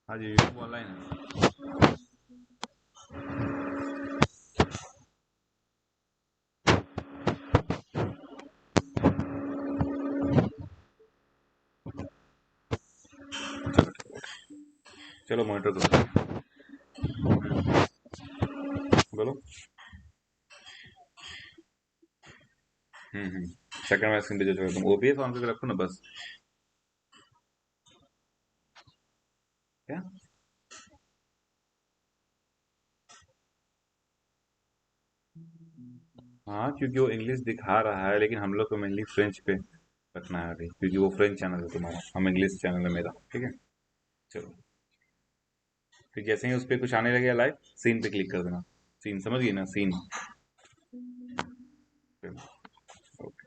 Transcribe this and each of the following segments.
हाँ जी, YouTube online है। चलो मॉनिटर करो। बोलो। सेकंड वाला स्क्रीन पे जो तुम ओबीएस ऑन करके रखो ना बस। क्या? हाँ, क्योंकि वो इंग्लिश दिखा रहा है, लेकिन हम लोग को मेनली फ्रेंच पे रखना है अभी, क्योंकि वो फ्रेंच चैनल है तुम्हारा, हम इंग्लिश चैनल है मेरा। ठीक है, चलो। फिर जैसे ही उस पर कुछ आने लगेगा लाइव, सीन पे क्लिक कर देना। सीन समझ गई ना? सीन। ओके।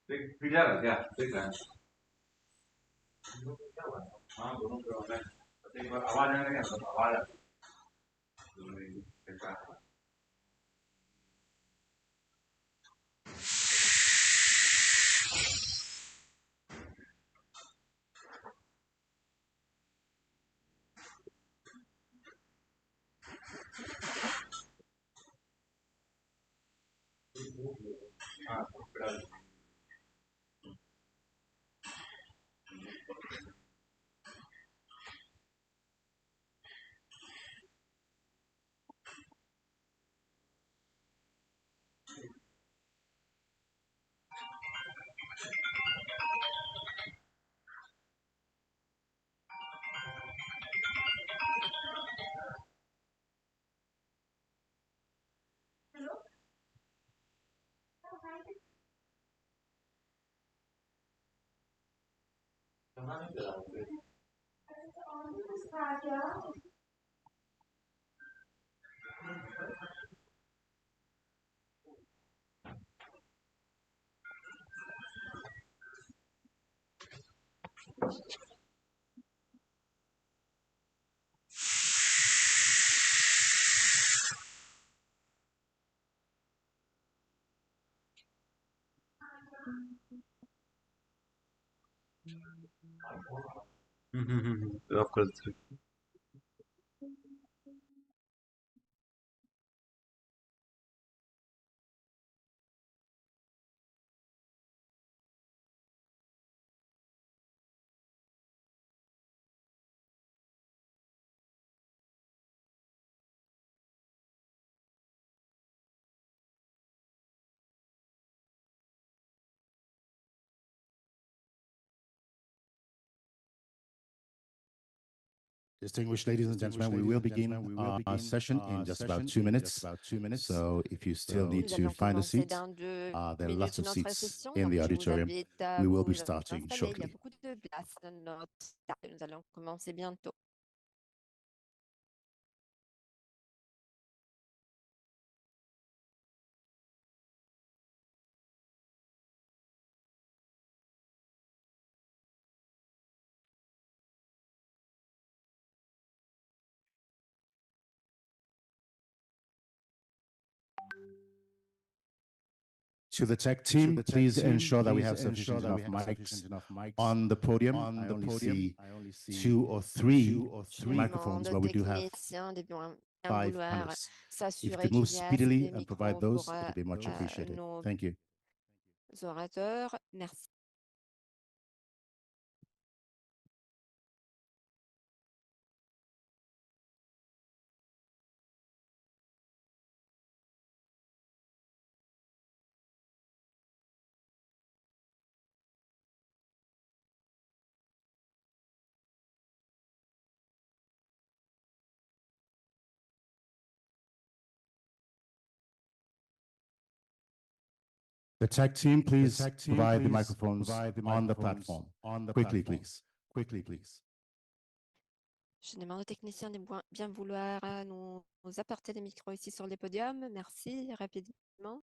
फिर जा रहा है क्या? देख रहा है? क्या हुआ? हाँ, दोनों पे ऑनलाइन। एक बार आवाज आने लगा तो आवाज आती है। दोनों एक साथ। हाँ, फिर ऑफ कर दे। Distinguished ladies and gentlemen, we will begin our session in just about 2 minutes. So if you still need to find a seat, there are lots of seats in the auditorium. We will be starting shortly. Nous allons commencer bientôt. To the tech team, please ensure that we have sufficient enough mics on the podium. I only see two or three microphones, but we do have 5 panelists. If you could move speedily and provide those, it would be much appreciated. Thank you. Orateurs. Merci. The tech team, please provide the microphones on the platform. Quickly, please. Quickly, please. Je demande aux techniciens de bien vouloir nous apporter des micros ici sur les podiums. Merci, rapidement.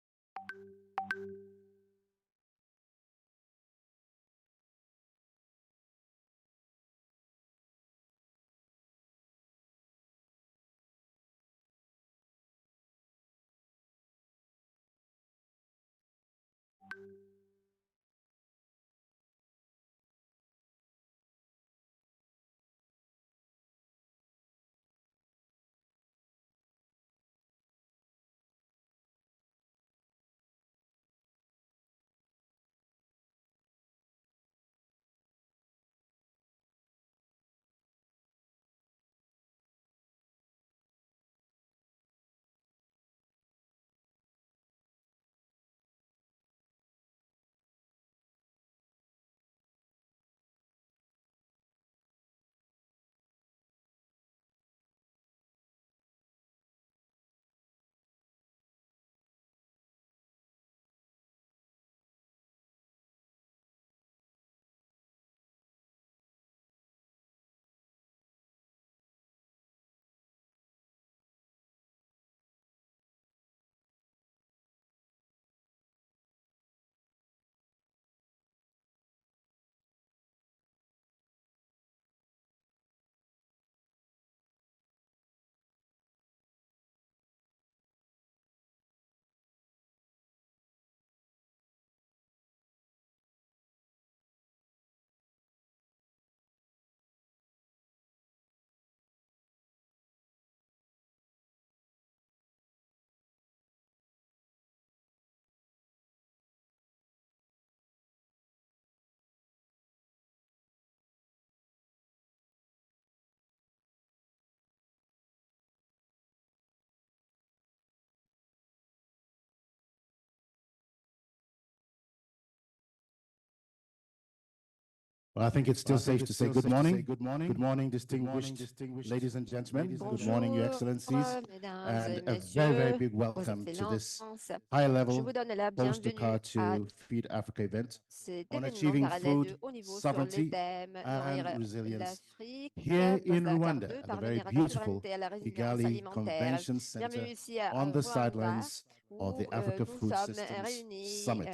Well, I think it's still safe to say good morning. Good morning, distinguished ladies and gentlemen. Bonjour, Good morning, Your Excellencies. mesdames et And a messieurs, very big vos welcome to this excellences. Je high-level vous donne la Post the bienvenue Car à to Feed Africa event cet on événement achieving parallèle food de haut niveau sur les sovereignty thèmes and nourrir resilience l'Afrique, here in Post-Dakar Rwanda 2, at the very parvenir à la beautiful souveraineté et à la résilience Kigali alimentaire. Convention Center Bienvenue ici à on the Rwanda, sidelines of où the Africa nous Food sommes Systems réunis Summit.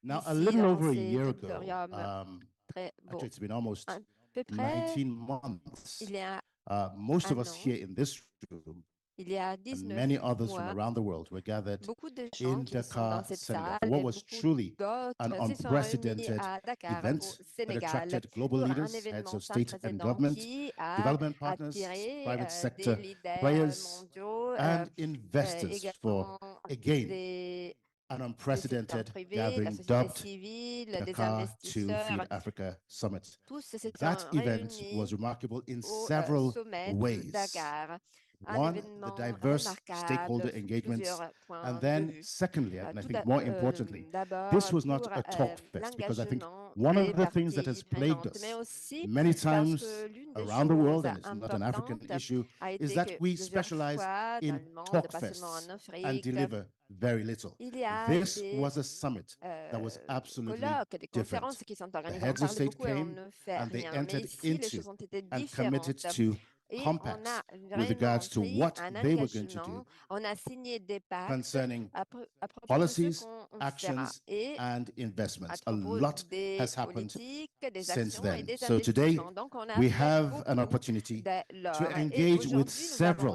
Now, a ici little dans over a cet year ago, auditorium très beau. actually, it's been almost À peu près 19 months. il y a Most of un us an, here in this room il y a and 19 many others from mois, around the world were gathered beaucoup de gens in qui sont dans Dakar, cette Senegal, salle for what et was beaucoup truly an d'autres s'y sont réunis unprecedented à Dakar, au event that Sénégal, attracted global pour un leaders, heads événement of sans state and précédent government, qui a development partners, attiré private des sector leaders players, mondiaux, and investors for, également again, des, an des secteurs unprecedented privés, la gathering société dubbed civile, des Dakar to Feed investisseurs. Africa Summit. Tous se That sont event réunis was remarkable in au several sommet de ways. Dakar. Un One, the événement diverse remarquable stakeholder sous engagements. plusieurs And points de then, vue. secondly, and I Tout think more importantly, this d'abord was not pour a talk fest, because I think l'engagement one des of the things that parties has plagued prenantes, mais us aussi many parce times que l'une des around the choses world, and it's not an African importantes issue, a is été that que we plusieurs specialize fois dans in le monde, talk pas seulement en fests and Afrique, deliver very little. il y a This des was a summit that was absolutely colloques, des conférences different. qui sont The organisées. On heads of parle state beaucoup et on came ne fait and they rien. Mais entered ici, les into choses ont été and committed différentes. to Et on compacts a with vraiment regards to pris what un they were going to engagement. do On a signé des pactes concerning à propos de ce policies, qu'on fera actions, et and à investments. A propos lot des has happened politiques, des since actions et then. des So today, investissements. Donc, on a we fait have an beaucoup opportunity dès to lors. Et engage with aujourd'hui, nous avons several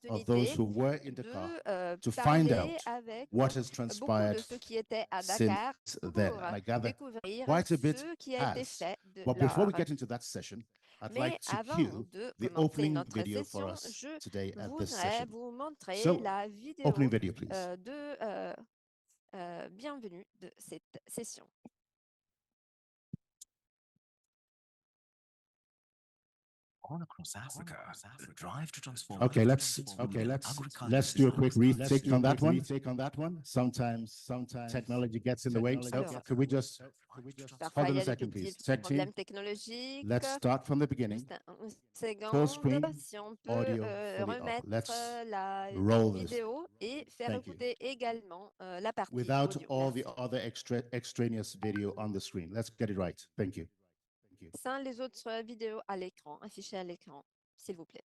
of those l'opportunité who were in Dakar de to find parler out avec what has beaucoup de transpired ceux qui étaient à since Dakar then. pour And I gather découvrir quite a bit ce qui a été has. fait de But before lors. we get into that session, I'd Mais like to avant cue de the commencer opening notre video for session, us je today at this voudrais session. vous montrer So, la opening vidéo video, please. de bienvenue de cette session. All across Africa, the drive to transform Okay, let's do a quick retake on that one. Sometimes technology gets in the way. So Alors, could we just parfois, hold il on y a a des second, petits please? Tech team, problèmes technologiques. let's start from the beginning. Juste une Full seconde, screen, si on peut audio fully off. remettre Let's la roll this. vidéo et faire Thank you. écouter également la partie Without audio. all Merci. the other extraneous video on the screen. Let's get it right. Thank you. Sans les autres vidéos à l'écran, affichées à l'écran, s'il vous plaît.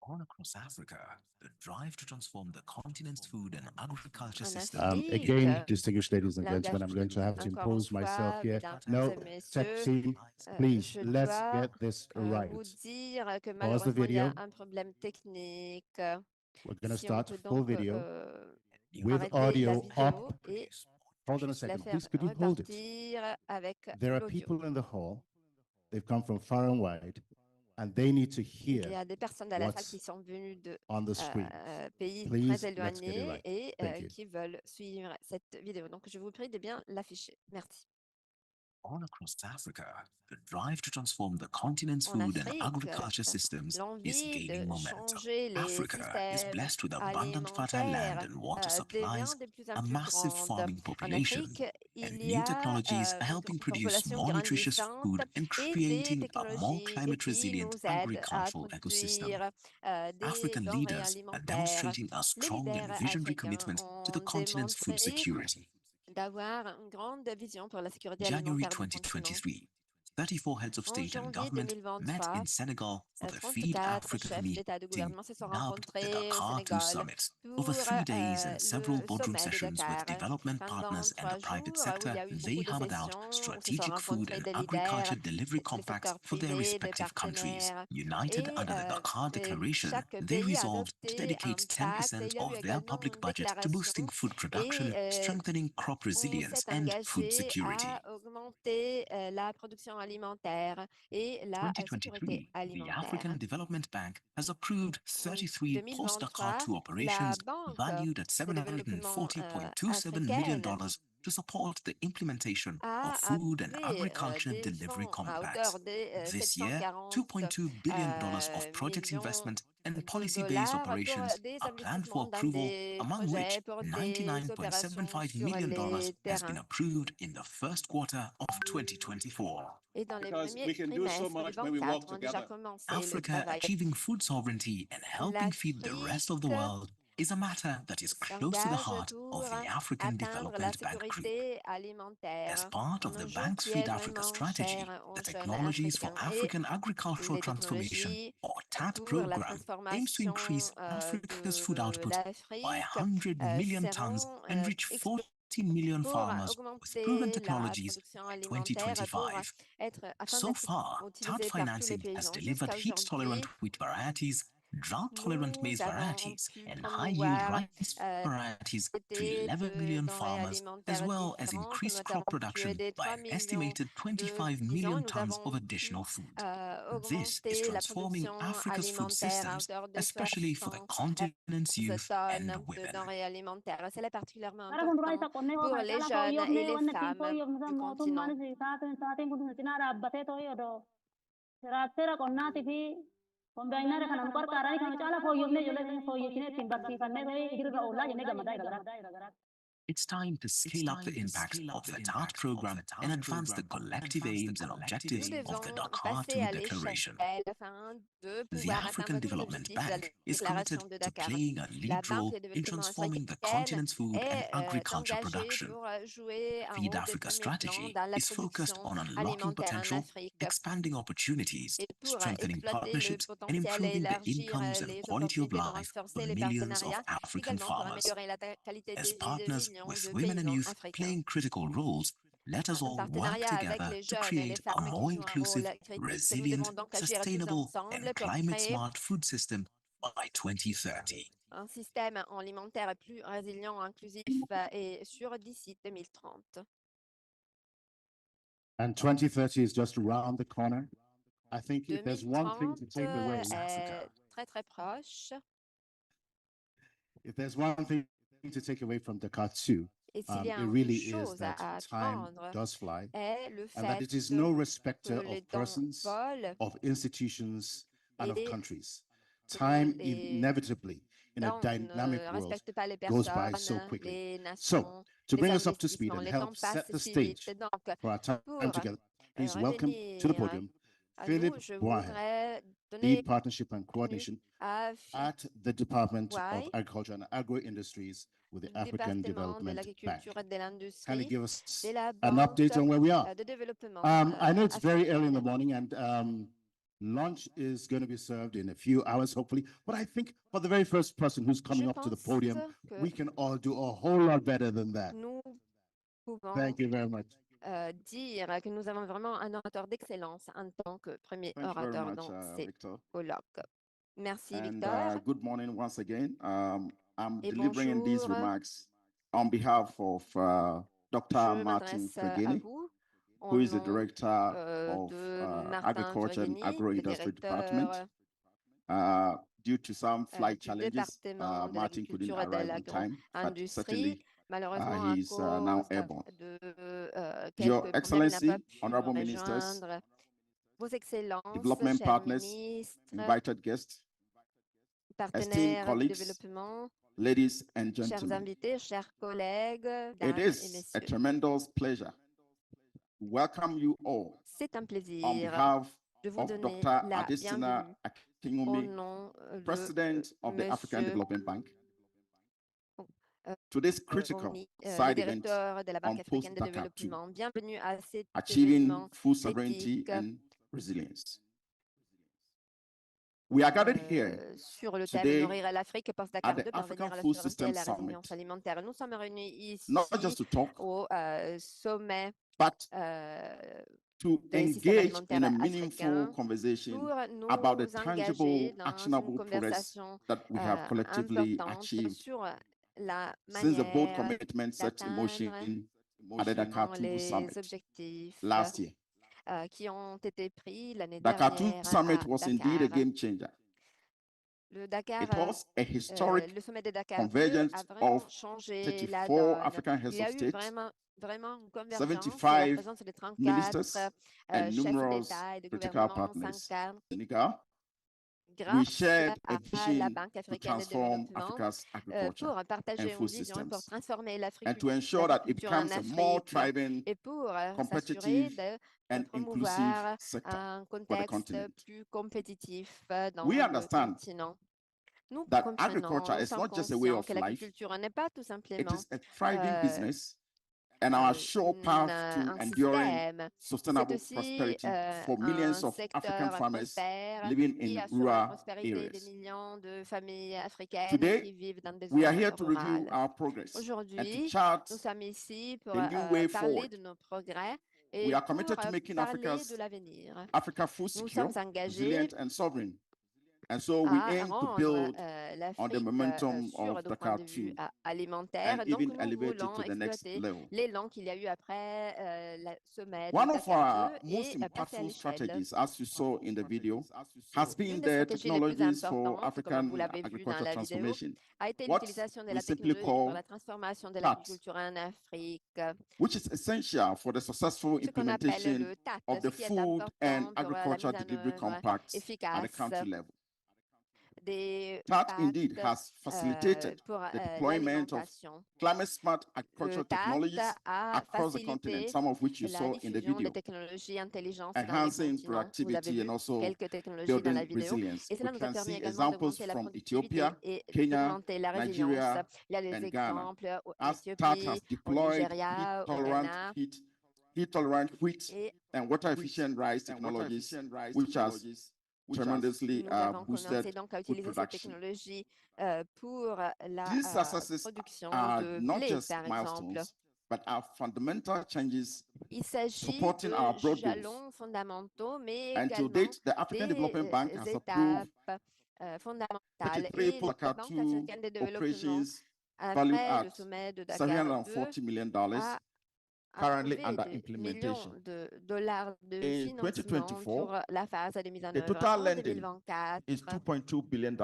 All across Africa, the drive to transform the continent's food and agriculture En system. Afrique, Again, distinguished ladies and gentlemen, I'm l'engagement, going to have to encore impose une myself fois, here. mesdames No, et tech messieurs, team, please, je let's dois get this right. vous dire que Pause the malheureusement, il y a video. un problème technique. We're going to Si on start peut full donc video with arrêter la audio vidéo up. et Hold on a la second. faire Please, could you hold it? repartir avec There are l'audio. people in the hall. They've come from far and wide, and they need to Il y hear a des personnes dans la salle what's qui sont venues de on the screen. pays Please, très let's get it éloignés right. et Thank you. qui veulent suivre cette vidéo. Donc, je vous prie de bien l'afficher. Merci. All across Africa, the drive to transform the continent's En food and Afrique, agriculture systems is l'envie gaining de momentum. changer les Africa is systèmes blessed with abundant fertile land alimentaires and water devient supplies, de plus en a plus massive grande. farming En population, Afrique, and il y new a technologies are une helping produce population more nutritious grandissante food and et des creating a more technologies climate qui resilient nous aident à agricultural ecosystem. produire des African denrées leaders are alimentaires. demonstrating a Les strong and leaders visionary africains commitment to the ont continent's food démontré security. d'avoir une grande vision pour la sécurité January alimentaire du continent. 2023, 34 heads of En state and janvier government met 2023, in Senegal for the Feed 34 Africa chefs d'État et de meeting, gouvernement se sont dubbed the rencontrés au Dakar 2 Sénégal Summit. Over pour 3 days and several le boardroom sommet de sessions with Dakar. development Pendant partners and the 3 private jours, où il y sector, a eu they beaucoup de hammered out sessions, où se sont strategic food rencontrés and des leaders agriculture delivery du compacts secteur for their privé, des respective countries. partenaires. United Et, under the Dakar Declaration, chaque they pays a resolved to adopté un dedicate pacte. Et 10% il y a eu of their également public une budget to déclaration. boosting food production, Et strengthening crop on resilience, s'est and food engagé security. à augmenter la production alimentaire et la sécurité 2023, the African alimentaire. Development Bank has approved En 33 post-Dakar 2023, 2 la operations Banque valued at de développement $740.27 million africaine to support the implementation of a food and approuvé agriculture des delivery fonds à compacts. hauteur de This year, 740 $2.2 billion of project millions investment and de policy-based dollars pour operations des are planned for investissements dans approval, des among which projets, pour des opérations $99.75 sur million les has been terrains. approved in the first quarter of 2024. Et dans les Because premiers we can do so trimestres much du when we work 24, on a déjà together. commencé le Africa travail. achieving food sovereignty and helping feed the rest of the L'Afrique world is a matter that is close to the s'engage heart pour of the African atteindre la Development Bank Group. sécurité As alimentaire, part un of the enjeu bank's qui est Feed Africa vraiment cher strategy, aux the jeunes Technologies for africains. Et African Agricultural les Transformation, technologies or TAT pour la program, aims to transformation increase Africa's food de output by l'Afrique 100 million tons seront and reach 40 million pour farmers with proven augmenter la technologies production by alimentaire, pour 2025. afin So d'être far, TAT utilisée par tous les financing has paysans. delivered Jusqu'à heat-tolerant aujourd'hui, wheat varieties, drought-tolerant nous maize avons varieties, pu and high-yield promouvoir rice varieties to des 11 million denrées farmers, as alimentaires well as différentes. Nous increased crop avons pu production aider by 3 an millions estimated de 25 paysans et million nous tons of avons pu additional food. This is augmenter la transforming production Africa's food alimentaire à systems, hauteur de especially for the 60 continent's youth and tonnes de women. denrées alimentaires. C'est particulièrement Para kun important rai sakone ho pour kai les kala ko jeunes yom et ne les wan tin ko femmes yom sa du mo tum continent. man si sa tin kun si na ra bate to yo do ra tera kon na ti fi kon ba ina ra kana kor karani kana chala ko yom ne jole ko yitine tin bar si fanne to igir ra ola jene gamada gara. It's time to scale up the impact of the TART program and advance the collective aims and objectives Nous of the devons Dakar passer 2 à l'échelle Declaration. afin de The pouvoir African atteindre tous les Development objectifs de la Bank is committed déclaration de to Dakar. playing a La lead Banque role de in développement transforming the africaine continent's food and est agriculture engagée production. pour jouer un Feed rôle de Africa premier plan strategy dans la is focused production on unlocking alimentaire en potential, Afrique. expanding opportunities, Et pour strengthening exploiter le partnerships, and potentiel et improving the élargir incomes and les quality of opportunités pour life for renforcer les millions of partenariats, African également pour farmers. améliorer la qualité de As vie de partners millions with de women and paysans youth africains. playing critical roles, let us Un all work partenariat avec together les to jeunes et les create a femmes qui more jouent un rôle inclusive, critique. Nous resilient, devons donc agir tous sustainable, ensemble and pour climate créer smart food system by 2030. un système alimentaire plus résilient, inclusif et sûr d'ici 2030. And 2030 is just around the corner. I think if there's one thing 2030 to take away, est très très proche. if there's one thing to take away from Dakar 2, Et s'il y a it une really is chose that à time prendre, does fly, est le and that fait it is no que respecter les of temps persons, volent of institutions, and of et countries. que Time les inevitably in a temps dynamic ne world respectent pas les goes by so personnes, quickly. les So, nations, to les bring us up to speed investissements. and Les temps help set passent the si vite. stage Donc, for our time pour together, please welcome to the revenir podium à Philip nous, je Boahen, voudrais donner Lead Partnership and bienvenue Coordination à Philippe at the Department of Boahen, Agriculture and Agro-Industries with the African département de Development Bank. l'agriculture et de Can you l'industrie give de us la an Banque update on where we are? de développement I know it's very early in the africaine. morning and lunch is going to be served in a few hours, hopefully. But I think for the very first person who's coming Je up to the pense podium, que we can all do a whole lot better than that. nous pouvons Thank you very much. dire que nous avons vraiment un orateur d'excellence en tant que premier Thank you very orateur much, dans ces Victor. colloques. Merci, And Victor. good morning once again. I'm Et delivering these bonjour. remarks on behalf of Dr. Je Martin m'adresse à Fregeni, vous who au is the nom director of de Martin Agriculture and Fregeni, le Agro-Industry Department. directeur Due to some flight du challenges, département de Martin couldn't l'agriculture et de arrive on time, but l'agro-industrie. certainly Malheureusement, he à is now cause airborne. de Your quelques problèmes, il n'a pas Excellency, pu nous honorable ministers, rejoindre. Vos Excellences, development chers partners, ministres, invited guests, esteemed partenaires du colleagues, développement, ladies and chers gentlemen. invités, chers collègues, It dames et is a messieurs. tremendous pleasure to welcome you all C'est un on plaisir behalf de vous of donner Dr. la Adesina bienvenue au Akinwumi, nom de President of the African Monsieur Development Bank, euh, to this critical le side event directeur de la Banque on africaine de post-Dakar 2, développement. Bienvenue à cet achieving événement full sovereignty éthique and resilience. We are gathered here sur le thème today Nourrir l'Afrique at post-Dakar the 2, African parvenir à la Food souveraineté et à System la Summit, résilience alimentaire. Nous sommes réunis not ici just to talk, au sommet but to des systèmes engage in a alimentaires meaningful africains conversation pour about the nous engager tangible, dans une actionable progress conversation that we have collectively importante achieved sur la since the bold manière commitment set in motion d'atteindre at the Dakar 2 les Summit objectifs last year. qui ont été pris l'année Dakar 2 dernière Summit à was indeed a Dakar. game changer. Le Dakar, It was a historic le sommet de Dakar 2 convergence a vraiment of changé la 34 donne. African heads Il y of a eu state, vraiment une convergence et la 75 présence de 34 ministers, and chefs numerous d'État et de critical gouvernement partners. s'incarnent Senegal, we grâce shared a à la vision Banque to africaine de transform développement Africa's agriculture pour and partager une food vision et pour systems, transformer and to ensure that it l'agriculture en becomes a more Afrique thriving, et pour s'assurer competitive, de and inclusive promouvoir sector un for the contexte continent. plus compétitif dans We le understand continent. Nous that comprenons, agriculture nous is sommes not just a way conscients of que life, l'agriculture n'est pas tout it simplement is a thriving euh, business and our sure path to un enduring système. C'est sustainable aussi prosperity for un millions of African secteur farmers prospère living qui in assure la rural prospérité des areas. millions de familles africaines Today, qui vivent dans des we are zones here to review rurales. our progress and to Aujourd'hui, chart nous sommes ici pour the new way parler forward. de nos progrès We et are pour committed to making parler de l'avenir. Africa food Nous secure, sommes engagés resilient, and sovereign. And so we à aim to rendre build on the l'Afrique momentum sûre of du point Dakar de vue 2 alimentaire. and Donc, even nous elevate it voulons to the next exploiter level. l'élan qu'il y a eu après le sommet de One of Dakar 2 our most et passer à impactful l'échelle. strategies, as you saw in the video, has L'une been des the stratégies les plus technologies for importantes, comme vous African l'avez vu dans agriculture la vidéo, transformation, a été what l'utilisation de we la simply technologie pour la call transformation de TAT, l'agriculture en Afrique, which is essential for the successful ce qu'on appelle implementation le TAT, of ce the qui est Food and important pour la Agriculture mise en Delivery œuvre Compacts at the efficace country level. des TAT indeed pactes has facilitated pour the deployment of l'alimentation. climate-smart Le agricultural TAT technologies a across the continent, facilité some of which you la saw in the diffusion des video, technologies intelligentes dans les enhancing continents. Vous avez productivity and vu also quelques technologies dans building la vidéo resilience. et We cela nous a can permis see également examples d'augmenter la from productivité Ethiopia, et Kenya, d'augmenter la résilience. Nigeria, Il y a des and Ghana. exemples en As TAT has Éthiopie, au deployed Nigeria, au heat-tolerant Ghana heat-tolerant wheat et and water-efficient rice technologies, which has tremendously nous avons boosted commencé donc à food utiliser ces production. technologies pour la These successes production are de not blé, just par exemple. milestones, but are fundamental changes Il s'agit supporting our de broad goals. jalons fondamentaux, mais And to également date, the African des Development Bank has approved étapes fondamentale. 33 Et pour la Dakar Banque 2 africaine de développement, operations valued après at le sommet de Dakar 2, $740 million, a currently approuvé under des implementation. millions de dollars de In financement 2024, pour la phase de mise en the œuvre. total En lending 2024, is $2.2 billion,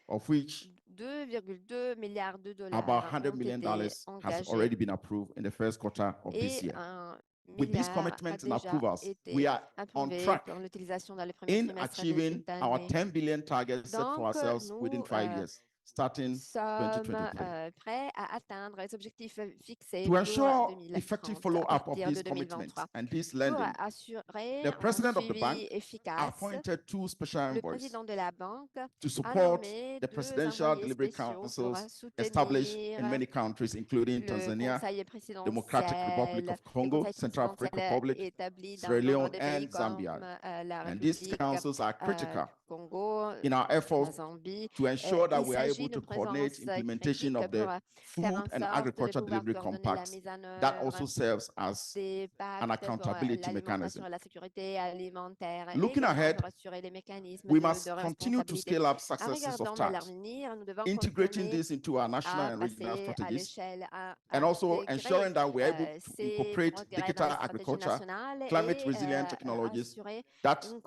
of which 2,2 milliards de about dollars $100 ont million été has engagés already been approved in the first quarter of this et year. 1 With these milliard a commitments and déjà approvals, we été are on approuvé track pour l'utilisation dans le premier in trimestre de achieving cette our année. 10 billion target set for Donc, ourselves within nous 5 years, starting sommes 2023. prêts à atteindre les objectifs fixés To pour ensure effective 2030 à follow-up of partir de these commitments 2023. and this Pour lending, assurer the un president of the suivi bank efficace, appointed 2 special le envoys président de la banque to a support nommé the 2 presidential envoyés delivery spéciaux pour councils established in soutenir many countries, including le Tanzania, conseil Democratic Republic présidentiel, of le Congo, conseil Central African présidentiel Republic, établi dans Sierra nombre Leone, de pays and Zambia. comme la And these République councils are critical Congo, in our la efforts Zambie. to ensure that Il we are s'agit able to d'une coordinate présence implementation critique of pour the faire en Food and sorte de Agriculture pouvoir Delivery coordonner la Compacts mise en that œuvre also serves as des an pactes pour accountability l'alimentation mechanism. et la sécurité alimentaire, et Looking également ahead, pour assurer les mécanismes we de must continue to responsabilité. scale up En successes of regardant vers tasks, l'avenir, nous devons integrating continuer this into our national à and regional passer à strategies, l'échelle, à and also intégrer ensuring that we're able to ces incorporate progrès dans digital les stratégies agriculture, nationales climate et resilient technologies assurer that une would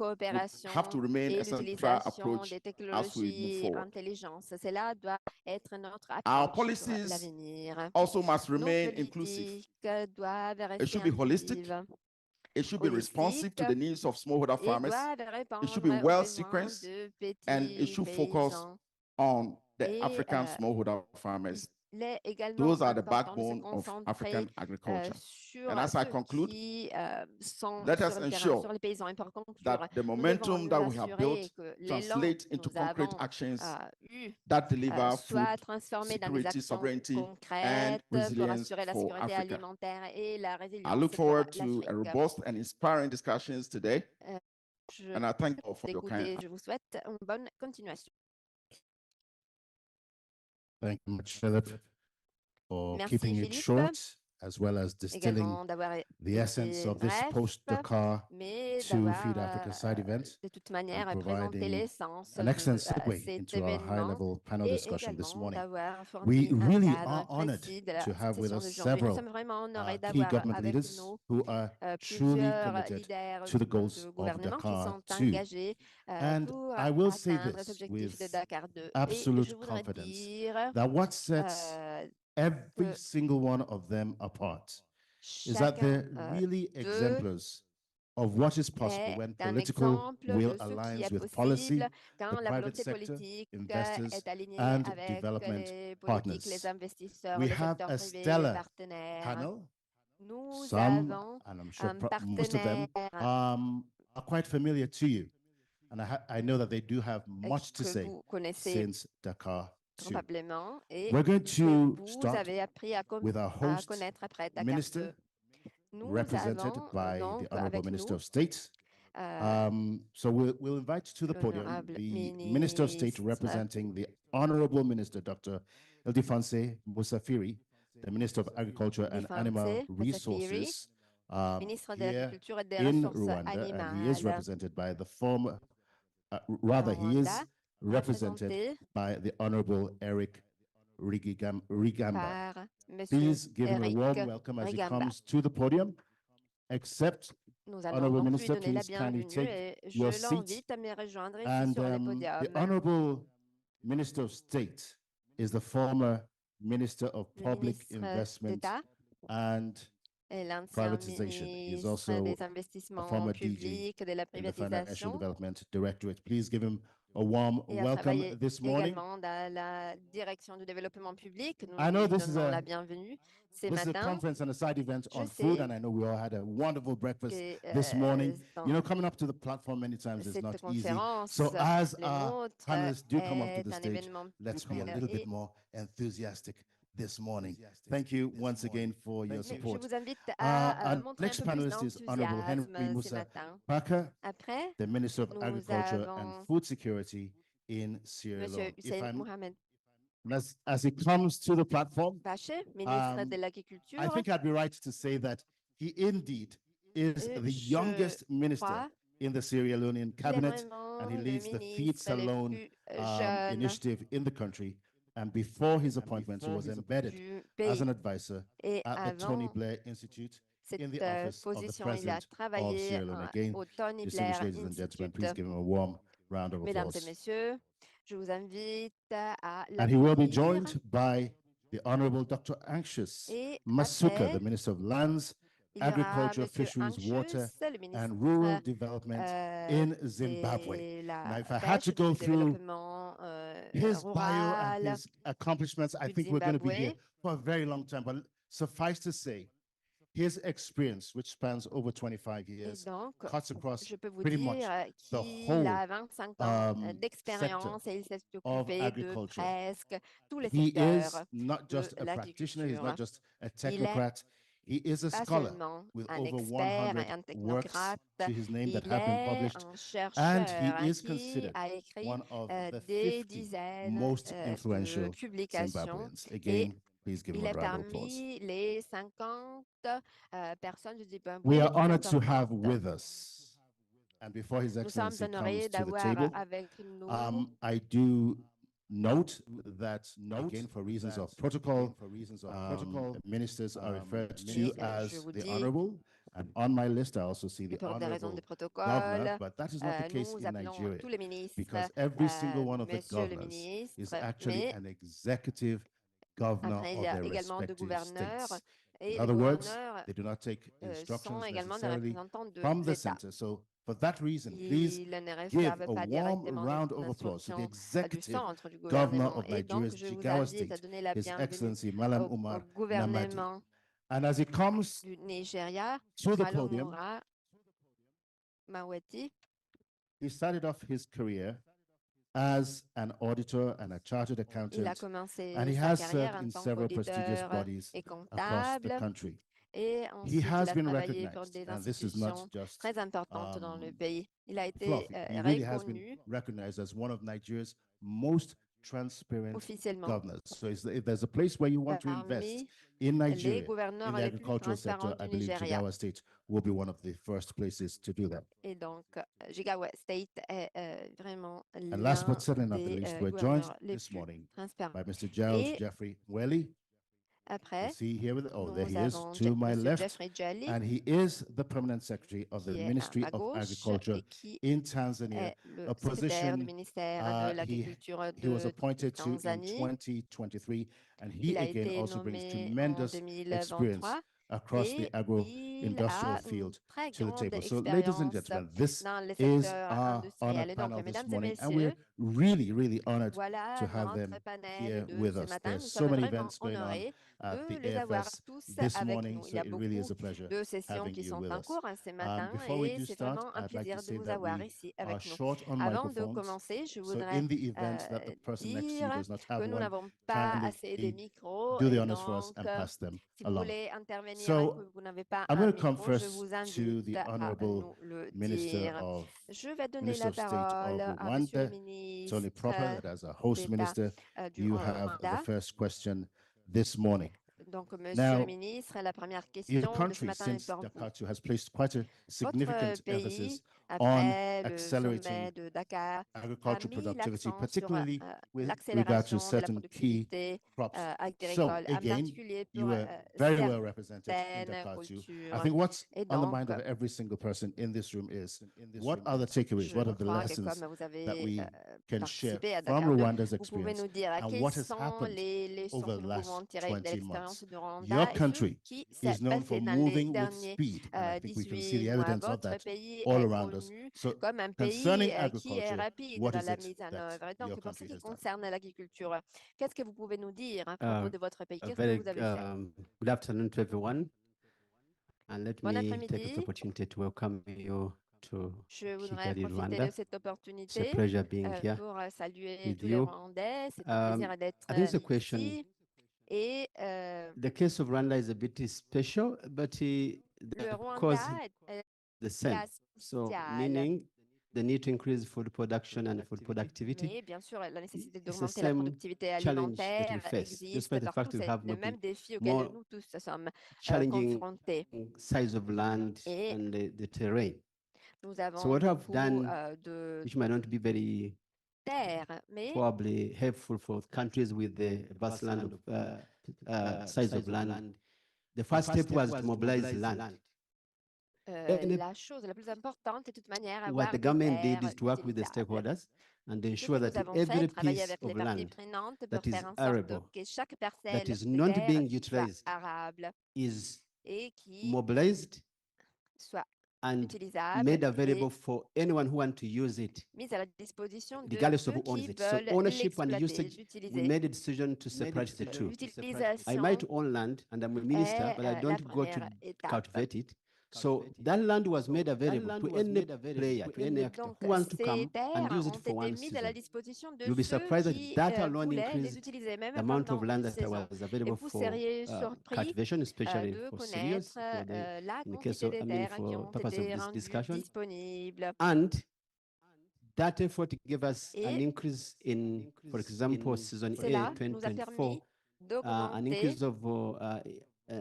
have to coopération remain et a central l'utilisation approach des as we move technologies forward. intelligence. Cela doit être notre Our approche pour policies l'avenir. also must Nos remain inclusive. politiques doivent It rester should be holistic. inclusives, It should be responsive to the needs of smallholder et farmers. doivent It should répondre be aux well besoins sequenced, de and it petits should focus paysans. on the Et African smallholder farmers. il est également Those are the important de se backbone of concentrer African agriculture. sur And as I ceux conclude, qui sont let us sur le terrain, ensure sur les paysans. Et pour conclure, that the nous devons momentum nous that we have assurer built que l'élan translate que into nous concrete avons actions eu that deliver food soit transformé dans des security, actions sovereignty, and concrètes pour resilience assurer la for sécurité Africa. alimentaire et la I résilience look pour forward to a l'Afrique. robust and inspiring discussions today, Je and I thank you all for your kind. je vous souhaite une bonne continuation. Thank you much, Philip, for Merci, keeping it Philippe. short, as well as distilling Également d'avoir the essence été of this bref, post-Dakar mais to d'avoir Feed Africa side event de toute manière and présenté providing l'essence an de excellent segue cet into our événement high-level panel et discussion this également morning. d'avoir We fourni un really cadre are honored précis de to cette have with session us d'aujourd'hui. Nous several sommes vraiment honorés key d'avoir government avec leaders nous who are truly plusieurs committed leaders to the goals de of gouvernement qui Dakar sont 2. engagés And pour I will say atteindre les this objectifs de with Dakar 2. Et je absolute voudrais confidence dire that what sets every que single one of them apart is that chacun they're really d'eux exemplars of what is possible est when un political exemple will de ce qui aligns est with policy, possible the quand la private volonté sector, politique investors, est alignée and avec development les politiques, les partners. investisseurs, We le have secteur a privé, les stellar partenaires. panel. Nous Some, avons and I'm sure un most of them, partenaire are quite familiar to you. And I know that they do have much to que say vous connaissez since Dakar 2. probablement et We're going que to vous start avez appris à with our à host connaître après Dakar minister, 2. Nous represented avons by the donc Honorable avec Minister nous of State. So we'll invite to the podium l'honorable the Minister of State ministre representing the Honorable Minister, Dr. Ildefonse Musafiri, the Minister of Agriculture and Animal Ildefonse Musafiri, Resources, ministre de here l'Agriculture et des in Ressources Rwanda, and he is animales represented by the former, rather, he is Rwanda, represented représenté by the Honorable Eric Rigamba. par Monsieur Please give him a Eric warm welcome as he Rigamba. comes to the podium. Accept, Nous allons Honorable donc lui Minister, donner la please kindly bienvenue take et your je seat. l'invite à me rejoindre ici And sur le the podium. Honorable Minister of State is the former Minister of Le Public ministre Investment d'État and et l'ancien Privatization. He is ministre also des a investissements former DG publics, de la in the Financial privatisation Development Directorate. Please give him a warm et a welcome travaillé this morning. également dans la direction du développement public. Nous I know lui this is donnons la bienvenue ce This is a matin. conference and a side event Je on food, sais and I know we all had a wonderful breakfast que this morning. dans You know, coming up to the platform many times is cette not easy. conférence, So as le our nôtre panelists do come up to est the un stage, événement let's be a public. little bit Et more enthusiastic this morning. Thank you once again for your je support. vous invite à Our montrer un next peu plus panelist is Honorable Henry d'enthousiasme ce Musa matin. Parker, Après, the Minister of nous Agriculture and avons Food Security in Sierra Monsieur Leone. Hussein Mohamed As he comes to the platform, Baché, ministre de I l'Agriculture. think I'd be right to say that he indeed is the youngest minister crois in the Sierra Leonean Il est cabinet, vraiment and he le leads the Feeds ministre le Alone plus jeune initiative in the country. And before his appointment, he was embedded du as pays. an advisor Et at the Tony avant Blair Institute in the cette office of the position, il a president of travaillé Sierra Leone. Again, au Tony distinguished Blair ladies and gentlemen, Institute. please give him a warm round of Mesdames et applause. messieurs, je vous invite à And he will be l'applaudir. joined by the Honorable Dr. Anxious Et Masuka, après, the Minister of Lands, il y aura Agriculture, Monsieur Fisheries, Water, Anxious, le ministre and Rural Development in Zimbabwe. de la Now, if I had pêche to et go du through développement his bio and rural his accomplishments, I du think we're going to be here Zimbabwe. for a very long time. But suffice to say, his experience, which spans over 25 Et years, donc, cuts across je peux vous pretty much dire the qu'il whole a 25 ans sector d'expérience et il s'est of occupé de agriculture. presque tous les He is secteurs not de just a practitioner, he's l'agriculture. not just a Il est technocrat, he is a pas scholar seulement with un over expert 100 et un works technocrate, to his name that il have been est published, un and he chercheur is qui considered a écrit one of the des 50 dizaines most de influential publications Zimbabweans. et Again, please give him il a est round of applause. parmi les 50 personnes du Zimbabwe We les are plus honored to have importantes. with us, and before His Nous sommes Excellency comes honorés to the d'avoir table, avec nous I do note that, again, for reasons of protocol, ministers are referred to et je as vous the dis, honorable. And on my list, I also see the pour des raisons de honorable protocole, governor, but that is not the case nous in appelons Nigeria, tous les ministres because every single one of the Monsieur le governors is ministre, actually mais an executive governor après il of y a their également deux respective gouverneurs states. et In les other words, gouverneurs they do not take sont instructions également des necessarily représentants de from the l'État. center. So for that reason, please Ils ne give reçoivent a pas warm directement round des of applause to the instructions du executive centre du governor gouvernement. of Et donc, Nigeria's je vous Jigawa invite à State, donner la His bienvenue Excellency Malam au Umar Namadi. gouvernement And as he comes du Nigeria, to the Malo podium, Moura Maweti. he started off his career as an auditor and a chartered Il a accountant, commencé and he sa has carrière served en in tant several prestigious qu'auditeur bodies et across the comptable. country. Et He ensuite, il has a been travaillé pour recognized, des and this is not institutions just très importantes dans le pays. Il a été fluffy. He really has been reconnu recognized as one of Nigeria's most transparent officiellement governors. So if there's a place where you want to invest parmi in les Nigeria, in gouverneurs the les plus agricultural sector, transparents I du believe Nigeria. Jigawa State will be one of the first places to do that. Et donc, Jigawa State est vraiment And last l'un but certainly not the des least, we're joined gouverneurs les this plus morning transparents. by Mr. Giles Et Jeffrey Welly. après, Is he here with? Oh, there nous he is avons to my Monsieur left. Jeffrey Jelly, And he is the permanent secretary of the qui est à Ministry ma of gauche Agriculture et qui in Tanzania, est le a secrétaire du position ministère de l'Agriculture he was de appointed to in Tanzanie. 2023. And he Il a again été also brings nommé en tremendous experience 2023 across the et il agro-industrial a une field très to the grande table. So, ladies and expérience gentlemen, this dans les is secteurs our industriels. honored Et donc, panel this mesdames et morning, and messieurs, we're really, really honored voilà to have them notre panel here de with ce us. matin. There's Nous so sommes many vraiment events going on honorés at de the les avoir AFS tous this avec morning, nous. Il so y a it really beaucoup is a pleasure de sessions having qui you sont with en us. cours ce matin Before we et do c'est start, vraiment un I'd like to plaisir de say vous that avoir we ici are avec nous. short on Avant de microphones. commencer, je So voudrais in the event that the person next to you dire does not que have nous one, n'avons pas kindly assez de micros do the et honors for us donc, and pass them si vous along. voulez intervenir et So que vous n'avez pas I'm un going to come micro, je first vous to invite the à Honorable nous le Minister dire. of Je vais donner Minister la of State parole of à Monsieur le Rwanda, Tony ministre Proper, that as a host d'État minister, du you have the Rwanda. first question this morning. Donc, Monsieur le Now, ministre, la première your question de ce country, matin est since pour vous. Dakar has placed quite a significant Votre emphasis pays, on après le accelerating sommet de Dakar, a agricultural mis productivity, l'accent sur particularly with regard to l'accélération de la certain key productivité crops. So agricole, en again, particulier you pour were very well certaines represented in Dakar too. I cultures. think what's Et on the donc, mind of every single person in this room is what are the takeaways, je what are the crois que lessons comme vous that avez we can share participé à from Dakar 2, Rwanda's vous pouvez experience nous dire and quelles what has sont happened les leçons over que the nous last pouvons tirer de 20 l'expérience months. du Rwanda Your et ce country qui s'est is known for passé dans les moving with derniers speed, and I think we can see 18 the mois. evidence of Votre that pays all est around us. connu So comme un concerning pays qui est agriculture, rapide what dans is la it mise en that œuvre. Et donc, your pour ce country qui has done? concerne l'agriculture, qu'est-ce que vous pouvez nous dire à propos de votre pays? Qu'est-ce que Very vous avez fait? good afternoon to everyone. And let Bon me take this après-midi. opportunity to welcome you to Je voudrais Kigali, profiter Rwanda. de cette It's a opportunité pleasure being here pour saluer with tous les you. Rwandais. C'est un plaisir d'être I think the question, ici. Et the case of Rwanda is a bit special, but le the Rwanda cause est the same. cas So spécial. meaning the need to increase food production and food productivity. Mais bien sûr, la nécessité It's the d'augmenter la same productivité challenge that we alimentaire face, existe despite the fact partout. we C'est have le maybe même défi auquel more nous tous sommes challenging confrontés. size of land Et and the terrain. Nous So avons what I've beaucoup done, de which might not be very terres, mais probably helpful for countries with the vast land of size of land. The first step was to mobilize land. la chose la plus importante est de toute manière What avoir the des government did terres is to work with the utilisables. stakeholders and Ce ensure que that nous avons every fait, travailler piece avec les of parties land prenantes pour that is faire en sorte arable, que chaque that parcelle is de not terre being soit utilized, arable is et qui mobilized soit and utilisable made et available for anyone who wants to use it, mise à la disposition de regardless of ceux who owns qui it. So veulent ownership and l'exploiter, usage, we l'utiliser. made a decision to separate the two. I L'utilisation might own land and I'm a minister, est but I la don't go to première étape. cultivate it. So that land was made available to any player, to any actor Donc, who wants to ces come and terres use ont it for été one mises à la season. disposition de You'll be ceux surprised that qui that alone voulaient les increased utiliser même the amount of pendant land une that saison. was Et available vous for seriez surpris cultivation, especially de for connaître cereals, for la in the case quantité of, des I mean, terres qui for ont purpose of été this rendues discussion. disponibles. And that effort gave us an Et increase in, for example, season cela A nous a 2024, permis an d'augmenter increase of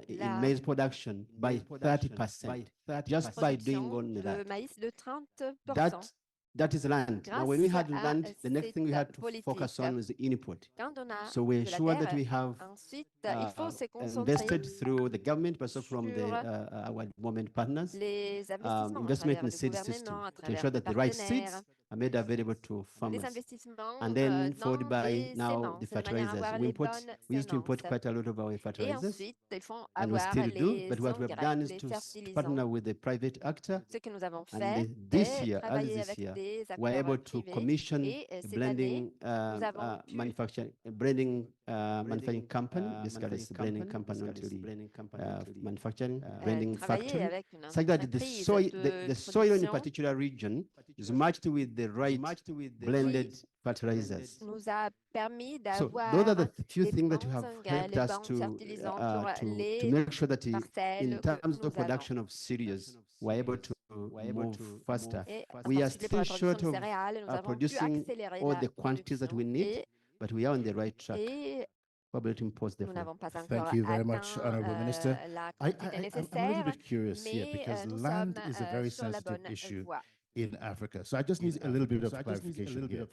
in la maize production by 30%, just by doing production only de that. maïs de 30%. That is land. Now, when we Grâce had à land, the next thing we cette had to focus politique, on was the input. quand on a So we de la ensure that terre, we have ensuite, il faut se concentrer invested through the government, but also from the sur our development partners, les investissements à investment travers in le seed gouvernement, system à to travers ensure les that the right partenaires, seeds are made available to des farmers. investissements And then followed dans by les now the semences, de manière à fertilizers. avoir We les bonnes used to import semences. quite a lot of our Et fertilizers, ensuite, ils font and we avoir still do. les But what we have engrais, done is les to fertilisants. partner with the private actor. Ce que nous avons And fait this est year, early travailler this avec year, des we're acteurs able to privés. commission Et a cette année, blending nous avons pu manufacturing, blending manufacturing company. Basically, it's the blending company, not really manufacturing, blending travailler factory, avec une such that the entreprise soil, de the soil in a production particular region is matched with the right blended fertilizers. nous a permis So those are d'avoir the few les things that bons have engrais, helped les us bons fertilisants pour to les make sure that in parcelles terms que of nous avons. production of cereals, we're able to move faster. Et en We are particulier pour still la production short de of céréales, nous avons pu producing accélérer all la the quantities that we production need, but we are on the right track. et Probably to impose nous therefore. n'avons pas encore Thank you very much, atteint Honourable Minister. la I'm quantité a little nécessaire, bit curious here mais because nous land sommes is a very sur la sensitive bonne issue voie. in Africa. So I just need a little bit of clarification here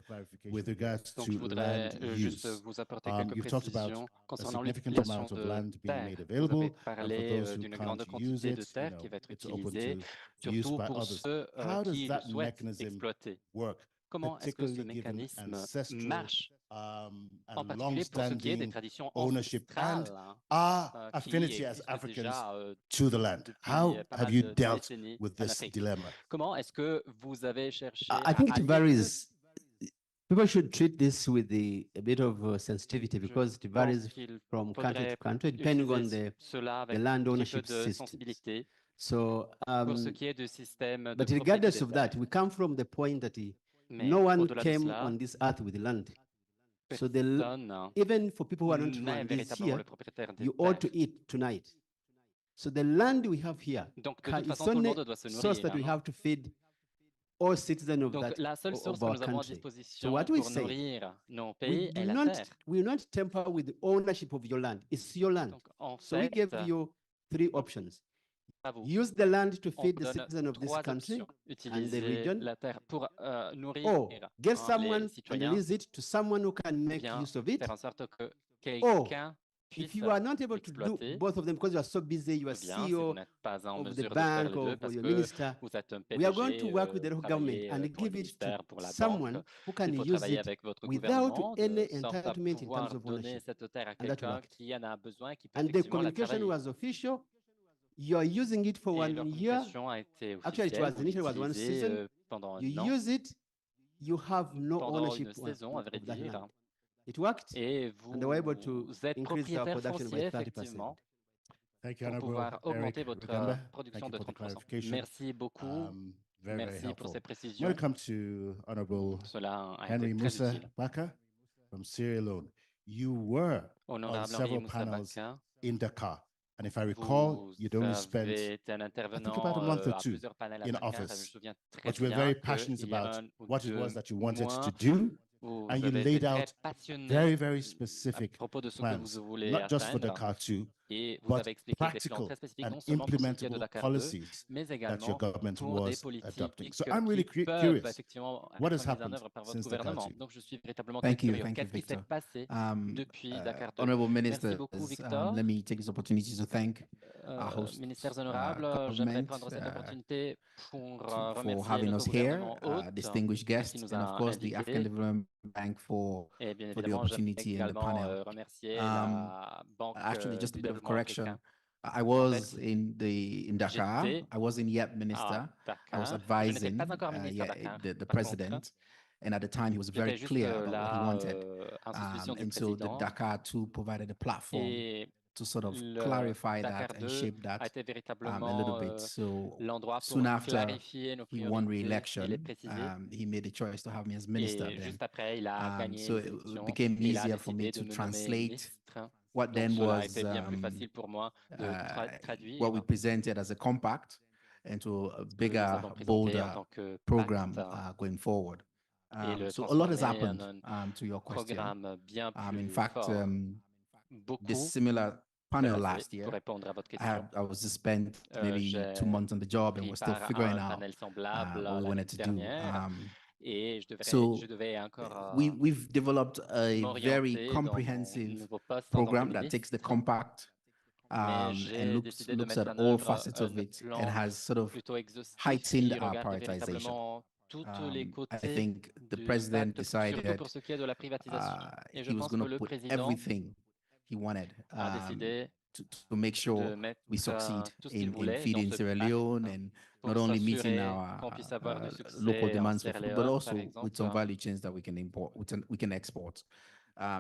with regards Donc, je to voudrais land juste use. vous apporter quelques You've talked about précisions a concernant significant l'utilisation amount of de land being terre. made Vous avez available, and for parlé those who d'une can't grande use quantité de it, terre qui va être it's open utilisée, to use surtout by pour others. ceux How does qui le that souhaitent mechanism exploiter. work, Comment est-ce que ce particularly given mécanisme ancestral marche, en and particulier pour ce qui est des long-standing traditions ownership and ancestrales our qui affinity as existent Africans déjà to the land? depuis How pas have mal you de dealt décennies with en this Afrique. dilemma? Comment est-ce que vous avez cherché I à think it allier varies. People should treat this with a bit of sensitivity because it Je pense varies qu'il from country to faudrait country, depending on utiliser cela avec land un petit peu ownership de systems. sensibilité So, pour ce qui est du système de but propriété regardless des of terres. that, we come from the point that Mais no one au-delà de came cela, on this earth with land. So personne even for people who are not n'est Rwandese véritablement here, le propriétaire des you ought to terres. eat tonight. So the land we have here, Donc, de toute it's façon, tout le only monde doit se source nourrir. that we Hein. have to feed all citizens of Donc, that la seule source of que our nous avons à country. So disposition what we pour say, nourrir nos we pays do est la not terre. we will not tamper with the ownership of your land. It's your land. Donc, en So we fait, gave you three options. à vous, Use the land to on feed vous the donne citizens of this trois country options. and the Utiliser region, la terre pour nourrir or get les someone and citoyens, release it to someone who can ou make bien use of it. faire en sorte que Or, quelqu'un if puisse you are not able to do l'exploiter. both of them because you are so busy, you are Ou bien, si vous CEO n'êtes pas en of the mesure de faire bank les deux or parce your que minister, vous êtes un we are going to PDG, work with the local government travaillez and pour le give it to ministère, pour la banque, someone who can il faut use travailler it avec votre without gouvernement any de sorte à entitlement in terms pouvoir of donner ownership. cette terre à And that quelqu'un worked. qui en a besoin, qui peut And the effectivement la communication travailler. was official. You are using it for Et 1 leur year. communication a été Actually, it officielle, was vous initially was one l'utilisez season. pendant un You an, use it, you have no pendant ownership une saison, à vrai of that dire, land. It worked, et and they were able to vous êtes increase our propriétaire production by foncier, 30%. effectivement, Thank you, pour Honourable pouvoir augmenter Eric votre Rugamba. Thank production you de for the 30%. clarification. Merci beaucoup. Very, very Merci pour helpful. ces I'm going précisions. to come to Honourable Cela a Henry été très Musa utile. Baka from Sierra Leone. You were on Honorable Henri several Moussa panels Baka, in Dakar. And if I recall, vous you'd only spent, avez été un I think, intervenant about a month or à two plusieurs panels à in Dakar. Je me office. souviens très But you were bien very passionate qu'il y a about un ou what it was deux that you wanted to mois, do Vous And you avez laid été très out passionné very à specific propos de ce que plans, vous voulez not just for atteindre Dakar 2, et vous but avez expliqué des plans practical très spécifiques, and non seulement pour ce qui est de implementable Dakar 2, policies mais that your également government pour des was adopting. politiques So I'm really qui peuvent curious, effectivement what être has mises en happened œuvre par votre since Dakar gouvernement. 2? Donc, je suis véritablement très curieux. Qu'est-ce qui s'est Victor. passé depuis Dakar 2? Honorable Merci Ministers, beaucoup, Victor. let me take this opportunity to thank our host Ministères honorables, j'aimerais government prendre cette opportunité pour for remercier having notre us here, gouvernement hôte distinguished qui guests, nous and of a course the African invités. Development Bank for Et bien the évidemment, j'aimerais opportunity and the également panel. remercier la Banque Actually, just a du bit of développement africain. correction. I En was fait, in Dakar. j'étais I wasn't yet minister. à I was Dakar. Je n'étais advising pas encore ministre à Dakar, the par contre. president. And at the time, he was very J'étais juste clear about what he là wanted. en substitution du And so the président. Dakar 2 provided a platform Et to sort of le clarify Dakar that and 2 shape that a été a véritablement little bit. So l'endroit pour soon after clarifier nos he won priorités et les re-election, préciser. he made the choice to have me as minister Et then. juste après, il a gagné So les it élections became et il a easier for me décidé de to me nommer translate ministre. what Donc then cela a was été bien plus facile pour moi de traduire what we presented as a compact into a ce que nous bigger, avons présenté en bolder tant que program pacte going forward. et le So a lot has transformer en happened un to your question. programme bien In plus fact, fort. this Beaucoup similar s'est panel passé last pour year, répondre à votre question. I was just spent maybe 2 J'ai months on the job and pris we're still part à figuring un out panel semblable what we l'année wanted to do. dernière et je So devais encore we've developed a very m'orienter dans mon comprehensive nouveau poste en tant que program that takes the ministre. compact Mais and j'ai décidé de looks at mettre en all œuvre facets of un it and plan has sort of plutôt exhaustif heightened qui our regarde prioritization. véritablement toutes les I côtés think the du president pacte, surtout decided pour ce qui est de la privatisation. Et je he was pense going que to le put président everything he wanted a décidé to make sure de mettre we succeed tout ce qu'il in voulait dans feeding ce Sierra pacte Leone and not pour only meeting s'assurer our qu'on puisse avoir du local succès en demands for Sierra food, but Leone, par also with some exemple, value chains that we can import, we can export.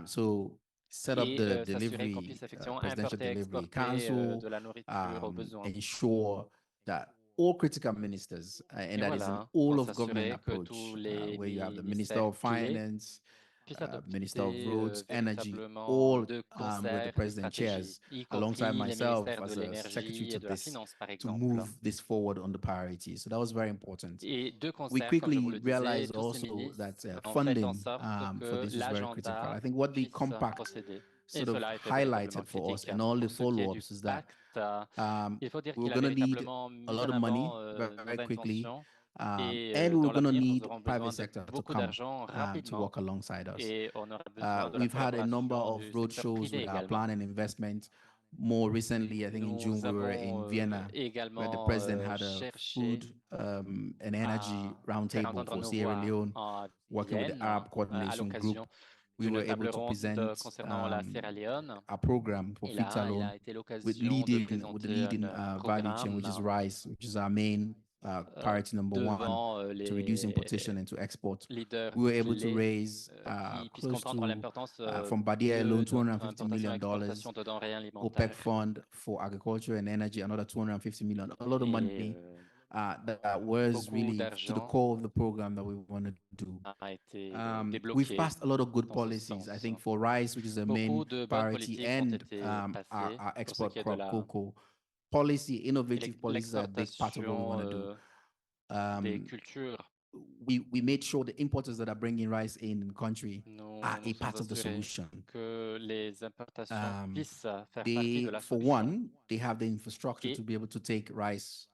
So set up et the s'assurer qu'on delivery, puisse effectivement presidential importer, delivery exporter council, de la nourriture aux besoins. ensure that all critical ministers, and Et that is an voilà, all pour of government s'assurer que tous approach, les where you have the Minister ministères of clés Finance, puissent Minister of adopter Roads, Energy, véritablement all de where the concert une president stratégie, chairs, y alongside compris les myself ministères de as a secretary l'énergie to et de la this, finance, par to exemple. move this forward on the priorities. So that was very important. Et de We concert, comme je vous quickly le disais, realized tous ces also ministres that ont fait en funding sorte for que this is very critical. I l'agenda think what the puisse compact procéder. Et sort of cela a été véritablement highlighted for us critique. and all the Pour ce qui est du follow-ups is that pacte, il faut dire we're qu'il a going to need véritablement a mis lot en of money avant nos very quickly, intentions. and Et we're dans going to l'avenir, nous need aurons besoin private de sector to beaucoup come d'argent to rapidement. work alongside us. Et on aura besoin de la We've had a number collaboration of du road secteur shows privé with our également. plan and investment. More recently, I think in June, Nous we were in avons Vienna, where the également president had a cherché food and energy à faire roundtable entendre for nos Sierra voix Leone, en working with the Vienne Arab à Coordination Group. l'occasion We d'une were table able to ronde present concernant la Sierra Leone. a program for Et feed là, il a alone été with l'occasion de with the présenter leading un value chain, which is programme rice, which is our main priority number one devant to reduce les importation and to export. leaders We were able to clés raise qui puissent close comprendre to l'importance from Badia de alone, notre $250 importation et million, exportation de denrées OPEC alimentaires. fund for agriculture and energy, another 250 million, a lot of Et money that was beaucoup really to the d'argent core of the program that we want to do. a été We've débloqué passed a lot of good dans ce policies. I sens. think for rice, which is a main Beaucoup de bonnes priority, politiques ont and été our passées pour ce export qui est de crop la cocoa policy, innovative policies are a big part of what we want to do. des cultures. We made sure the importers that are bringing rice in the country are a Nous part of the assurés solution. que les importations puissent faire partie de la For solution. one, they have the infrastructure Et to be able to take rice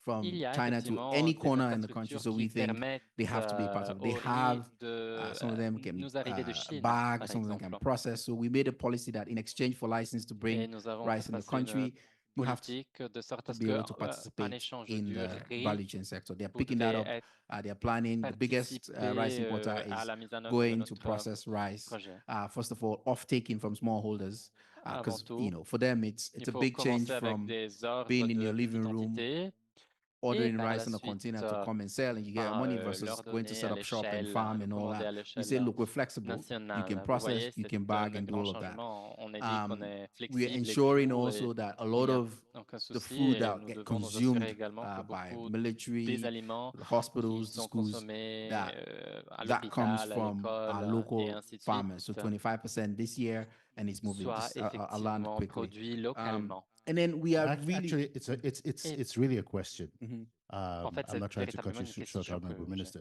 from il y a China to effectivement any des corner in the country. infrastructures So qui we think permettent they have to be a part of it. They au riz have de some of them can nous arriver de Chine, bag, par some of them can exemple. process. So we made a policy that in exchange for license to Et bring nous avons rice fait in the passer une country, you have to politique de sorte à ce be que, able to en participate échange in du the riz, value chain sector. They're vous picking that devez up. They're planning. The biggest rice participer importer à is la mise en œuvre de going to notre process rice. projet. First of all, off taking from smallholders, Avant because tout, for them it's il a faut big change commencer avec from des ordres being in de your living petite room, entité et ordering par rice la in a suite container to come and sell, and you get money versus leur going to donner set à up shop and l'échelle, farm le and all commander à that. We l'échelle say, look, we're flexible. You nationale. can Vous process, voyez, you c'est can bag le and do grand all of that. changement. On est dit qu'on est We're flexible et ensuring tout, also et that a il lot n'y a of aucun the souci food et that nous get devons nous consumed assurer également que by beaucoup des military, aliments the qui hospitals, the sont schools, consommés à that comes l'hôpital, à from our l'école et local ainsi de farmers. So suite 25% this year, and it's moving. soient I'll land effectivement quickly. produits localement. And then we are really Actually, it's really a question. En fait, I'm c'est not trying to cut véritablement you une short, question Honorable que j'ai. Minister.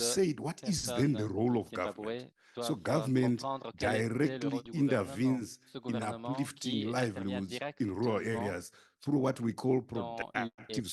said, what is then the role of government? So government directly intervenes in uplifting livelihoods in rural areas through what we call productive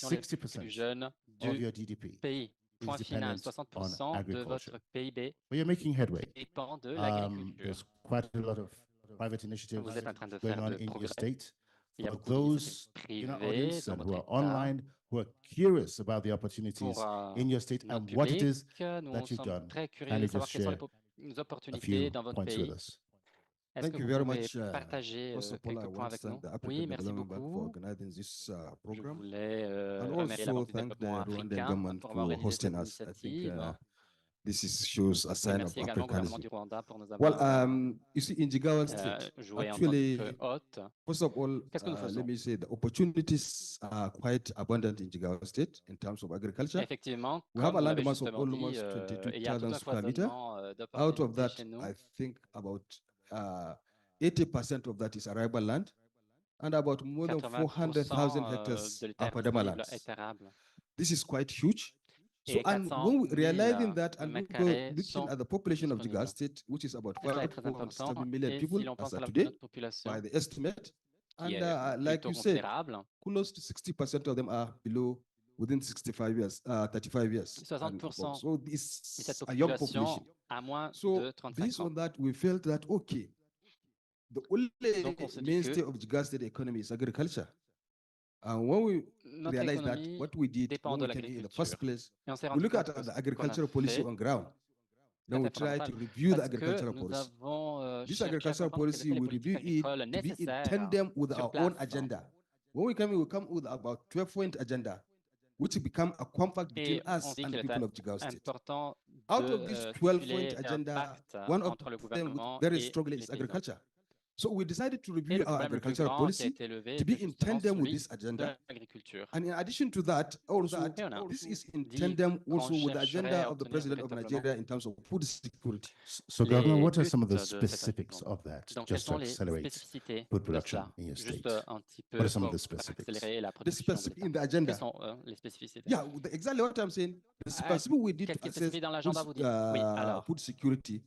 populations les plus 60% jeunes of du your GDP pays. is Point final, dependent on 60% de agriculture. votre PIB But you're making headway. dépend de l'agriculture. There's quite a lot of private initiatives Vous êtes en train de going faire on de in your progrès. state. Il y a For beaucoup d'initiatives those in our privées audience dans and votre who are État. online, who are curious about the opportunities Pour in your state notre and what it public, is nous that you've sommes done, très curieux kindly de savoir just quelles sont share opportunités dans votre points with pays. us. Est-ce que Thank you vous very pouvez much. partager First of all, quelques I points want avec to nous? thank the African Oui, merci Development Bank for beaucoup. organizing this Je program, voulais and remercier la also Banque du thank développement the Rwandan africain government pour for avoir organisé cette hosting us. I think initiative. shows a Et sign of merci également au gouvernement Africanism. du Rwanda pour nous Well, avoir you see, in Jigawa State, joué un petit peu actually, haute. first of all, Qu'est-ce que nous let faisons? me say the opportunities are quite abundant in Jigawa State in terms of agriculture. Effectivement, We have comme a vous l'avez landmass of justement dit, almost il y a tout 22,000 un square meters. foisonnement Out of d'opportunités that, chez nous. I think about 80% of that is arable land, and about more than 400,000 hectares de are terre Padama disponible lands. est arable. This is quite huge. So, Et and 400 when we 000 realizing that, and we mètres go carrés looking sont at the population of disponibles. Jigawa State, which is about Cela est très important. 5.7 million Et people si l'on as pense of à today, notre population, by the estimate, qui and est like plutôt you said, considérable, close to 60% of them are below within 65 years, 35 years. and above. 60% So de this cette a young population population. a moins So de 35 based ans. on that, we felt that okay, the only Donc on se dit mainstay que of Jigawa State economy is agriculture. And when we notre realized that, économie what we did dépend when de we came in the l'agriculture. first place, Et on s'est we rendu look at compte que the ce qu'on a agricultural policy fait on ground. Then we était try to fondamental review the parce que agricultural nous policy. avons This cherché à agricultural comprendre quelles policy, étaient les we politiques review it agricoles to be in nécessaires tandem with sur our place. own agenda. When we come with about 12-point agenda, which become a compact between Et on us dit and the qu'il people est of Jigawa State. important Out de of this stipuler 12-point un agenda, pacte one of entre le them which gouvernement very et strongly les is paysans. agriculture. So we decided to Et review le our problème le plus agricultural grand qui a policy été levé to be était in justement tandem with celui this de agenda. l'agriculture. And in addition to that, also, Et on a this is in dit tandem qu'on also with the chercherait agenda à of the obtenir President of véritablement Nigeria in terms of food security. So, Governor, les what are buts some of the de cette specifics agriculture. of that, Donc, quelles just to sont les accelerate spécificités food de production cela? in your Juste state? un petit What are peu some of pour the specifics? accélérer la The production de specific l'État. in the Quelles agenda. sont les spécificités? Yeah, exactly what I'm saying. The specific we did Qu'est-ce to qui est access spécifique dans l'agenda, vous dites? Oui, alors, food security.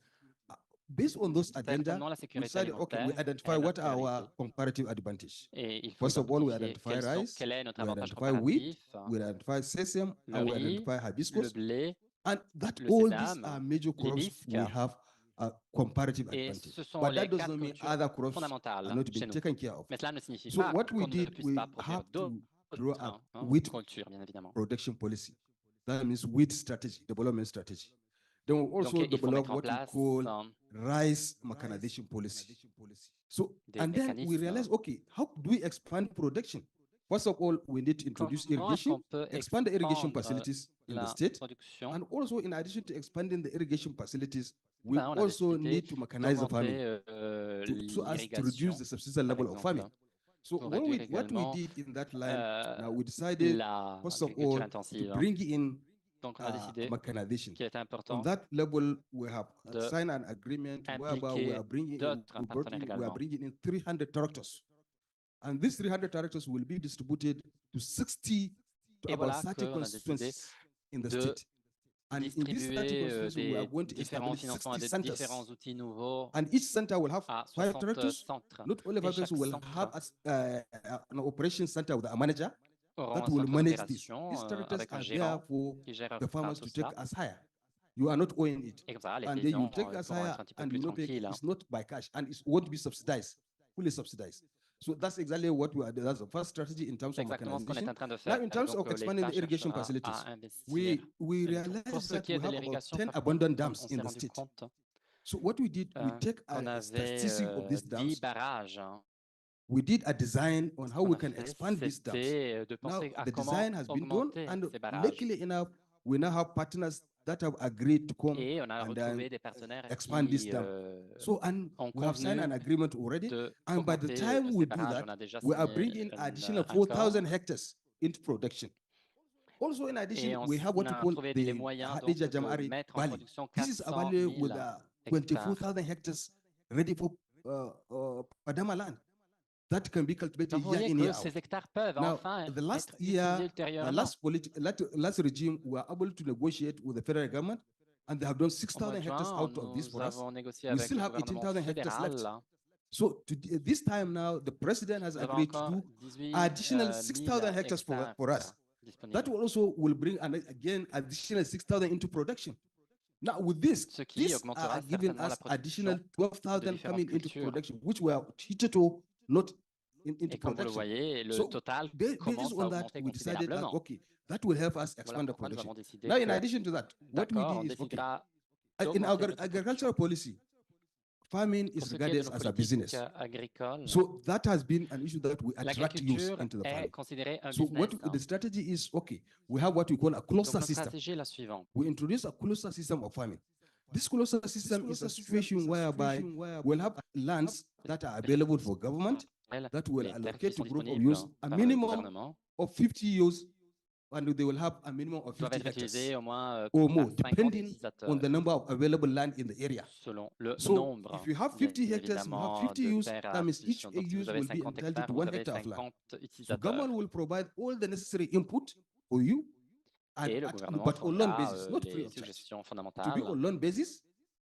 Based on those agenda, certainement la we sécurité decided, okay, we alimentaire identify est what notre are our priorité. comparative advantage. Et il faut First of all, we identifier identify rice, quel est notre we avantage identify wheat, comparatif, we identify sesame, le and we riz, identify le hibiscus. blé, And that le all these sésame, are major crops l'hibisque. we have a comparative Et advantage. ce sont But les that does 4 not mean cultures other crops are fondamentales not chez being nous. taken care of. Mais cela ne signifie So pas what we qu'on ne did, puisse we pas produire have to draw d'autres up wheat cultures, bien évidemment. production policy. That means wheat strategy, development strategy. Then we also Donc, il faut develop mettre en what we place call rice mechanization policy. So, des and then we mécanismes. realize, okay, how do we expand production? First of all, we need to introduce Comment est-ce irrigation, qu'on peut expand the irrigation expandre facilities in the la state. production? And also, in addition to expanding the irrigation facilities, we Ben, on a also décidé need to mechanize the farming d'augmenter so as to l'irrigation, reduce the subsistence par level of farming. exemple, So pour when réduire what we également did in that line, now we decided, first of l'agriculture all, to intensive. bring in Donc, on a décidé mechanization. qu'il était On important that level, we have de signed an agreement whereby we are bringing in, d'autres we partenaires are également. bringing in 300 tractors. And these 300 tractors will be distributed to 60 to Et about voilà 30 qu'on a décidé constituencies in the de state. And in these 30 distribuer constituencies, we are des going to différents establish financements 60 et des centers. différents outils nouveaux And each center will have à 5 60 tractors. centres. Not only Et tractors chaque will centre have an operation center with a manager aura that un will centre manage this. d'opération These tractors avec un are there gérant for qui gère the farmers tout to take cela. as hire. You are not owing it. Et comme ça, les And then you paysans take as pourront hire être un petit peu and plus you know pay. tranquilles. It's not by cash and it won't be subsidized, fully subsidized. So that's exactly what we are. That's the first strategy in terms C'est of exactement ce qu'on est mechanization. en train de faire. Now, in terms Donc, of expanding l'État the irrigation cherchera facilities, à investir. we Pour realized ce that qui we est de have about l'irrigation, 10 par abundant contre, dams on in s'est the rendu state. compte So what we did, we take qu'on a avait statistic of these 10 dams. barrages. We did a design on Ce how qu'on we a can fait, expand these dams. c'était de Now, penser à the comment design has been done, augmenter and ces barrages. luckily enough, we now have partners that have agreed to come Et on a and then retrouvé des partenaires expand this qui dam. So, and ont we have signed an convenu agreement already. de And by the augmenter time ces we do barrages. that, On a déjà we are signé bringing un additional accord. 4,000 hectares into production. Also, in Et addition, on, we have what on we a call trouvé les the moyens donc, Hadija de Jamari mettre en Valley. production This is 400 a valley 000 with hectares. 24,000 hectares ready for Padama land that can be cultivated Donc, vous year voyez in, que year out. ces hectares peuvent Now, enfin the last être year, utilisés ultérieurement. last regime were able to negotiate with the federal government, and they have done Au mois 6,000 de hectares juin, out of this nous for us. avons négocié We avec still le have gouvernement 18,000 hectares left. fédéral. So this time now, the president has Nous avons agreed to encore do 18 additional 000 6,000 hectares for us. disponibles. That will also will bring again additional 6,000 into production. Now with this, Ce qui this augmentera are giving certainement la us production additional de 12,000 différentes coming into cultures. production, which were hitherto not into Et comme vous le production. voyez, le So total based commence à on that, augmenter we decided that considérablement. okay, that will help us Voilà expand the pourquoi nous production. avons décidé Now, in que, addition to that, what we d'accord, on did is okay. décidera In our agricultural policy, farming is regarded as a business. So that has been an issue that we attract youth into the farming. So what the strategy is, okay, we have what we call a cluster system. We introduce a cluster system of farming. This cluster system is a situation whereby we'll have lands that are available for government that will allocate to group of youth a minimum of 50 youth, and they will have a minimum of 50 hectares or more, depending on the number of available land in the area. So if you have 50 hectares, you have 50 youth, that means each youth will be entitled to 1 hectare of land. So government will provide all the necessary input for you, but on loan basis, not free of charge. To be on loan basis,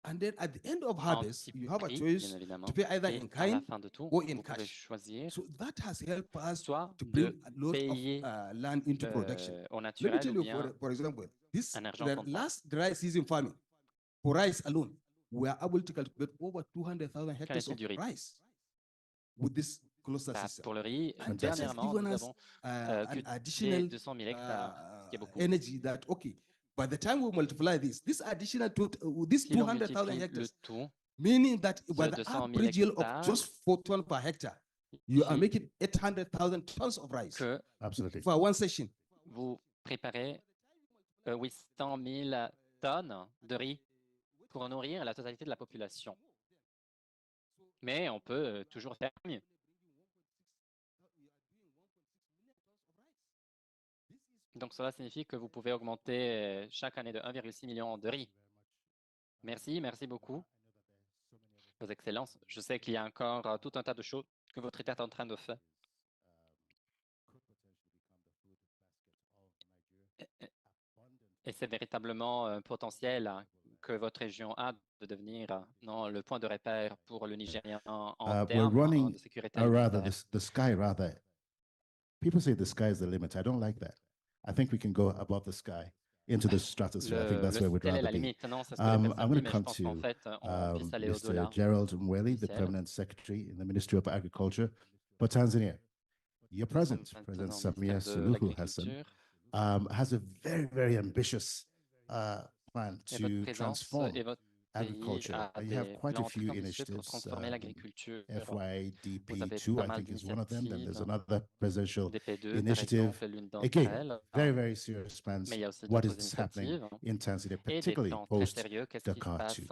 and then at the end of harvest, you have a choice to pay either in kind or in cash. So that has helped us to bring a lot of land into production. Let me tell you, for example, the last dry season farming, for rice alone, we are able to cultivate over 200,000 hectares of rice with this cluster system. Pour le riz, And that has given us an additional energy that, okay, by the time we multiply this additional this 200,000 hectares, meaning that by the average yield of just 4 tons per hectare, you are making 800,000 tons of rice. Absolutely. For one session. Vous préparez 800 000 tonnes de riz pour nourrir la totalité de la population. Mais on peut toujours faire mieux. Donc cela signifie que vous pouvez augmenter chaque année de 1,6 million de riz. Merci, merci beaucoup. Vos excellences, je sais qu'il y a encore tout un tas de choses que votre État est en train de faire. Et c'est véritablement un potentiel que votre région a de devenir le point de repère pour le Nigeria en termes de sécurité alimentaire. The sky, rather. People say the sky is the limit. I don't like that. I think we can go above the sky into the stratosphere. I think that's where we'd rather be. I'm going to come to Mr. Gerald Mweli, the Permanent Secretary in the Ministry of Agriculture for Tanzania. Your president, President Samia Suluhu Hassan, has a very, very ambitious plan to transform agriculture. You have quite a few initiatives. FYDP2, I think, is one of them. Then there's another presidential initiative. Again, very, very serious plans. What is happening in Tanzania, particularly post-Dakar 2?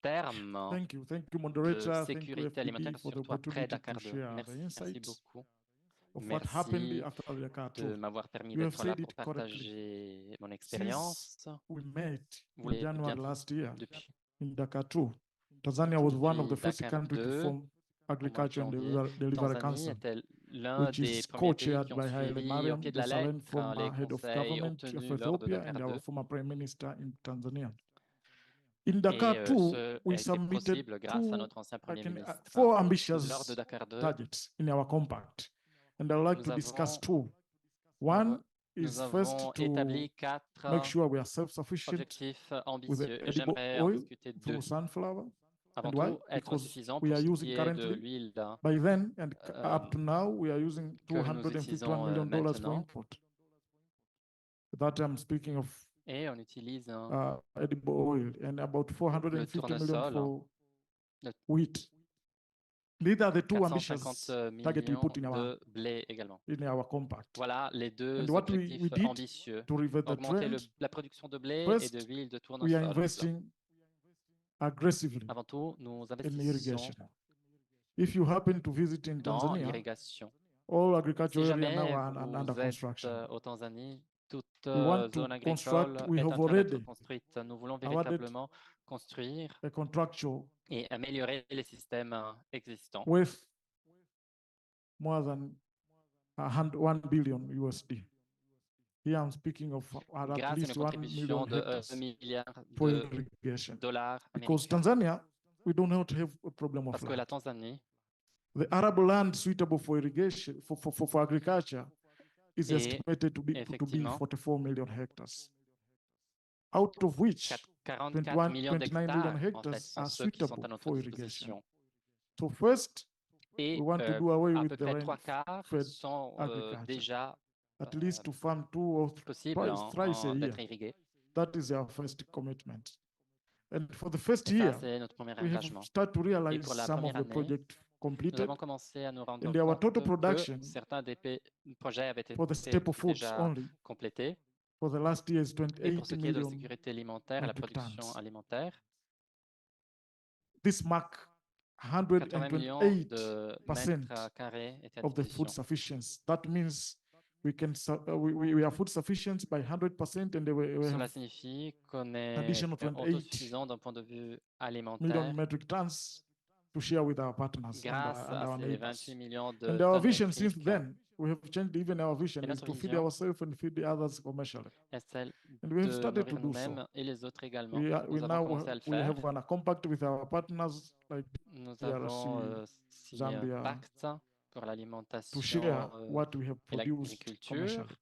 Thank you, moderator. Thank you, FPD, for the opportunity to share the insights of what happened after Dakar 2. You have said it correctly. Since we met in January last year in Dakar 2, Tanzania was one of the first countries to form Agriculture and Delivery Council, which is co-chaired by Haile Mariam Desalegn, former head of government of Ethiopia and our former prime minister in Tanzania. In Dakar 2, we submitted 4 ambitious targets in our compact, and I'd like to discuss 2. One is first to make sure we are self-sufficient with edible oil through sunflower. And why? Because we are using currently, by then and up to now, we are using $251 million for import. That I'm speaking of edible oil, and about 450 million for wheat. These are the 2 ambitious targets we put in our compact. Voilà les deux and what we did ambitieux. to reverse the trend, la production de blé first, et de huile de we are tournesol. investing aggressively Avant tout, nous in irrigation. investissons If you happen to visit in dans Tanzania, l'irrigation. all agricultural Si areas jamais now are under vous êtes construction. au Tanzanie, toute We want to zone agricole construct, we est en have train d'être already construite. Nous voulons awarded véritablement construire a contractual et améliorer les systèmes existants. with more than 1 billion USD. Here I'm speaking of at Grâce à une least 1 contribution million de hectares 1 milliard for de irrigation. dollars Because américains. Tanzania, we do not have a problem of Parce que la land. Tanzanie The arable land suitable for irrigation, for agriculture, is est estimated to be effectivement 44 million hectares, out of which 44 millions 29 million d'hectares en fait, hectares sont are ceux qui sont à suitable notre for disposition. irrigation. So first, Et we want to do away à with peu the près 3 quarts rain-fed sont agriculture, déjà at least to farm 2 or possibles thrice a year. d'être irrigués. That is our first commitment. And for the first Et ça, year, c'est notre premier we have engagement. started to Et realize pour la some of première the année, projects nous completed. avons commencé à nous rendre And our total compte que production certains des projets avaient for the été staple foods déjà only complétés. for the last year is Et pour 28 ce qui est de la million sécurité alimentaire et la metric production tons. alimentaire, This mark 80 millions de 128% mètres carrés étaient à of the food disposition. sufficiency. That means we are food sufficient by 100%, and we Cela have signifie qu'on est addition of 28 autosuffisant d'un point de vue million alimentaire metric tons to share with our partners grâce and à our ces neighbors. 28 millions de And our tonnes vision since métriques. then, we have changed even our vision Et is notre to feed vision ourselves and feed the others commercially. est celle And we have de started to nourrir do so. nous-mêmes et les autres également. We Nous avons commencé à le we faire. have a compact with our partners like Nous DRC, avons signé un Zambia, pacte pour to l'alimentation share what we have et produced l'agriculture commercially.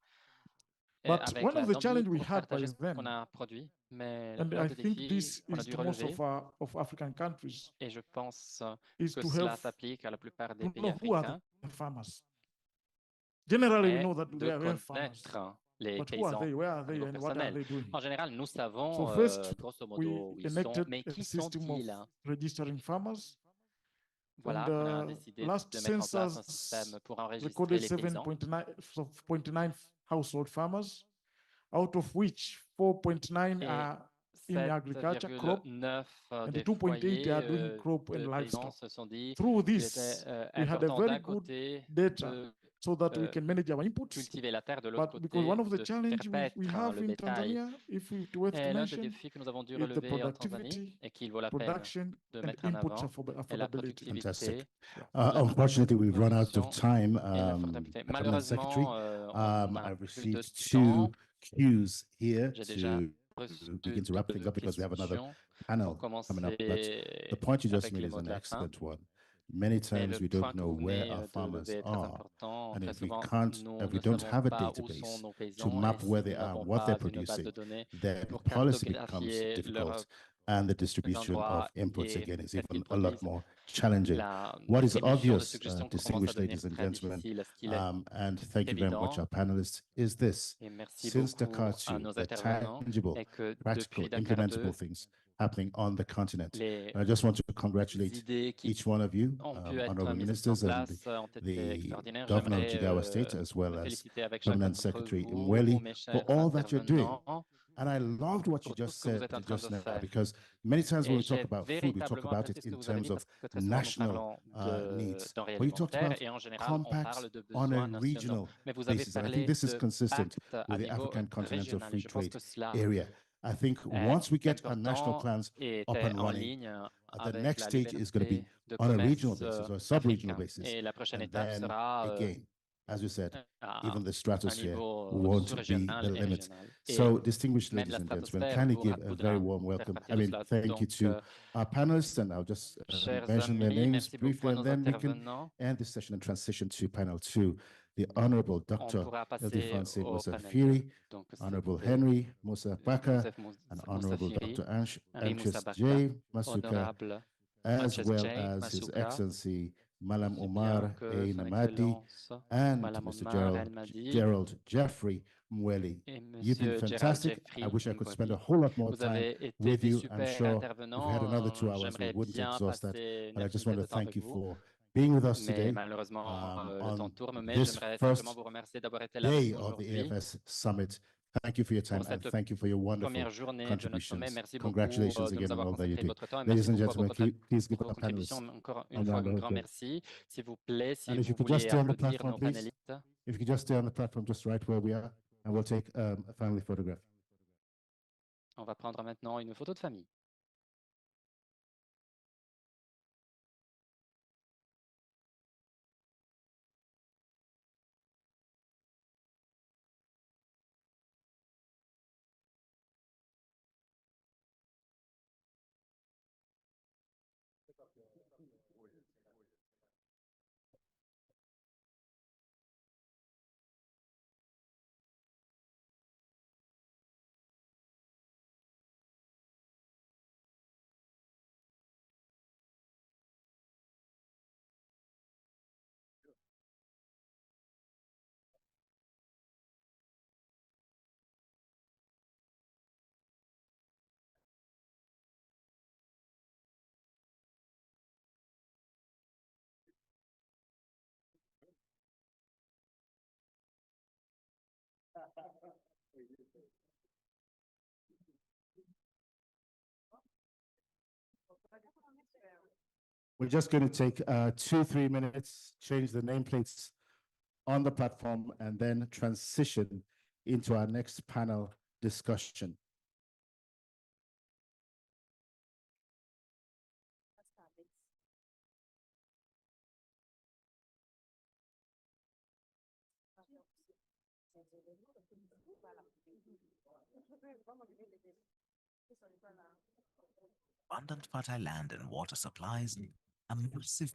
et But avec one la of the Zambie challenges we pour had by partager ce qu'on then, a produit. Mais and l'un I des think défis this qu'on a is dû to most relever, of African countries, et je pense is que to cela have s'applique à la plupart des to pays know who are africains, the farmers. Generally, we est know that de they are real farmers. connaître les But who are paysans they? Where are au they? niveau And what are personnel. they doing? En général, nous So savons first, grosso we modo où ils sont, enacted mais a qui system of sont-ils? registering farmers. Voilà, And on a décidé last de mettre en place un census système pour enregistrer recorded les paysans. 7.9 household farmers, out of which 4.9 Et are in agriculture, crop, 7,9 and des 2.8 are doing foyers crop and de paysans livestock. se sont dit Through qu'il this, était we had a important very d'un good côté data de so that we can manage our inputs. cultiver la terre, de l'autre But because one côté of the de challenges faire we paître have le in bétail. Tanzania, if we to have to Et l'un des mention, défis que nous avons dû is the relever en Tanzanie productivity, et qu'il vaut la peine production, de and mettre en input avant est la affordability. Fantastic. productivité, la Unfortunately, we've run out of production time. et l'affordabilité. Permanent Secretary, Malheureusement, on n'a I've plus de received temps. two cues here J'ai déjà to reçu begin to wrap things deux up because we have another questions panel pour coming up. But the commencer point you just avec made les is mots an de la fin. excellent one. Many Et times le we point don't que know vous where venez our de farmers lever est très are. important. And Très if we souvent, can't, nous if we ne don't savons have a pas où sont database nos to paysans et map si where nous they are, n'avons what they're pas une base de producing, données then pour policy becomes cartographier difficult leurs and the distribution of endroits inputs et again is ce qu'ils even a lot produisent. more challenging. La What is distribution de obvious, suggestions commence à distinguished devenir ladies and très gentlemen, difficile. Ce qu'il est and thank you very much, évident, our panelists, is this. et merci Since Dakar beaucoup à 2, nos the intervenants, tangible, est que practical, depuis Dakar implementable 2, things happening on the continent. les And I just want to congratulate idées qui each one of you, ont pu être honorable mises en ministers and place ont été the extraordinaires. governor of J'aimerais Jigawa State, as well me as féliciter avec chacun Permanent d'entre Secretary vous, Mweli, mes for chers all that you're doing. intervenants, And I loved what you pour tout just ce que vous said êtes en train just de now, faire. because many times when Et we talk j'ai about food, we talk véritablement about it apprécié ce que in vous avez terms dit of parce que très souvent nous national parlons needs. denrées But you talked alimentaires about et en général on compacts parle de on a besoins nationaux. regional Mais vous avez basis. And I think parlé this is de consistent pactes à with the niveau African Continental régional et Free je pense Trade que cela area. I think est once we get our national important plans et up était and en running, ligne the avec next la stage is going to be liberté de on a regional commerce basis or a sub-regional africain. basis. Et la prochaine And étape then sera again, as you said, à even the un stratosphere niveau won't be the sous-régional et limit. régional. Et So, distinguished même ladies la and gentlemen, stratosphère kindly give a very voudra warm faire welcome. partie I de mean, cela. thank you Donc, to our panelists, and I'll just chers mention their amis, names merci beaucoup briefly, à and nos then we can intervenants. end this session and transition to panel two. The Honorable On Dr. pourra passer Ildefonse au Musa panel 2. Firi, Donc, Honorable c'était Henry Musa Baka, Joseph and Honorable Moussafiri, Dr. Henri Anxious Moussabaka, J. Masuka, Honorable as Mathias well J. as His Masuka, Excellency Malam aussi bien Omar que A. son Namadi, Excellence and Madame Mr. Omar El Madi Gerald Jeffrey Mweli. et You've been Monsieur Gerald fantastic. I Jeffrey wish I could spend a Ngwadi. whole lot more Vous time avez été with des you. I'm super sure if we had another 2 intervenants. hours, we J'aimerais wouldn't bien exhaust that. passer But I 9 just minutes want to de temps thank avec you vous. for being with us Mais today malheureusement, le temps on tourne. Mais this j'aimerais simplement first vous remercier d'avoir été là day of the aujourd'hui AFS Summit. Thank you for your time pour and cette thank you for your wonderful première journée de notre sommet. contributions. Merci beaucoup Congratulations de nous again on avoir all that you consacré do. votre temps et merci Ladies and beaucoup gentlemen, please give pour vos our contributions. panelists Encore a une fois, round un of grand applause. merci. S'il vous plaît, si And if vous you could just voulez stay on the applaudir platform, nos please. panélistes. If you could just stay on the platform just right where we are, and we'll take a family photograph. On va prendre maintenant une photo de famille. We're just going to take 2-3 minutes, change the nameplates on the platform, and then transition into our next panel discussion. Abundant fertile land and water supplies, a massive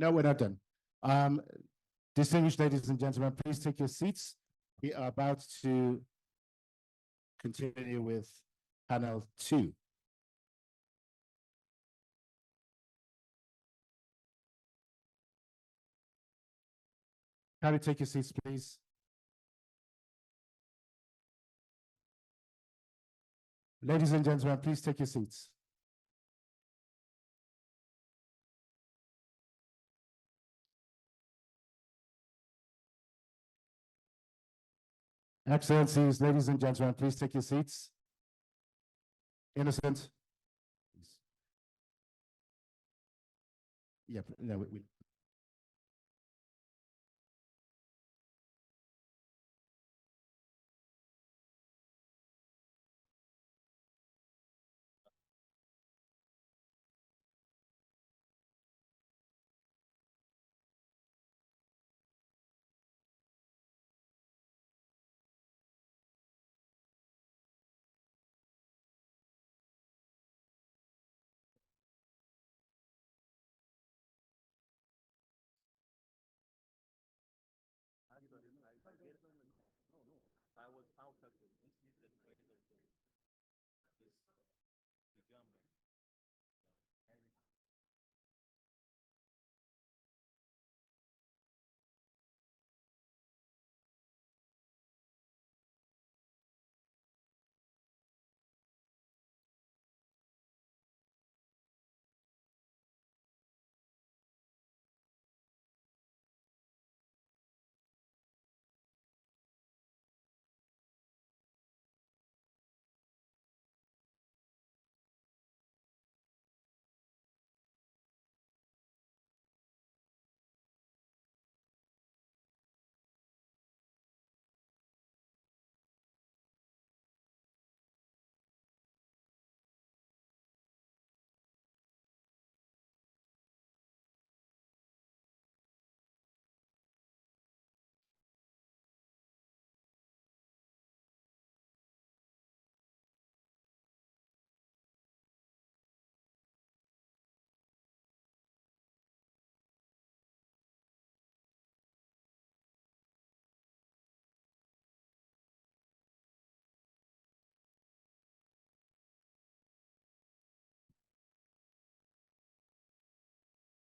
No, we're not done. Distinguished ladies and gentlemen, please take your seats. We are about to continue with panel 2. Carrie, take your seats, please. Ladies and gentlemen, please take your seats. Excellencies, ladies and gentlemen, please take your seats. Innocent. Yep, no, we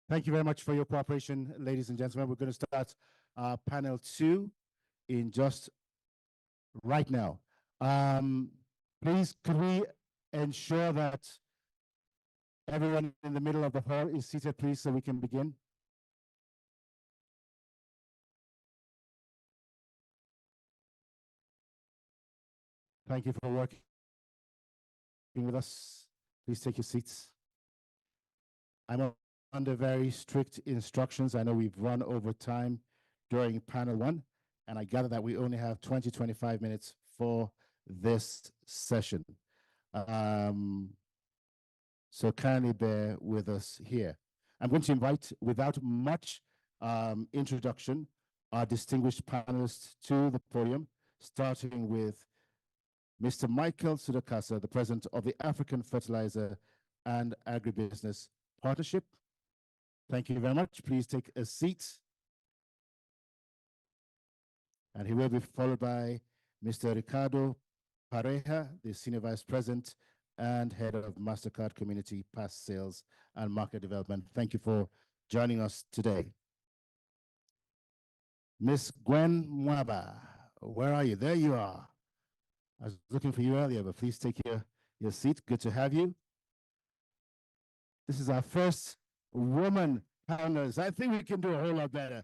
Thank you very much for your cooperation, ladies and gentlemen. We're going to start panel 2 in just right now. Please, could we ensure that everyone in the middle of the hall is seated, please, so we can begin? Thank you for working with us. Please take your seats. I'm under very strict instructions. I know we've run over time during panel one, and I gather that we only have 25 minutes for this session. So kindly bear with us here. I'm going to invite, without much introduction, our distinguished panelists to the podium, starting with Mr. Michael Sudakasa, the president of the African Fertilizer and Agribusiness Partnership. Thank you very much. Please take a seat. And he will be followed by Mr. Ricardo Pareja, the senior vice president and head of MasterCard Community Past Sales and Market Development. Thank you for joining us today. Miss Gwen Mwaba, where are you? There you are. I was looking for you earlier, but please take your seat. Good to have you. This is our first woman panelist. I think we can do a whole lot better.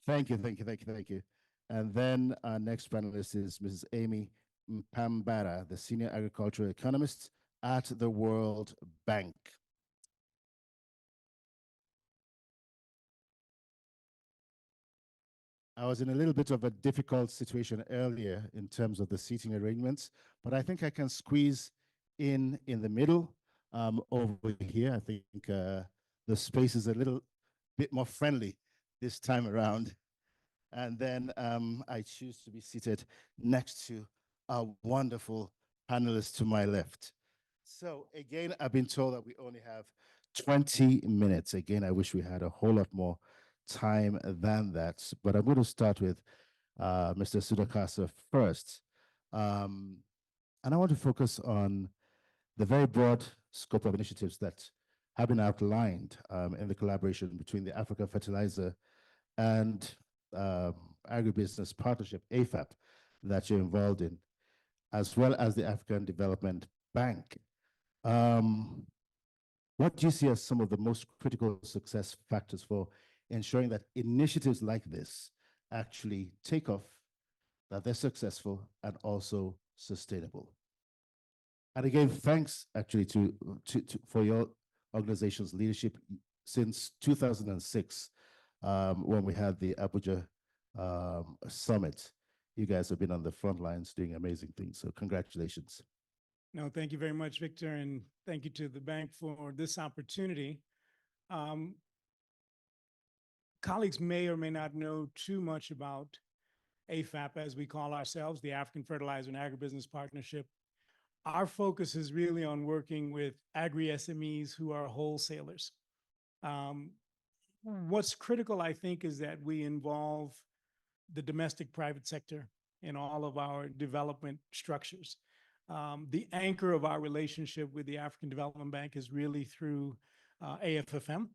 Thank you, thank you, thank you, thank you. And then our next panelist is Mrs. Amy Mpambara, the senior agricultural economist at the World Bank. I was in a little bit of a difficult situation earlier in terms of the seating arrangements, but I think I can squeeze in the middle over here. I think the space is a little bit more friendly this time around. And then I choose to be seated next to a wonderful panelist to my left. So again, I've been told that we only have 20 minutes. Again, I wish we had a whole lot more time than that, but I'm going to start with Mr. Sudakasa first. And I want to focus on the very broad scope of initiatives that have been outlined in the collaboration between the Africa Fertilizer and Agribusiness Partnership, AFAP, that you're involved in, as well as the African Development Bank. What do you see as some of the most critical success factors for ensuring that initiatives like this actually take off, that they're successful and also sustainable? And again, thanks actually for your organization's leadership since 2006, when we had the Abuja summit. You guys have been on the front lines doing amazing things, so congratulations. No, thank you very much, Victor, and thank you to the bank for this opportunity. Colleagues may or may not know too much about AFAP, as we call ourselves, the African Fertilizer and Agribusiness Partnership. Our focus is really on working with agri-SMEs who are wholesalers. What's critical, I think, is that we involve the domestic private sector in all of our development structures. The anchor of our relationship with the African Development Bank is really through AFFM,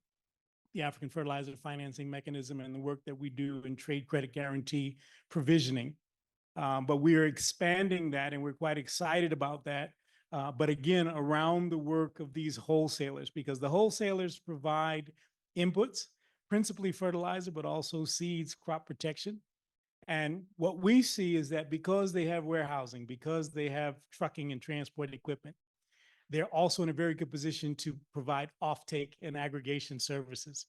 the African Fertilizer Financing Mechanism, and the work that we do in trade credit guarantee provisioning. But we are expanding that, and we're quite excited about that. But again, around the work of these wholesalers, because the wholesalers provide inputs, principally fertilizer, but also seeds, crop protection. And what we see is that because they have warehousing, because they have trucking and transport equipment, they're also in a very good position to provide offtake and aggregation services.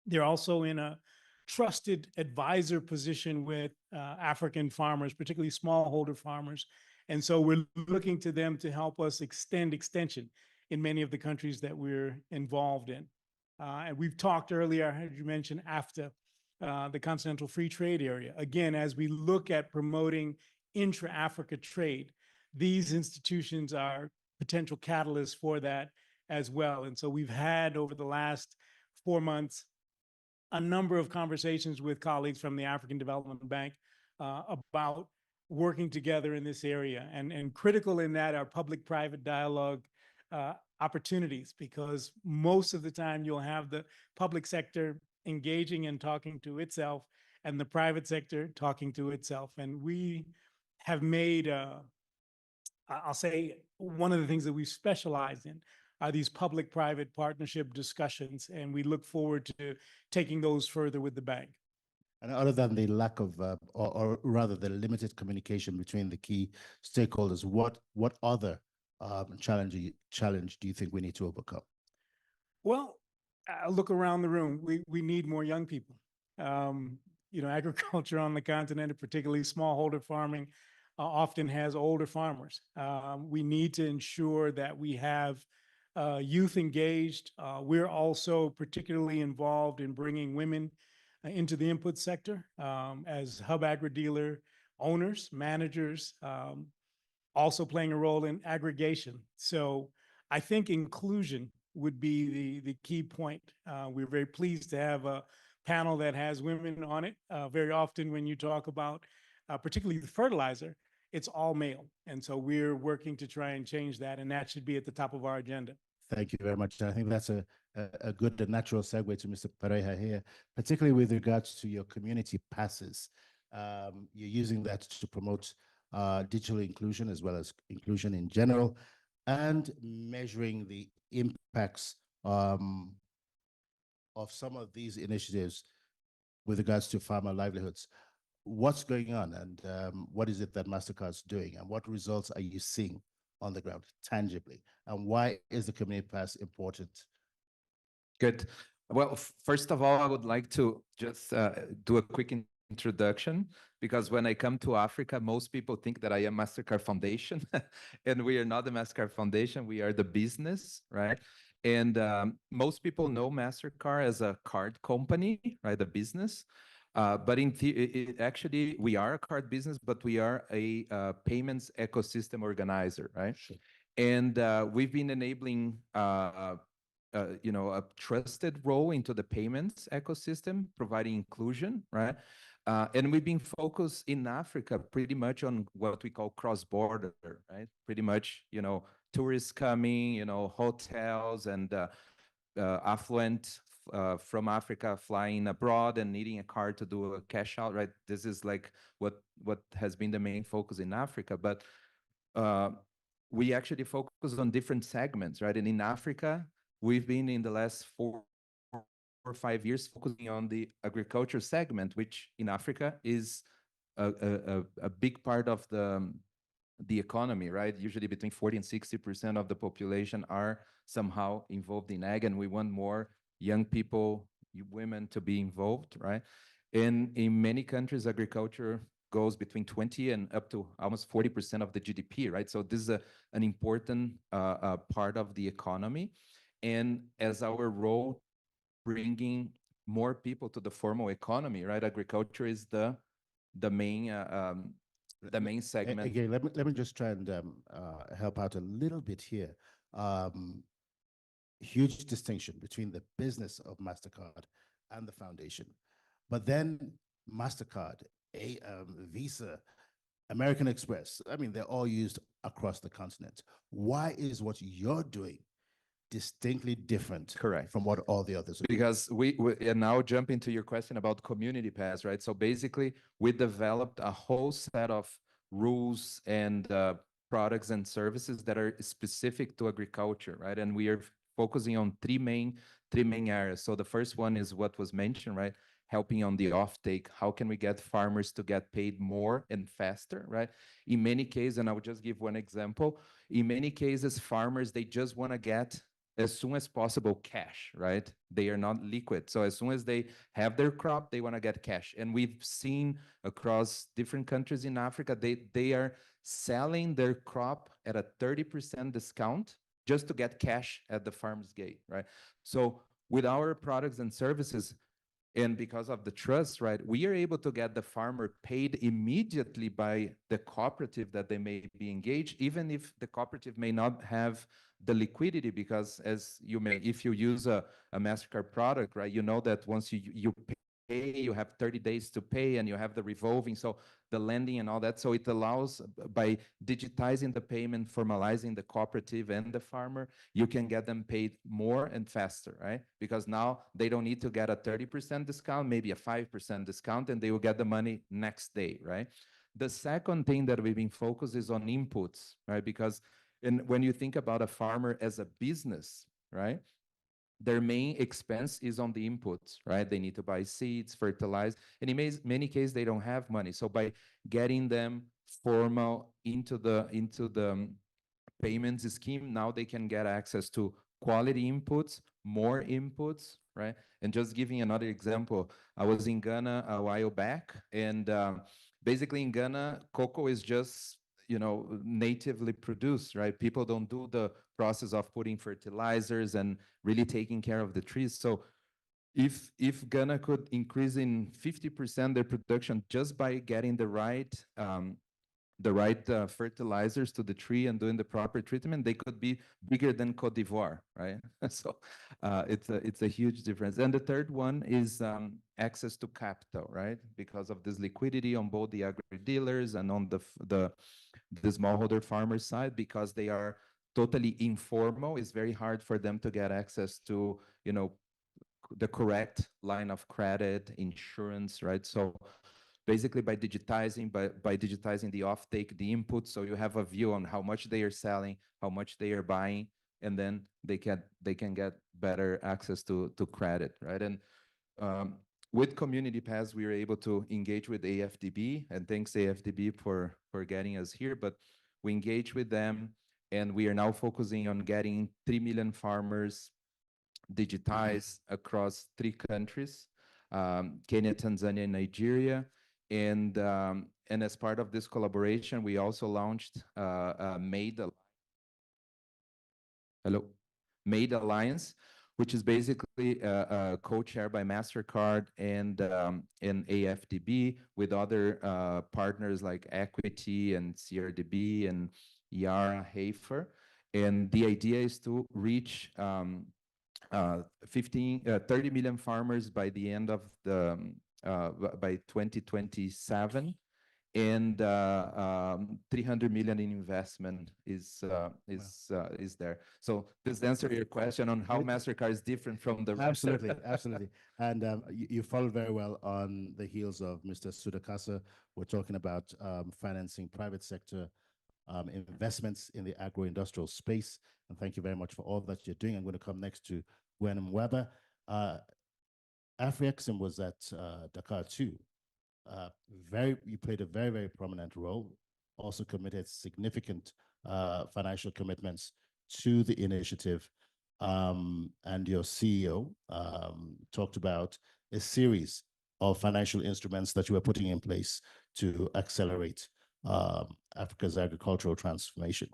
They're also in a trusted advisor position with African farmers, particularly smallholder farmers. And so we're looking to them to help us extension in many of the countries that we're involved in. And we've talked earlier, I heard you mention AFTA, the Continental Free Trade Area. Again, as we look at promoting intra-Africa trade, these institutions are potential catalysts for that as well. And so we've had over the last 4 months a number of conversations with colleagues from the African Development Bank about working together in this area. And critical in that are public-private dialogue opportunities, because most of the time you'll have the public sector engaging and talking to itself and the private sector talking to itself. And we have made, I'll say, one of the things that we specialize in are these public-private partnership discussions, and we look forward to taking those further with the bank. And other than the lack of, or rather the limited communication between the key stakeholders, what other challenge do you think we need to overcome? Well, look around the room. We need more young people. Agriculture on the continent, and particularly smallholder farming, often has older farmers. We need to ensure that we have youth engaged. We're also particularly involved in bringing women into the input sector as hub agri-dealer owners, managers, also playing a role in aggregation. So I think inclusion would be the key point. We're very pleased to have a panel that has women on it. Very often when you talk about particularly the fertilizer, it's all male. And so we're working to try and change that, and that should be at the top of our agenda. Thank you very much. I think that's a good and natural segue to Mr. Pareja here, particularly with regards to your community passes. You're using that to promote digital inclusion as well as inclusion in general, and measuring the impacts of some of these initiatives with regards to farmer livelihoods. What's going on, and what is it that MasterCard's doing, and what results are you seeing on the ground tangibly, and why is the community pass important? Good. Well, first of all, I would like to just do a quick introduction, because when I come to Africa, most people think that I am MasterCard Foundation, and we are not the MasterCard Foundation, we are the business, right? And most people know MasterCard as a card company, right, the business. But actually, we are a card business, but we are a payments ecosystem organizer, right? Sure. And we've been enabling a trusted role into the payments ecosystem, providing inclusion, right? And we've been focused in Africa pretty much on what we call cross-border, right? Pretty much, tourists coming, hotels and affluent from Africa flying abroad and needing a card to do a cash out, right? This is like what has been the main focus in Africa. But we actually focus on different segments, right? And in Africa, we've been in the last 4 or 5 years focusing on the agriculture segment, which in Africa is a big part of the economy, right? Usually between 40 and 60% of the population are somehow involved in ag, and we want more young people, women to be involved, right? And in many countries, agriculture goes between 20 and up to almost 40% of the GDP, right? So this is an important part of the economy. And as our role, bringing more people to the formal economy, right? Agriculture is the main segment. Again, let me just try and help out a little bit here. Huge distinction between the business of MasterCard and the foundation. But then MasterCard, Visa, American Express, I mean, they're all used across the continent. Why is what you're doing distinctly different, correct, from what all the others are doing? Because we and now jump into your question about community pass, right? So basically, we developed a whole set of rules and products and services that are specific to agriculture, right? And we are focusing on three main areas. So the first one is what was mentioned, right? Helping on the offtake. How can we get farmers to get paid more and faster, right? In many cases, and I will just give one example, in many cases, farmers, they just want to get as soon as possible cash, right? They are not liquid. So as soon as they have their crop, they want to get cash. And we've seen across different countries in Africa, they are selling their crop at a 30% discount just to get cash at the farmer's gate, right? So with our products and services, and because of the trust, right, we are able to get the farmer paid immediately by the cooperative that they may be engaged, even if the cooperative may not have the liquidity, because if you use a MasterCard product, right, you know that once you pay, you have 30 days to pay, and you have the revolving, so the lending and all that. So it allows, by digitizing the payment, formalizing the cooperative and the farmer, you can get them paid more and faster, right? Because now they don't need to get a 30% discount, maybe a 5% discount, and they will get the money next day, right? The second thing that we've been focused is on inputs, right? Because when you think about a farmer as a business, right, their main expense is on the inputs, right? They need to buy seeds, fertilize, and in many cases, they don't have money. So by getting them formal into the payments scheme, now they can get access to quality inputs, more inputs, right? And just giving another example, I was in Ghana a while back, and basically in Ghana, cocoa is just, you know, natively produced, right? People don't do the process of putting fertilizers and really taking care of the trees. So if Ghana could increase in 50% their production just by getting the right fertilizers to the tree and doing the proper treatment, they could be bigger than Cote d'Ivoire, right? So it's a huge difference. And the third one is access to capital, right? Because of this liquidity on both the agri-dealers and on the smallholder farmers side, because they are totally informal, it's very hard for them to get access to, you know, the correct line of credit, insurance, right? So basically by digitizing the offtake, the input, so you have a view on how much they are selling, how much they are buying, and then they can get better access to credit, right? And with Community Pass, we were able to engage with AFDB, and thanks AFDB for getting us here, but we engage with them, and we are now focusing on getting 3 million farmers digitized across 3 countries, Kenya, Tanzania, and Nigeria. And as part of this collaboration, we also launched Made Alliance, which is basically co-chaired by MasterCard and AFDB with other partners like Equity and CRDB and Yara, Hafer. And the idea is to reach 30 million farmers by the end of by 2027, and 300 million in investment is there. So this answers your question on how MasterCard is different from the rest. Absolutely, absolutely. And you followed very well on the heels of Mr. Sudakasa. We're talking about financing private sector investments in the agro-industrial space. And thank you very much for all that you're doing. I'm going to come next to Gwen Weber. AfriExim was at Dakar too. You played a very, very prominent role, also committed significant financial commitments to the initiative. And your CEO talked about a series of financial instruments that you were putting in place to accelerate Africa's agricultural transformation.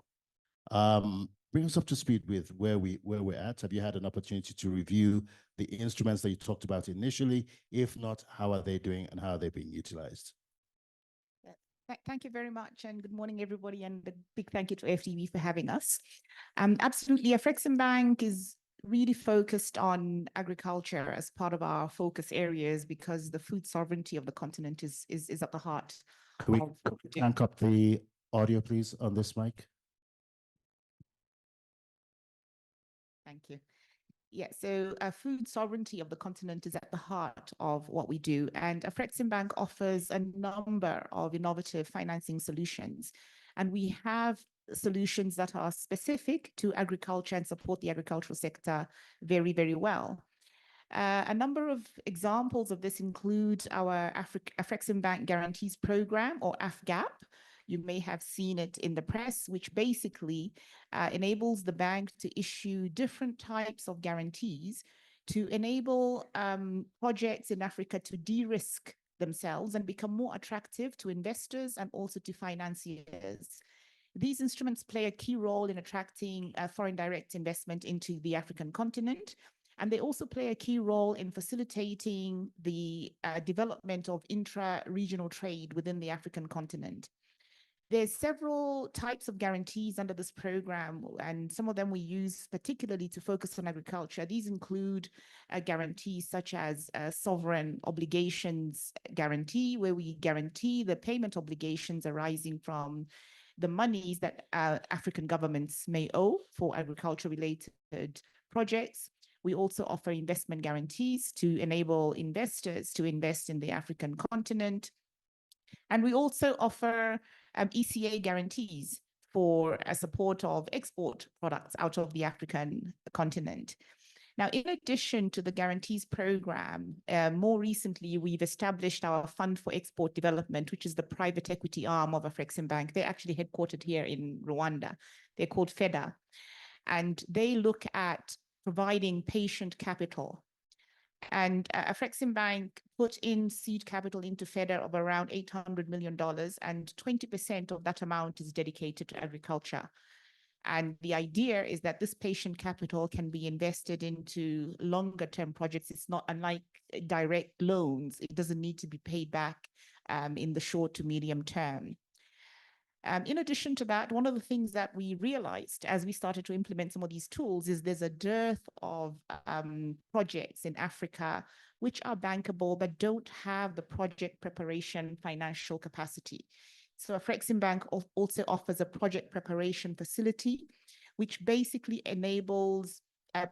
Bring us up to speed with where we're at. Have you had an opportunity to review the instruments that you talked about initially? If not, how are they doing and how are they being utilized? Thank you very much, and good morning, everybody, and a big thank you to FDB for having us. Absolutely, Afrexim Bank is really focused on agriculture as part of our focus areas because the food sovereignty of the continent is at the heart. Could we crank up the audio, please, on this mic? Thank you. Yeah, so food sovereignty of the continent is at the heart of what we do. And Afrexim Bank offers a number of innovative financing solutions. And we have solutions that are specific to agriculture and support the agricultural sector very, very well. A number of examples of this include our Afrexim Bank Guarantees Program, or AFGAP. You may have seen it in the press, which basically enables the bank to issue different types of guarantees to enable projects in Africa to de-risk themselves and become more attractive to investors and also to financiers. These instruments play a key role in attracting foreign direct investment into the African continent. And they also play a key role in facilitating the development of intra-regional trade within the African continent. There's several types of guarantees under this program, and some of them we use particularly to focus on agriculture. These include guarantees such as sovereign obligations guarantee, where we guarantee the payment obligations arising from the monies that African governments may owe for agriculture-related projects. We also offer investment guarantees to enable investors to invest in the African continent. And we also offer ECA guarantees for support of export products out of the African continent. Now, in addition to the guarantees program, more recently, we've established our Fund for Export Development, which is the private equity arm of Afreximbank. They're actually headquartered here in Rwanda. They're called FEDA. And they look at providing patient capital. And Afreximbank put in seed capital into FEDA of around $800 million, and 20% of that amount is dedicated to agriculture. And the idea is that this patient capital can be invested into longer term projects. It's not unlike direct loans. It doesn't need to be paid back in the short to medium term. In addition to that, one of the things that we realized as we started to implement some of these tools is there's a dearth of projects in Africa which are bankable but don't have the project preparation financial capacity. So Afreximbank also offers a project preparation facility, which basically enables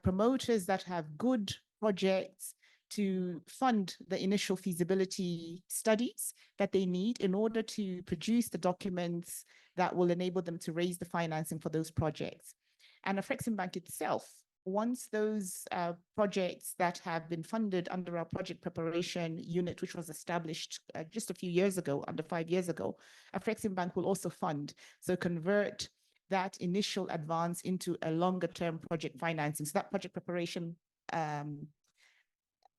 promoters that have good projects to fund the initial feasibility studies that they need in order to produce the documents that will enable them to raise the financing for those projects. And Afreximbank itself, once those projects that have been funded under our project preparation unit, which was established just a few years ago, under 5 years ago, Afreximbank will also fund, so convert that initial advance into a longer term project financing. So that project preparation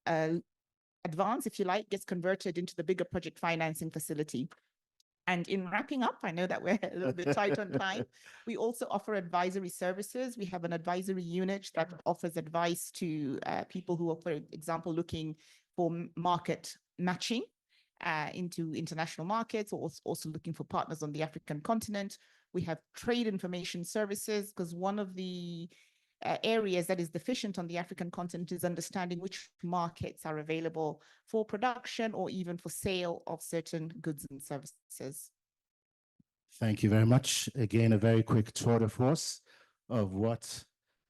advance, if you like, gets converted into the bigger project financing facility. And in wrapping up, I know that we're a little bit tight on time. We also offer advisory services. We have an advisory unit that offers advice to people who are, for example, looking for market matching into international markets, or also looking for partners on the African continent. We have trade information services, because one of the areas that is deficient on the African continent is understanding which markets are available for production or even for sale of certain goods and services. Thank you very much. Again, a very quick tour de force of what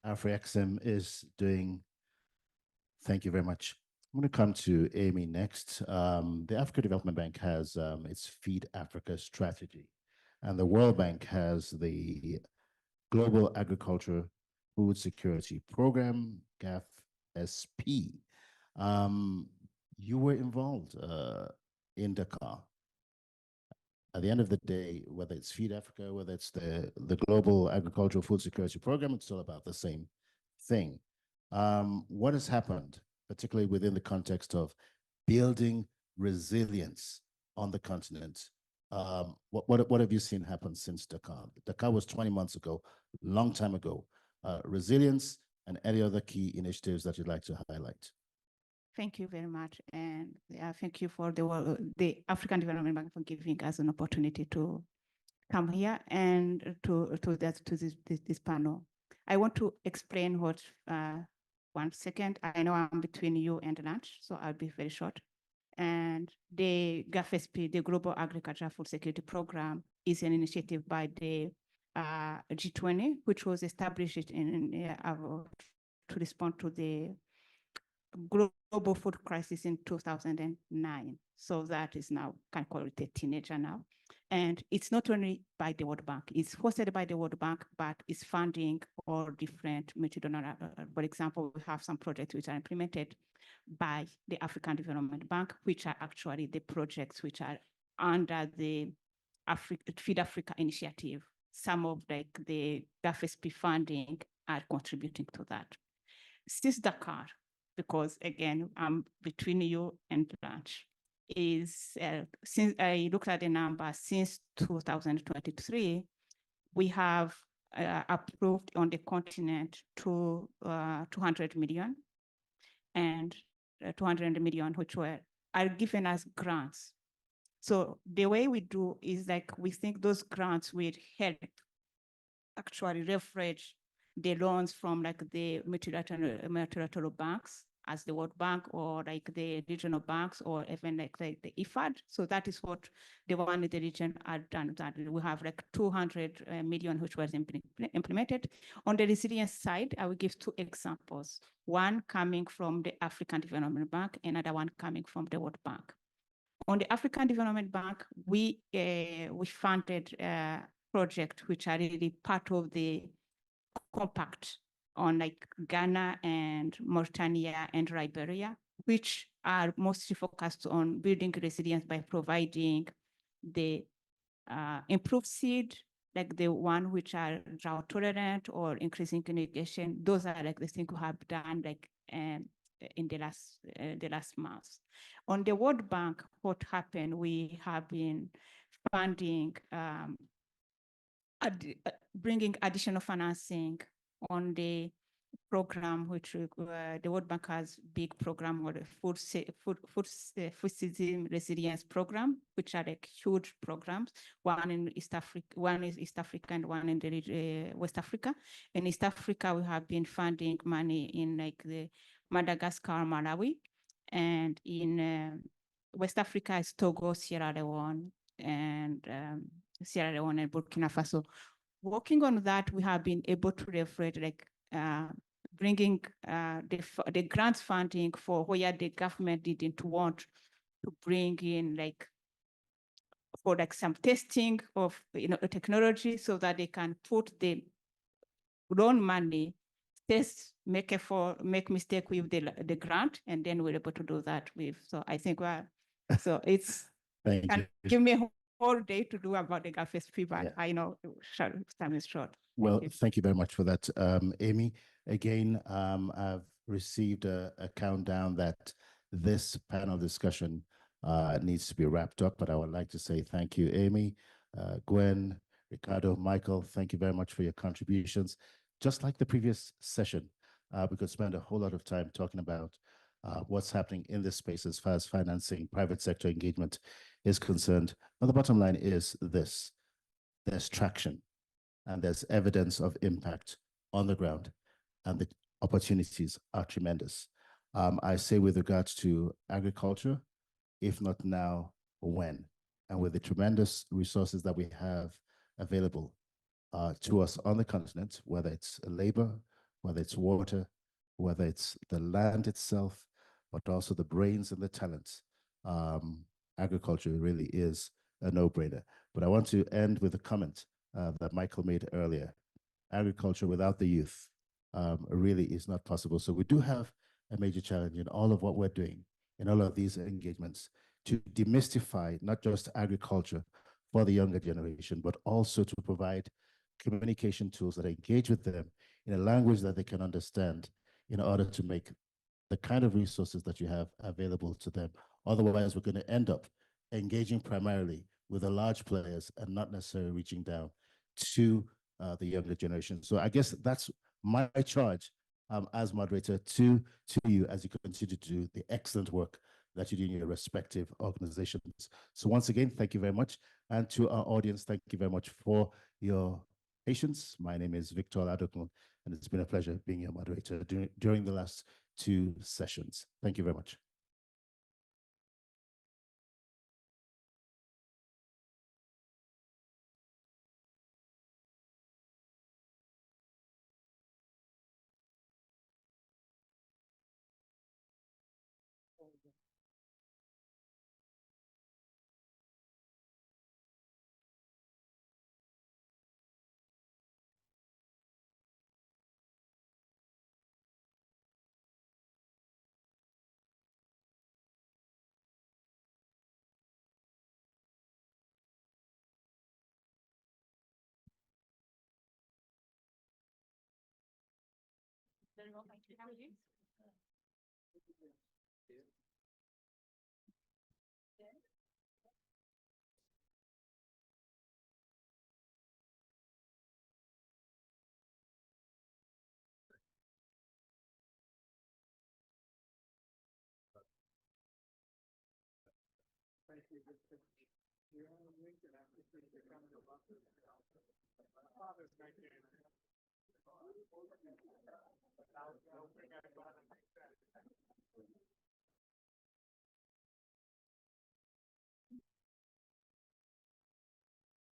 Afrexim is doing. Thank you very much. I'm going to come to Amy next. The Africa Development Bank has its Feed Africa strategy, and the World Bank has the Global Agriculture Food Security Program, GAFSP. You were involved in Dakar. At the end of the day, whether it's Feed Africa, whether it's the Global Agricultural Food Security Program, it's all about the same thing. What has happened, particularly within the context of building resilience on the continent? What have you seen happen since Dakar? Dakar was 20 months ago, long time ago. Resilience and any other key initiatives that you'd like to highlight? Thank you very much, and thank you for the African Development Bank for giving us an opportunity to come here and to this panel. I want to explain what. 1 second. I know I'm between you and lunch, so I'll be very short. And the GAFSP, the Global Agriculture Food Security Program, is an initiative by the G20, which was established to respond to the global food crisis in 2009. So that is now, can call it a teenager now. And it's not only by the World Bank, it's hosted by the World Bank, but it's funding all different multi-donor. For example, we have some projects which are implemented by the African Development Bank, which are actually the projects which are under the Feed Africa initiative. Some of the GAFSP funding are contributing to that. Since Dakar, because again, I'm between you and lunch, is since I looked at the number, since 2023, we have approved on the continent to 200 million, and 200 million which are given as grants. So the way we do is like, we think those grants will help actually leverage the loans from like the multilateral banks, as the World Bank, or like the regional banks, or even like the IFAD. So that is what the one in the region are done. That we have like 200 million, which was implemented. On the resilience side, I will give 2 examples. One coming from the African Development Bank, another one coming from the World Bank. On the African Development Bank, we funded a project which are really part of the compact on like Ghana and Mauritania and Liberia, which are mostly focused on building resilience by providing the improved seed, like the one which are drought tolerant or increasing irrigation. Those are like the things we have done like in the last months. On the World Bank, what happened? We have been funding, bringing additional financing on the program, which the World Bank has big program or the food system resilience program, which are like huge programs. One in East Africa, one is East Africa, and one in the West Africa. In East Africa, we have been funding money in like the Madagascar, Malawi, and in West Africa is Togo, Sierra Leone, and Burkina Faso. Working on that, we have been able to leverage like bringing the grants funding for where the government didn't want to bring in like for like some testing of technology so that they can put the loan money, test, make mistake with the grant, and then we're able to do that with. So I think so it's give me a whole day to do about the GAFSP, but I know time is short. Well, thank you very much for that, Amy. Again, I've received a countdown that this panel discussion needs to be wrapped up, but I would like to say thank you, Amy, Gwen, Ricardo, Michael, thank you very much for your contributions. Just like the previous session, we could spend a whole lot of time talking about what's happening in this space as far as financing, private sector engagement is concerned. But the bottom line is this: there's traction and there's evidence of impact on the ground, and the opportunities are tremendous. I say with regards to agriculture, if not now, when? And with the tremendous resources that we have available to us on the continent, whether it's labor, whether it's water, whether it's the land itself, but also the brains and the talents, agriculture really is a no-brainer. But I want to end with a comment that Michael made earlier. Agriculture without the youth really is not possible. So we do have a major challenge in all of what we're doing, in all of these engagements, to demystify not just agriculture for the younger generation, but also to provide communication tools that engage with them in a language that they can understand in order to make the kind of resources that you have available to them. Otherwise, we're going to end up engaging primarily with the large players and not necessarily reaching down to the younger generation. So I guess that's my charge as moderator to you as you continue to do the excellent work that you do in your respective organizations. So once again, thank you very much. And to our audience, thank you very much for your patience. My name is Victor Adokun, and it's been a pleasure being your moderator during the last 2 sessions. Thank you very much.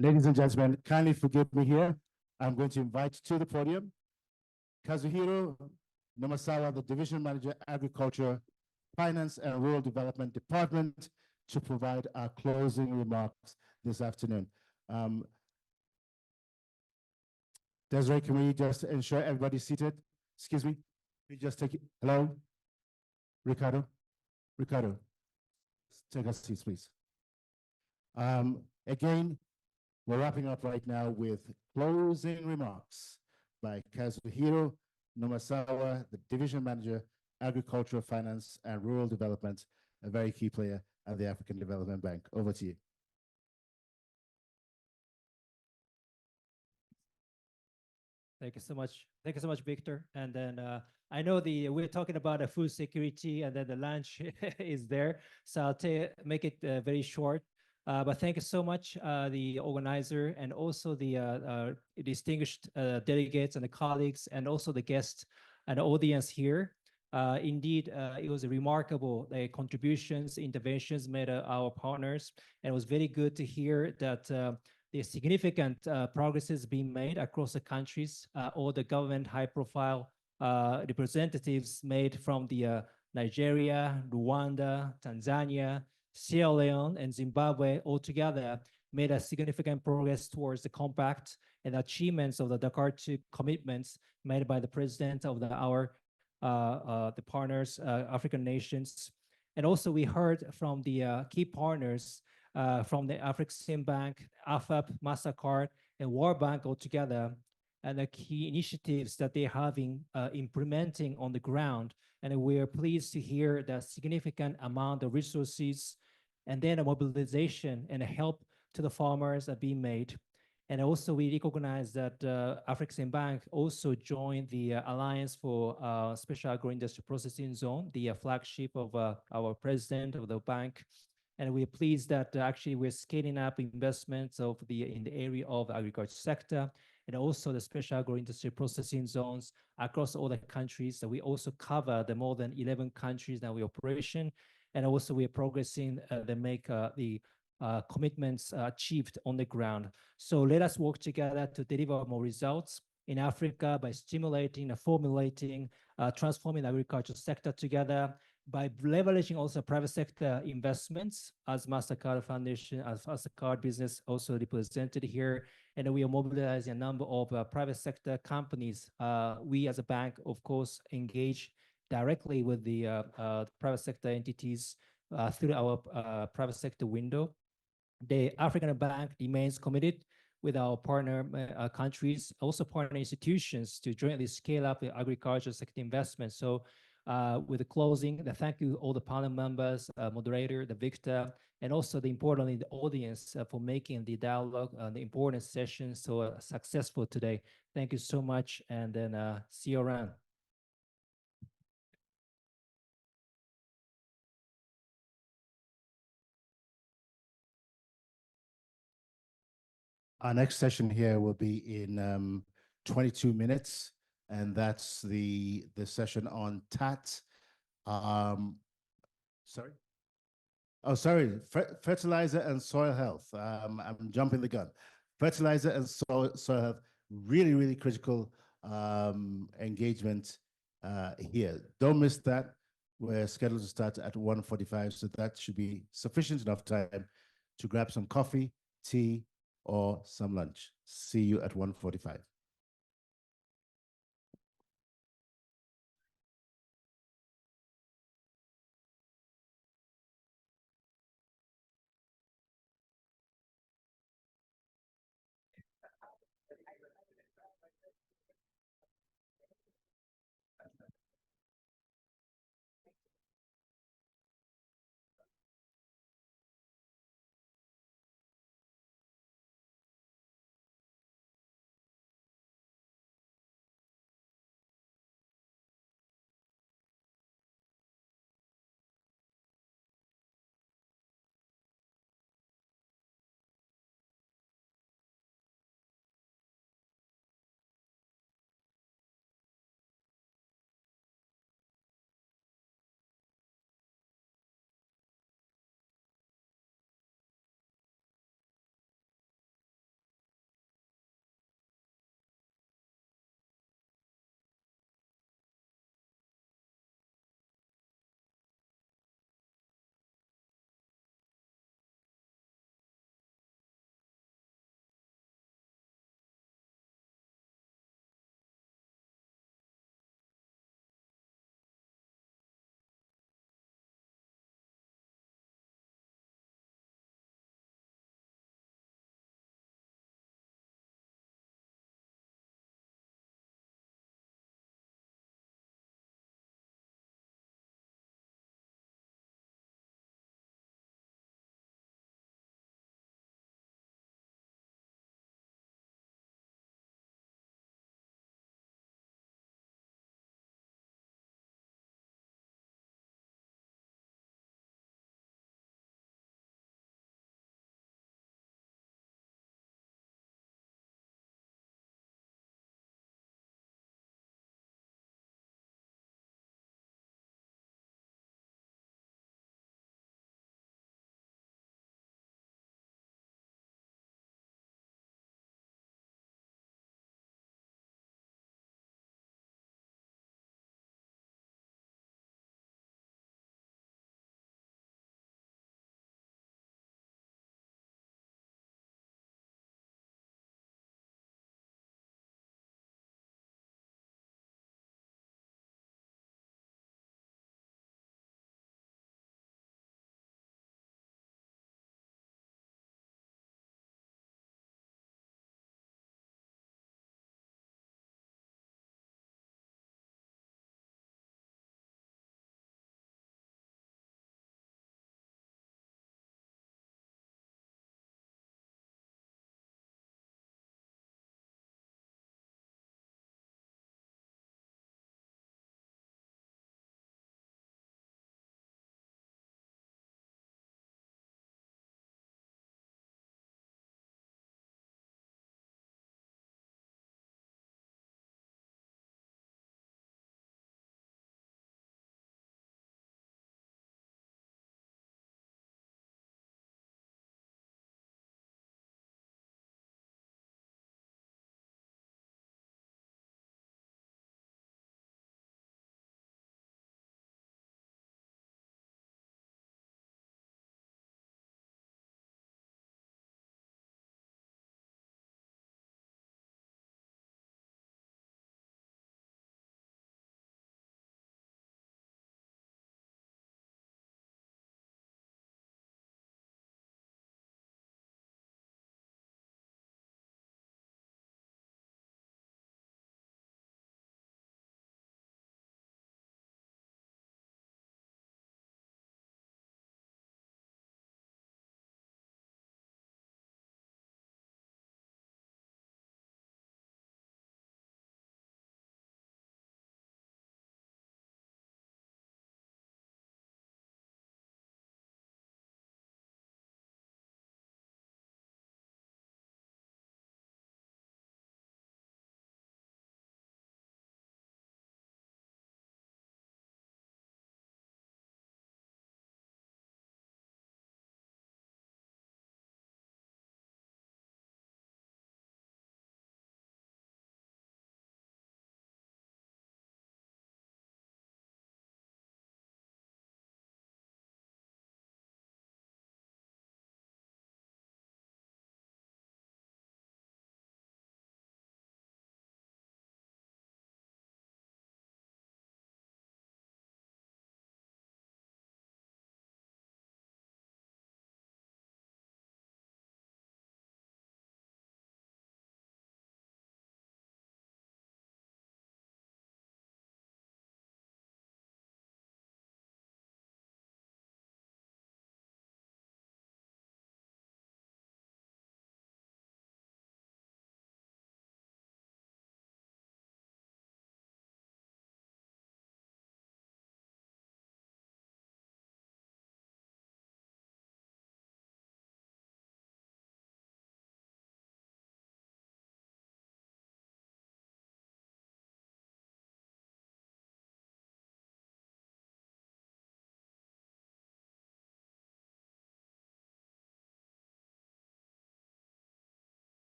Ladies and gentlemen, kindly forgive me here. I'm going to invite to the podium Kazuhiro Namasawa, the Division Manager, Agriculture, Finance and Rural Development Department, to provide our closing remarks this afternoon. Desiree, can we just ensure everybody's seated? Excuse me. We just take it. Hello? Ricardo? Ricardo, take a seat, please. Again, we're wrapping up right now with closing remarks by Kazuhiro Nomasawa, the Division Manager, Agricultural Finance and Rural Development, a very key player at the African Development Bank. Over to you. Thank you so much. Thank you so much, Victor. And then I know we're talking about food security, and then the lunch is there. So I'll make it very short. But thank you so much, the organizer, and also the distinguished delegates and the colleagues, and also the guests and the audience here. Indeed, it was remarkable contributions, interventions made our partners, and it was very good to hear that the significant progress is being made across the countries. All the government high-profile representatives made from the Nigeria, Rwanda, Tanzania, Sierra Leone, and Zimbabwe all together made a significant progress towards the compact and achievements of the Dakar 2 commitments made by the president of the partners, African nations. And also we heard from the key partners from the Afreximbank, AFAP, MasterCard, and World Bank all together, and the key initiatives that they're having implementing on the ground. And we are pleased to hear that significant amount of resources and then a mobilization and a help to the farmers are being made. And also we recognize that Afreximbank also joined the Alliance for Special Agro-Industry Processing Zone, the flagship of our president of the bank. And we're pleased that actually we're scaling up investments in the area of agriculture sector, and also the special agro-industry processing zones across all the countries. So we also cover the more than 11 countries that we operation. And also we are progressing the commitments achieved on the ground. So let us work together to deliver more results in Africa by stimulating, formulating, transforming the agriculture sector together, by leveraging also private sector investments as MasterCard Foundation, as MasterCard business also represented here. And we are mobilizing a number of private sector companies. We as a bank, of course, engage directly with the private sector entities through our private sector window. The African Bank remains committed with our partner countries, also partner institutions, to jointly scale up the agriculture sector investment. So with the closing, thank you all the panel members, moderator, the Victor, and also importantly the audience for making the dialogue, the important session so successful today. Thank you so much, and then see you around. Our next session here will be in 22 minutes, and that's the session on TAT. Sorry? Oh, sorry, fertilizer and soil health. I'm jumping the gun. Fertilizer and soil health, really, really critical engagement here. Don't miss that. We're scheduled to start at 1:45, so that should be sufficient enough time to grab some coffee, tea, or some lunch. See you at 1:45.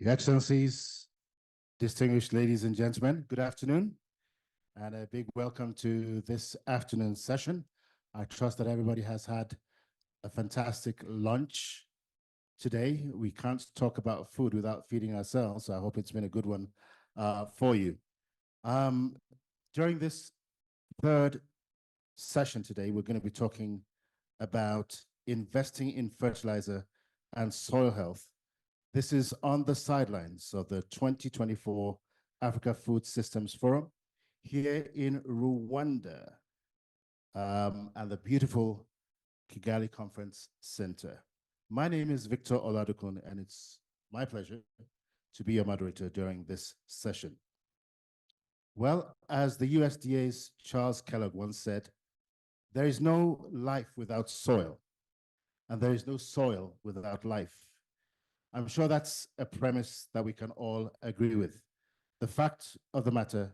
Your Excellencies, distinguished ladies and gentlemen, good afternoon, and a big welcome to this afternoon session. I trust that everybody has had a fantastic lunch today. We can't talk about food without feeding ourselves, so I hope it's been a good one for you. During this third session today, we're going to be talking about investing in fertilizer and soil health. This is on the sidelines of the 2024 Africa Food Systems Forum here in Rwanda and the beautiful Kigali Conference Center. My name is Victor Oladokun, and it's my pleasure to be your moderator during this session. Well, as the USDA's Charles Kellogg once said, there is no life without soil, and there is no soil without life. I'm sure that's a premise that we can all agree with. The fact of the matter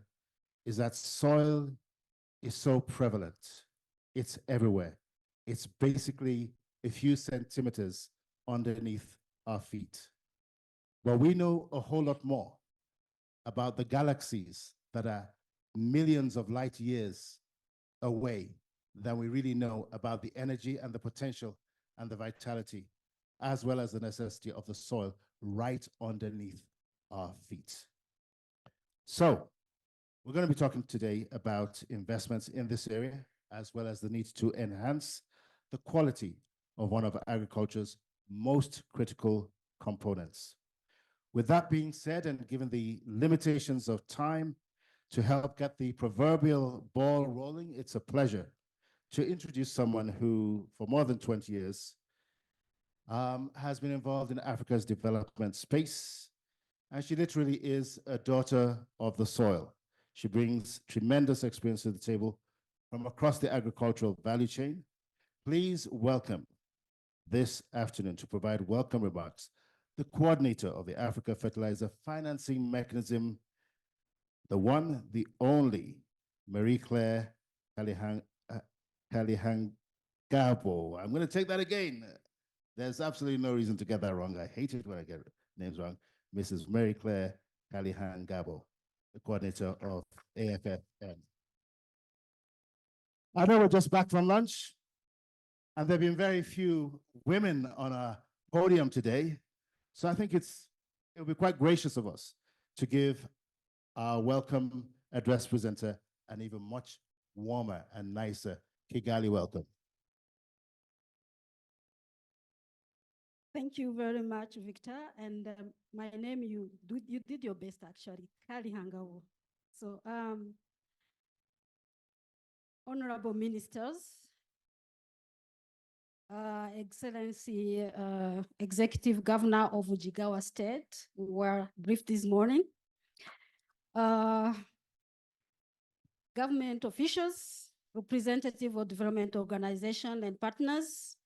is that soil is so prevalent. It's everywhere. It's basically a few centimeters underneath our feet. But we know a whole lot more about the galaxies that are millions of light years away than we really know about the energy and the potential and the vitality, as well as the necessity of the soil right underneath our feet. So we're going to be talking today about investments in this area, as well as the need to enhance the quality of one of agriculture's most critical components. With that being said, and given the limitations of time, to help get the proverbial ball rolling, it's a pleasure to introduce someone who, for more than 20 years, has been involved in Africa's development space, and she literally is a daughter of the soil. She brings tremendous experience to the table from across the agricultural value chain. Please welcome this afternoon to provide welcome remarks, the coordinator of the Africa Fertilizer Financing Mechanism, the one, the only, Marie-Claire Kalihangabo. I'm going to take that again. There's absolutely no reason to get that wrong. I hate it when I get names wrong. Mrs. Marie-Claire Kalihangabo, the coordinator of AFFN. I know we're just back from lunch, and there have been very few women on our podium today, so I think it'll be quite gracious of us to give our welcome address presenter an even much warmer and nicer Kigali welcome. Thank you very much, Victor. And my name, you did your best, actually, Kalihangabo. So, honorable ministers, Excellency, Executive Governor of Jigawa State, we were briefed this morning. Government officials, representative of development organization and partners,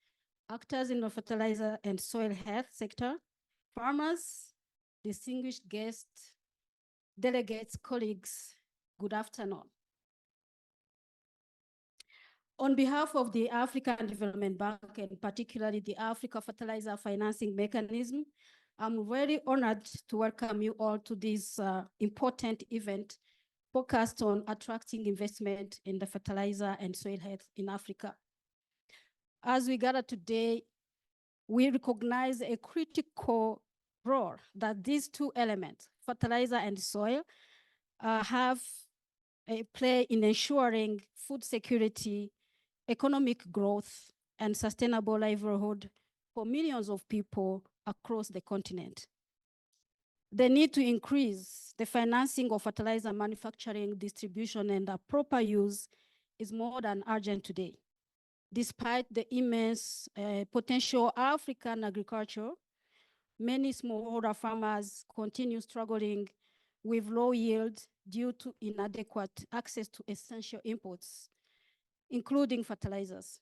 actors in the fertilizer and soil health sector, farmers, distinguished guests, delegates, colleagues, good afternoon. On behalf of the African Development Bank, and particularly the Africa Fertilizer Financing Mechanism, I'm very honored to welcome you all to this important event focused on attracting investment in the fertilizer and soil health in Africa. As we gather today, we recognize a critical role that these two elements, fertilizer and soil, have a play in ensuring food security, economic growth, and sustainable livelihood for millions of people across the continent. The need to increase the financing of fertilizer manufacturing, distribution, and proper use is more than urgent today. Despite the immense potential African agriculture, many smallholder farmers continue struggling with low yield due to inadequate access to essential inputs, including fertilizers.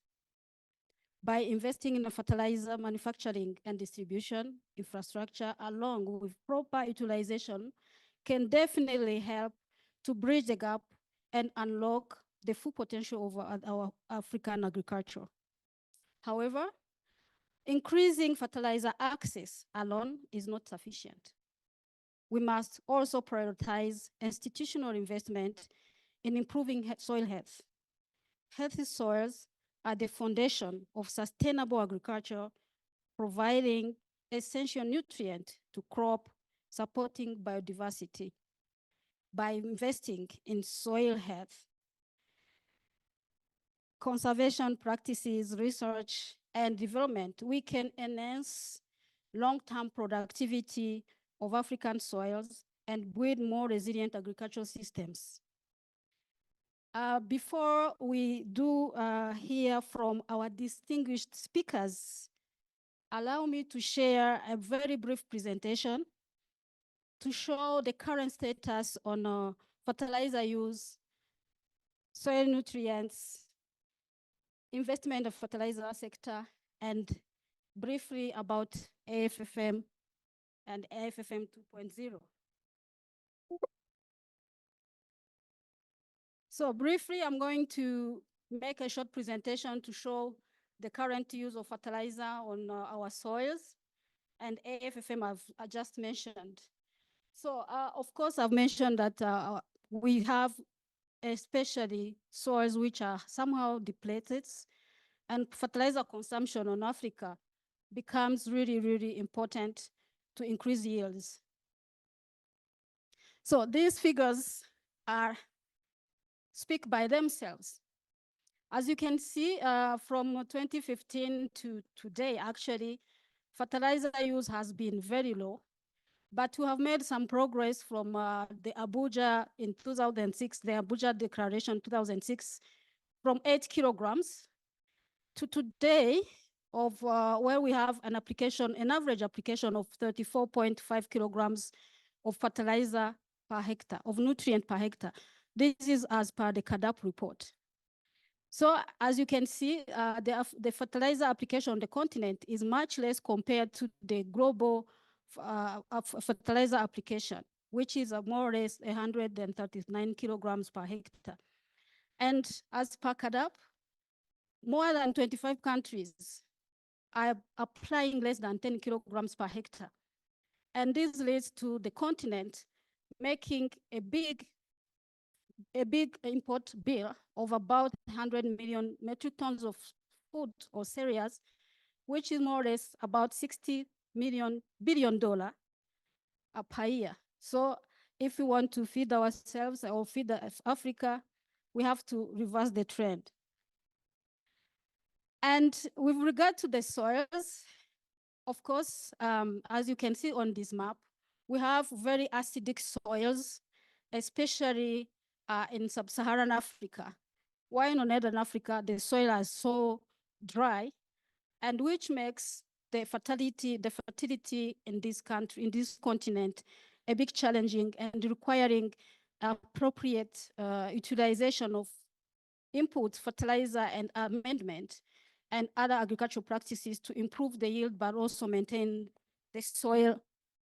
By investing in the fertilizer manufacturing and distribution infrastructure, along with proper utilization, can definitely help to bridge the gap and unlock the full potential of our African agriculture. However, increasing fertilizer access alone is not sufficient. we must also prioritize institutional investment in improving soil health. Healthy soils are the foundation of sustainable agriculture, providing essential nutrients to crop, supporting biodiversity. By investing in soil health, conservation practices, research, and development, we can enhance long-term productivity of African soils and build more resilient agricultural systems. Before we do hear from our distinguished speakers, allow me to share a very brief presentation to show the current status on fertilizer use, soil nutrients, investment of fertilizer sector, and briefly about AFFM and AFFM 2.0. So briefly, I'm going to make a short presentation to show the current use of fertilizer on our soils, and AFFM I just mentioned. So of course, I've mentioned that we have especially soils which are somehow depleted, and fertilizer consumption on Africa becomes really, really important to increase yields. So these figures speak by themselves. As you can see, from 2015 to today, actually, fertilizer use has been very low, but we have made some progress from the Abuja in 2006, the Abuja Declaration 2006, from 8 kilograms to today of where we have an average application of 34.5 kilograms of fertilizer per hectare, of nutrient per hectare. This is as per the CADAP report. So as you can see, the fertilizer application on the continent is much less compared to the global fertilizer application, which is more or less 139 kilograms per hectare. And as per CADAP, more than 25 countries are applying less than 10 kilograms per hectare. And this leads to the continent making a big import bill of about 100 million metric tons of food or cereals, which is more or less about $60 billion per year. So if we want to feed ourselves or feed Africa, we have to reverse the trend. And with regard to the soils, of course, as you can see on this map, we have very acidic soils, especially in sub-Saharan Africa. While in Northern Africa, the soil is so dry, and which makes the fertility in this country, in this continent, a bit challenging and requiring appropriate utilization of inputs, fertilizer, and amendment, and other agricultural practices to improve the yield, but also maintain the soil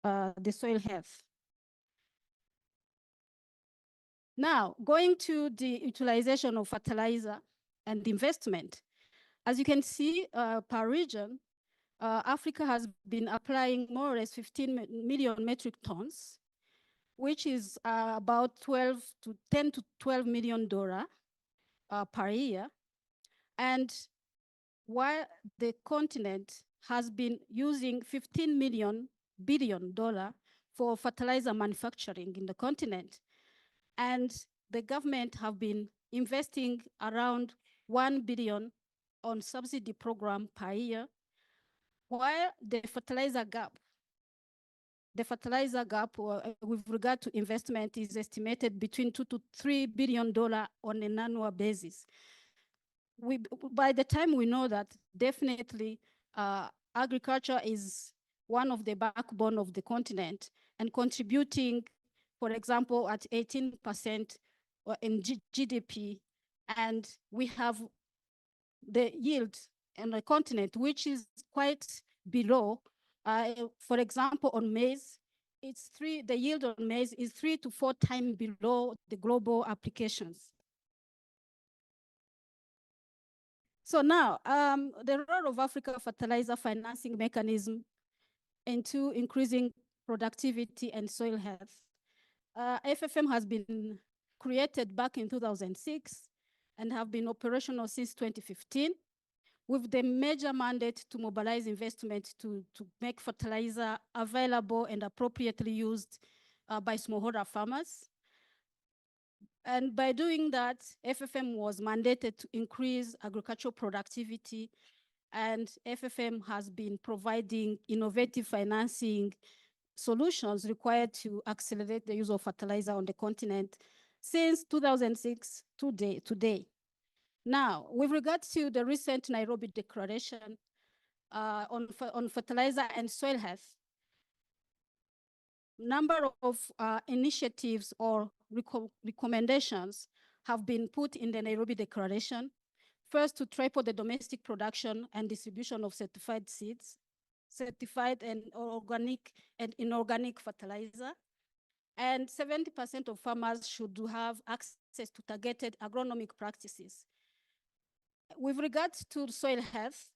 health. Now, going to the utilization of fertilizer and investment. As you can see, per region, Africa has been applying more or less 15 million metric tons, which is about $10 to $12 million per year. And while the continent has been using $15 billion for fertilizer manufacturing in the continent, and the government have been investing around $1 billion on subsidy program per year, while the fertilizer gap with regard to investment is estimated between $2 to $3 billion on an annual basis. By the time we know that, definitely agriculture is one of the backbone of the continent and contributing, for example, at 18% in GDP, and we have the yield on the continent, which is quite below. For example, on maize, the yield on maize is 3 to 4 times below the global applications. So now, the role of Africa fertilizer financing mechanism into increasing productivity, and soil health. FFM has been created back in 2006 and have been operational since 2015 with the major mandate to mobilize investment to make fertilizer available and appropriately used by smallholder farmers. And by doing that, FFM was mandated to increase agricultural productivity, and FFM has been providing innovative financing solutions required to accelerate the use of fertilizer on the continent since 2006 to today. Now, with regard to the recent Nairobi Declaration on fertilizer and soil health, number of initiatives or recommendations have been put in the Nairobi Declaration. First, to triple the domestic production and distribution of certified seeds, certified and organic and inorganic fertilizer. And 70% of farmers should have access to targeted agronomic practices. With regards to soil health,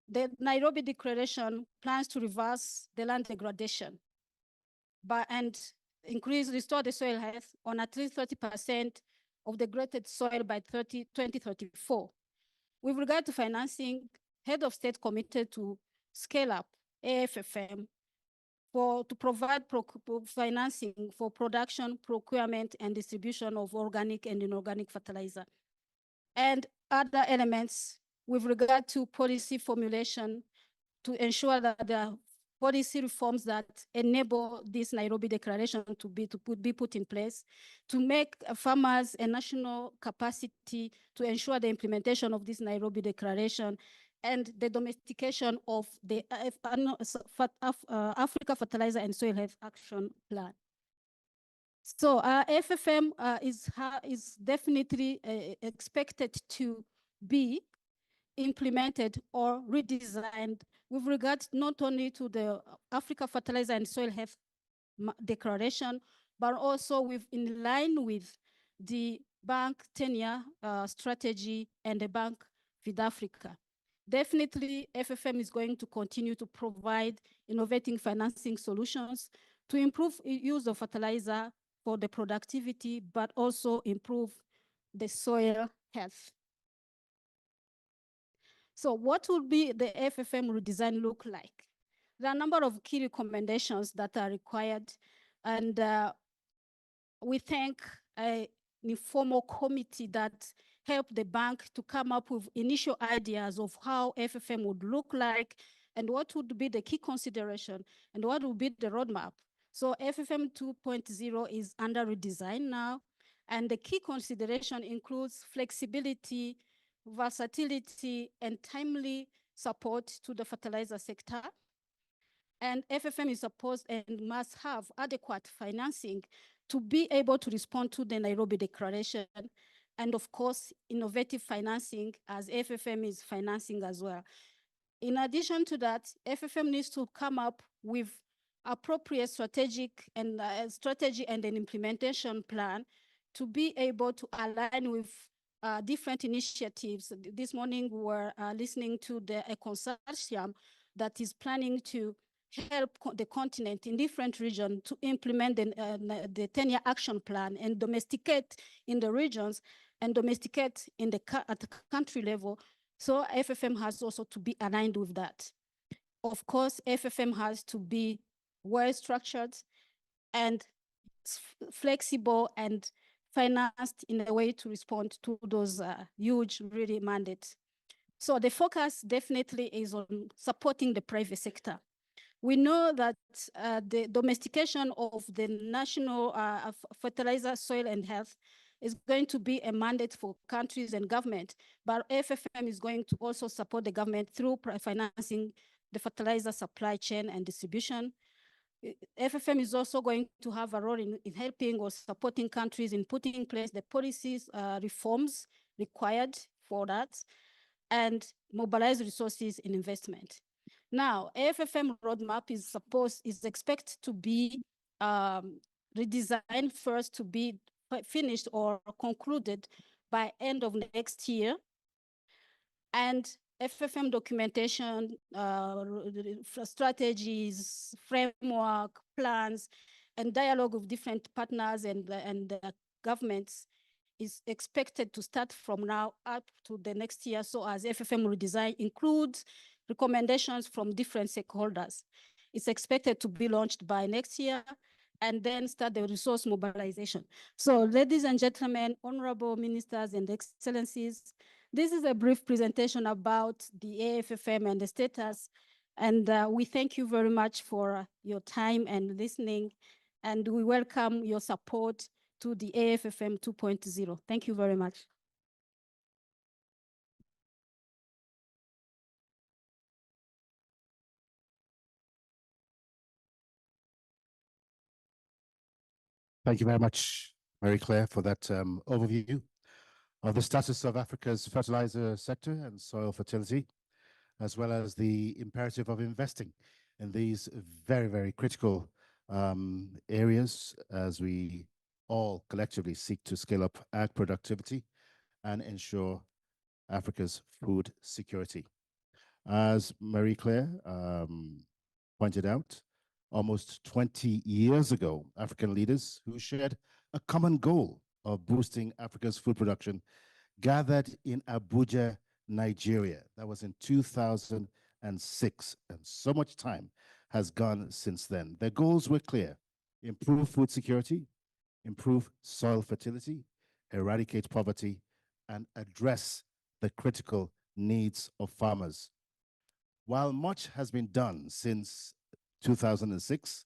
the Nairobi Declaration plans to reverse the land degradation and restore the soil health on at least 30% of degraded soil by 2034. With regard to financing, Head of State committed to scale up AFFM to provide financing for production, procurement, and distribution of organic and inorganic fertilizer. And other elements with regard to policy formulation to ensure that the policy reforms that enable this Nairobi Declaration to be put in place, to make farmers a national capacity to ensure the implementation of this Nairobi Declaration and the domestication of the Africa Fertilizer and Soil Health Action Plan. So FFM is definitely expected to be implemented or redesigned with regard not only to the Africa Fertilizer and Soil Health Declaration, but also in line with the bank 10-year strategy and the bank Feed Africa. Definitely, FFM is going to continue to provide innovative financing solutions to improve use of fertilizer for the productivity, but also improve the soil health. So what would be the FFM redesign look like? There are a number of key recommendations that are required, and we thank an informal committee that helped the bank to come up with initial ideas of how FFM would look like and what would be the key consideration and what would be the roadmap. So FFM 2.0 is under redesign now, and the key consideration includes flexibility, versatility, and timely support to the fertilizer sector. And FFM is supposed and must have adequate financing to be able to respond to the Nairobi Declaration, and of course, innovative financing as FFM is financing as well. In addition to that, FFM needs to come up with appropriate strategy and an implementation plan to be able to align with different initiatives. This morning, we were listening to a consortium that is planning to help the continent in different regions to implement the 10-year action plan and domesticate in the regions and domesticate at the country level. So FFM has also to be aligned with that. Of course, FFM has to be well structured and flexible and financed in a way to respond to those huge really mandates. So the focus definitely is on supporting the private sector. We know that the domestication of the national fertilizer, soil and health is going to be a mandate for countries and government, but FFM is going to also support the government through financing the fertilizer supply chain and distribution. FFM is also going to have a role in helping or supporting countries in putting in place the policies reforms required for that and mobilize resources in investment. Now, FFM roadmap is expected to be redesigned first to be finished or concluded by end of next year. And FFM documentation, strategies, framework, plans, and dialogue with different partners and governments is expected to start from now up to the next year. So as FFM redesign includes recommendations from different stakeholders. It's expected to be launched by next year and then start the resource mobilization. So ladies and gentlemen, honorable ministers and excellencies, this is a brief presentation about the AFFM and the status. And we thank you very much for your time and listening. And we welcome your support to the AFFM 2.0. Thank you very much. Thank you very much, Mary Claire, for that overview of the status of Africa's fertilizer sector and soil fertility, as well as the imperative of investing in these very, very critical areas as we all collectively seek to scale up ag productivity and ensure Africa's food security. As Marie Claire pointed out, almost 20 years ago, African leaders who shared a common goal of boosting Africa's food production gathered in Abuja, Nigeria. That was in 2006, and so much time has gone since then. Their goals were clear: improve food security, improve soil fertility, eradicate poverty, and address the critical needs of farmers. While much has been done since 2006,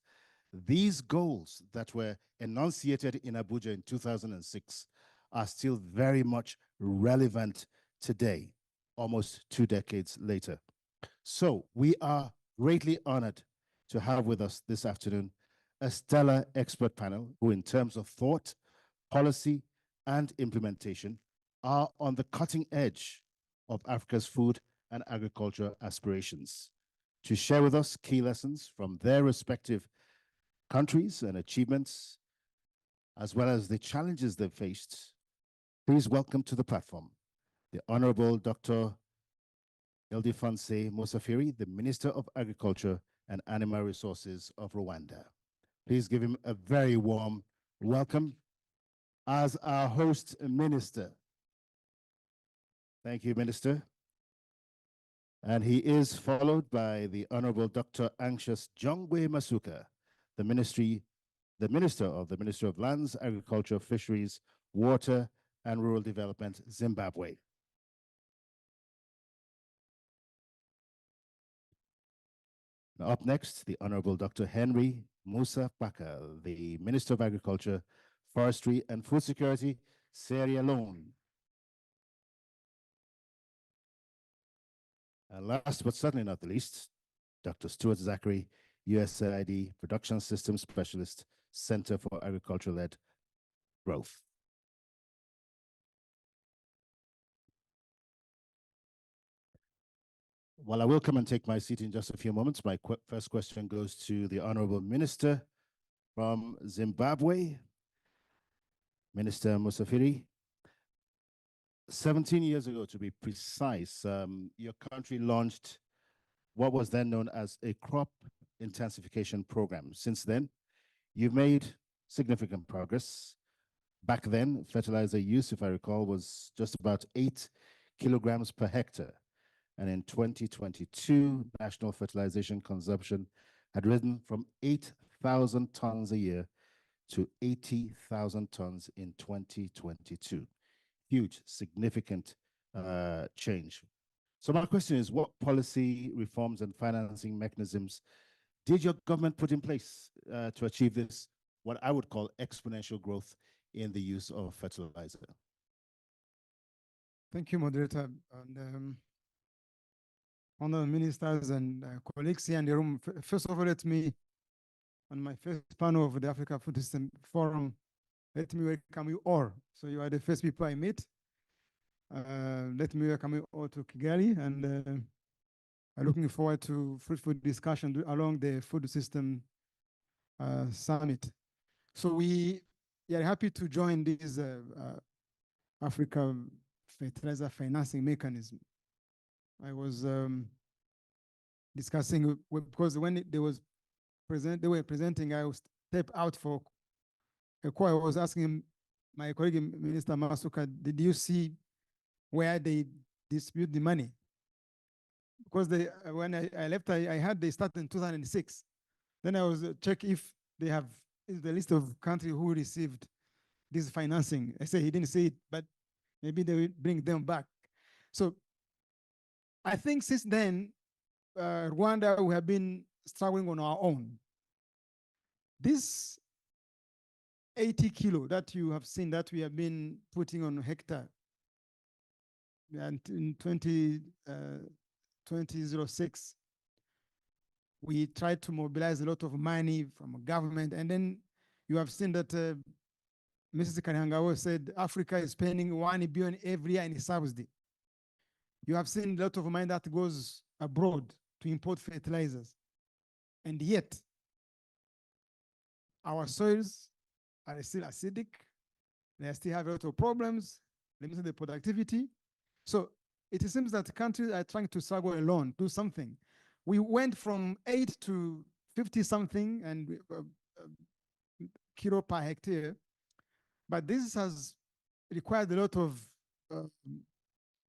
these goals that were enunciated in Abuja in 2006 are still very much relevant today, almost 2 decades later. So we are greatly honored to have with us this afternoon a stellar expert panel who, in terms of thought, policy, and implementation, are on the cutting edge of Africa's food and agriculture aspirations. To share with us key lessons from their respective countries and achievements, as well as the challenges they've faced, please welcome to the platform the Honorable Dr. Ildefonse Musafiri, the Minister of Agriculture and Animal Resources of Rwanda. Please give him a very warm welcome as our host minister. Thank you, Minister. And he is followed by the Honorable Dr. Anxious Jongwe Masuka, the Minister of the Ministry of Lands, Agriculture, Fisheries, Water, and Rural Development, Zimbabwe. Now up next, the Honorable Dr. Henry Musa Baka, the Minister of Agriculture, Forestry, and Food Security, Sierra Leone. And last but certainly not the least, Dr. Stuart Zachary, USAID Production Systems Specialist, Center for Agriculture-Led Growth. While I will come and take my seat in just a few moments, my first question goes to the Honorable Minister from Zimbabwe, Minister Musafiri. 17 years ago, to be precise, your country launched what was then known as a crop intensification program. Since then, you've made significant progress. Back then, fertilizer use, if I recall, was just about 8 kilograms per hectare. And in 2022, national fertilization consumption had risen from 8,000 tons a year to 80,000 tons in 2022. Huge, significant change. So my question is, what policy reforms and financing mechanisms did your government put in place to achieve this, what I would call exponential growth in the use of fertilizer? Thank you, moderator. And honored ministers and colleagues here in the room. First of all, let me, on my first panel of the Africa Food System Forum, let me welcome you all. So you are the first people I meet. Let me welcome you all to Kigali, and I'm looking forward to fruitful discussion along the food system summit. So we are happy to join this Africa Fertilizer Financing Mechanism. I was discussing because when they were presenting, I was stepped out for a call. I was asking my colleague, Minister Masuka, did you see where they distribute the money? Because when I left, I had they started in 2006. Then I was check if they have the list of countries who received this financing. I say he didn't see it, but maybe they will bring them back. So I think since then, Rwanda, we have been struggling on our own. This 80 kilo that you have seen that we have been putting on hectare, and in 2006, we tried to mobilize a lot of money from government, and then you have seen that Mrs. Karihangawa said Africa is spending $1 billion every year in subsidy. You have seen a lot of money that goes abroad to import fertilizers, and yet our soils are still acidic. They still have a lot of problems, limiting the productivity. So it seems that countries are trying to struggle alone, do something. We went from 8 to 50 something and kilo per hectare, but this has required a lot of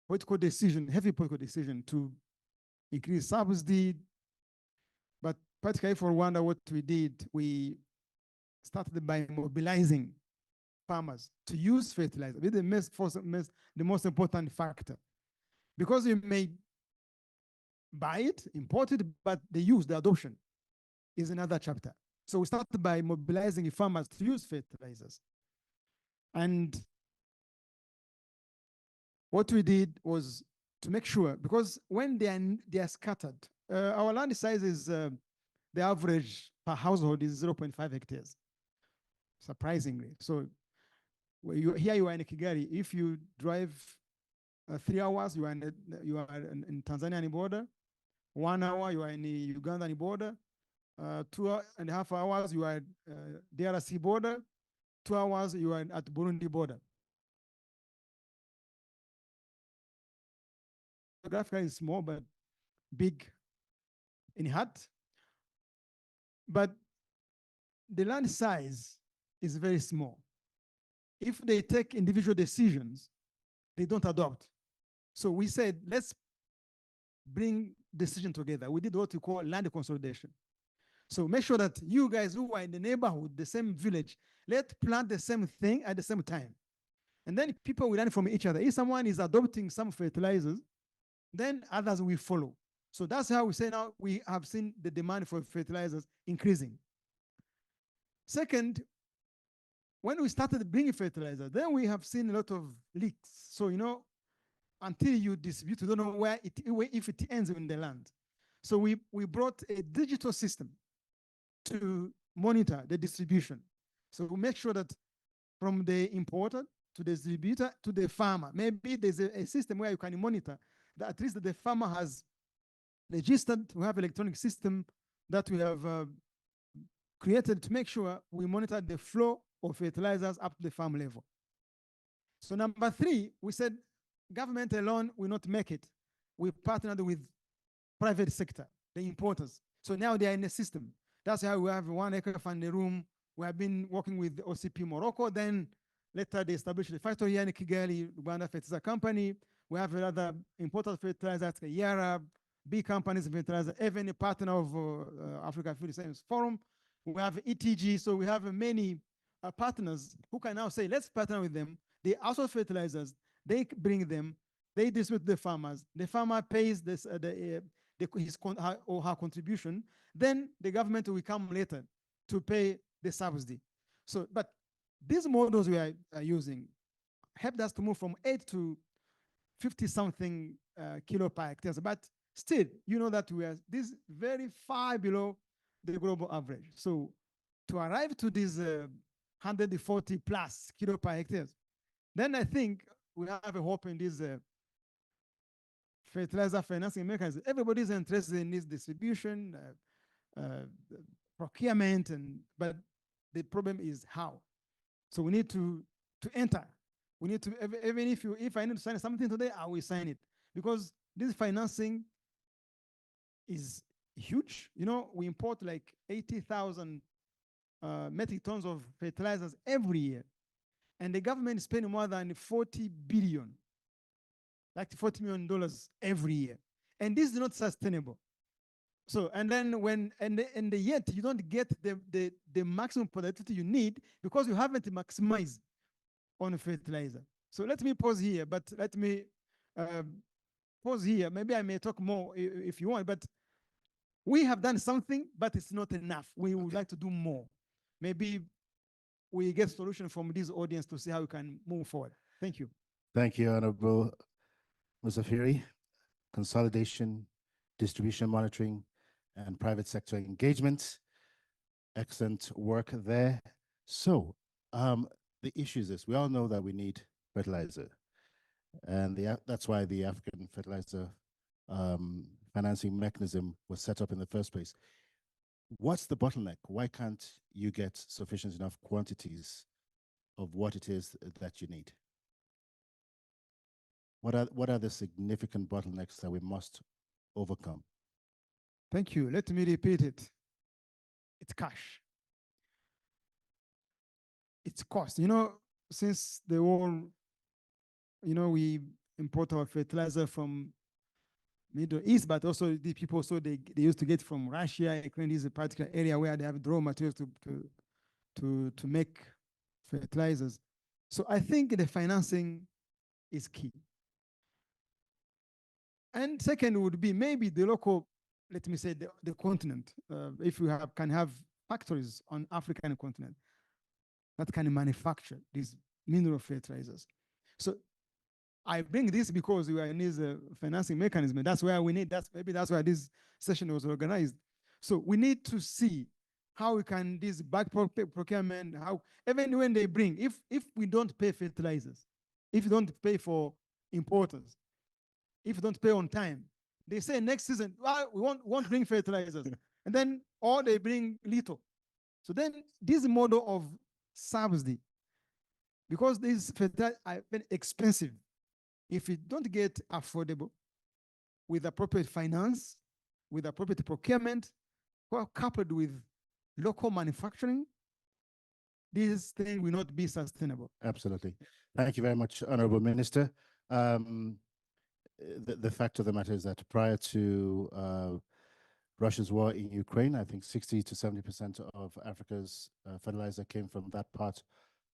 political decision, heavy political decision to increase subsidy. But particularly for Rwanda, what we did, we started by mobilizing farmers to use fertilizer. This is the most important factor. Because you may buy it, import it, but the use, the adoption is another chapter. So we started by mobilizing farmers to use fertilizers. And what we did was to make sure, because when they are scattered, our land size is, the average per household is 0.5 hectares, surprisingly. So here you are in Kigali. If you drive 3 hours, you are in Tanzania border. 1 hour, you are in the Ugandan border. 2.5 hours, you are at DRC border. 2 hours, you are at Burundi border. Geographically is small, but big in height. But the land size is very small. If they take individual decisions, they don't adopt. So we said, let's bring decision together. We did what we call land consolidation. So make sure that you guys who are in the neighborhood, the same village, let's plant the same thing at the same time. And then people will learn from each other. If someone is adopting some fertilizers, then others will follow. So that's how we say now we have seen the demand for fertilizers increasing. Second, when we started bringing fertilizer, then we have seen a lot of leaks. So, until you distribute, you don't know where if it ends in the land. So we brought a digital system to monitor the distribution. So we make sure that from the importer to the distributor to the farmer, maybe there's a system where you can monitor that at least the farmer has registered. We have electronic system that we have created to make sure we monitor the flow of fertilizers up to the farm level. So number 3, we said government alone will not make it. We partnered with private sector, the importers. So now they are in the system. That's how we have 1 acre fund in the room. We have been working with OCP Morocco. Then later they established the factory here in Kigali, Rwanda Fertilizer Company. We have another importer fertilizers, Yara, big companies fertilizer, even a partner of Africa Food Science Forum. We have ETG. So we have many partners who can now say, let's partner with them. They outsource fertilizers. They bring them. They distribute the farmers. The farmer pays his or her contribution. Then the government will come later to pay the subsidy. So, but these models we are using helped us to move from 8 to 50 something kilo per hectare. But still, that we are this very far below the global average. So to arrive to this 140 plus kilo per hectare, then I think we have a hope in this fertilizer financing mechanism. Everybody's interested in this distribution, procurement, but the problem is how. So we need to enter. We need to, even if I need to sign something today, I will sign it. Because this financing is huge. You know, we import like 80,000 metric tons of fertilizers every year. And the government is spending more than 40 billion, like $40 million every year. And this is not sustainable. So, and then yet you don't get the maximum productivity you need because you haven't maximized on fertilizer. So let me pause here, but let me pause here. Maybe I may talk more if you want, but we have done something, but it's not enough. We would like to do more. Maybe we get solution from this audience to see how we can move forward. Thank you. Thank you, Honorable Musafiri. Consolidation, distribution monitoring, and private sector engagement. Excellent work there. So the issue is this. We all know that we need fertilizer. And that's why the African Fertilizer financing mechanism was set up in the first place. What's the bottleneck? Why can't you get sufficient enough quantities of what it is that you need? What are the significant bottlenecks that we must overcome? Thank you. Let me repeat it. It's cash. It's cost. You know, since the war, you know, we import our fertilizer from Middle East, but also the people, so they used to get from Russia. Ukraine is a particular area where they have raw materials to make fertilizers. So I think the financing is key. And second would be maybe the local, let me say the continent, if we can have factories on African continent that can manufacture these mineral fertilizers. So I bring this because we are in this financing mechanism. And that's where we need, maybe that's why this session was organized. So we need to see how we can, this back procurement, how, even when they bring, if we don't pay fertilizers, if you don't pay for importers, if you don't pay on time, they say next season, well, we won't bring fertilizers. And then, or they bring little. So then this model of subsidy, because these fertilizers are very expensive, if you don't get affordable with appropriate finance, with appropriate procurement, well, coupled with local manufacturing, this thing will not be sustainable. Absolutely. Thank you very much, Honorable Minister. The fact of the matter is that prior to Russia's war in Ukraine, I think 60 to 70% of Africa's fertilizer came from that part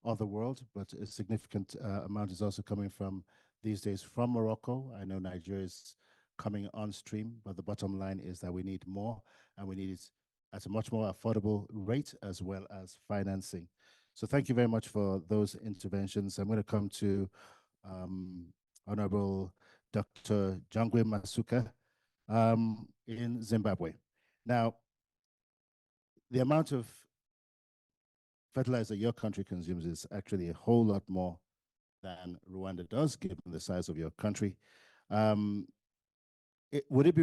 of the world, but a significant amount is also coming from these days from Morocco. I know Nigeria is coming on stream, but the bottom line is that we need more, and we need it at a much more affordable rate as well as financing. So thank you very much for those interventions. I'm going to come to Honorable Dr. Jangwe Masuka in Zimbabwe. Now, the amount of fertilizer your country consumes is actually a whole lot more than Rwanda does, given the size of your country. Would it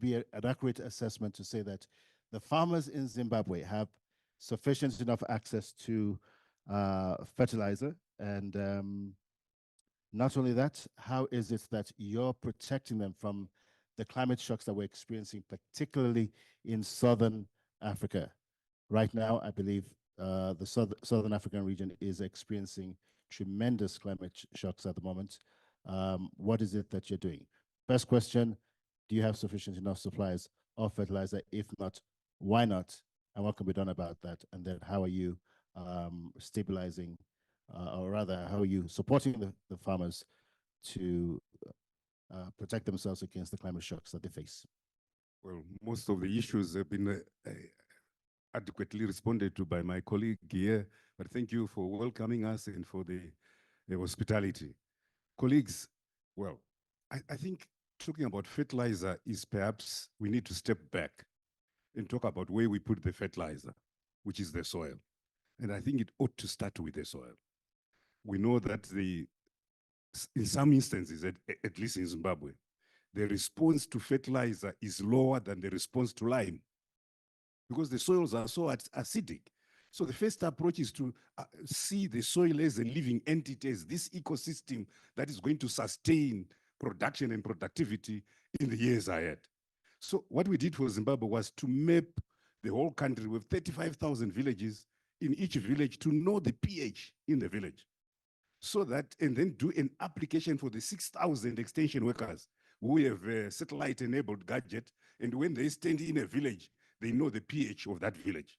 be an accurate assessment to say that the farmers in Zimbabwe have sufficient enough access to fertilizer? And not only that, how is it that you're protecting them from the climate shocks that we're experiencing, particularly in Southern Africa? Right now, I believe the Southern African region is experiencing tremendous climate shocks at the moment. What is it that you're doing? First question, do you have sufficient enough supplies of fertilizer? If not, why not? And what can be done about that? And then how are you stabilizing, or rather, how are you supporting the farmers to protect themselves against the climate shocks that they face? Well, most of the issues have been adequately responded to by my colleague here, but thank you for welcoming us and for the hospitality. Colleagues, well, I think talking about fertilizer is perhaps we need to step back and talk about where we put the fertilizer, which is the soil. And I think it ought to start with the soil. We know that in some instances, at least in Zimbabwe, the response to fertilizer is lower than the response to lime because the soils are so acidic. So the first approach is to see the soil as a living entity, as this ecosystem that is going to sustain production and productivity in the years ahead. So what we did for Zimbabwe was to map the whole country with 35,000 villages, in each village to know the pH in the village. So that, and then do an application for the 6,000 extension workers who have a satellite-enabled gadget, and when they stand in a village, they know the pH of that village.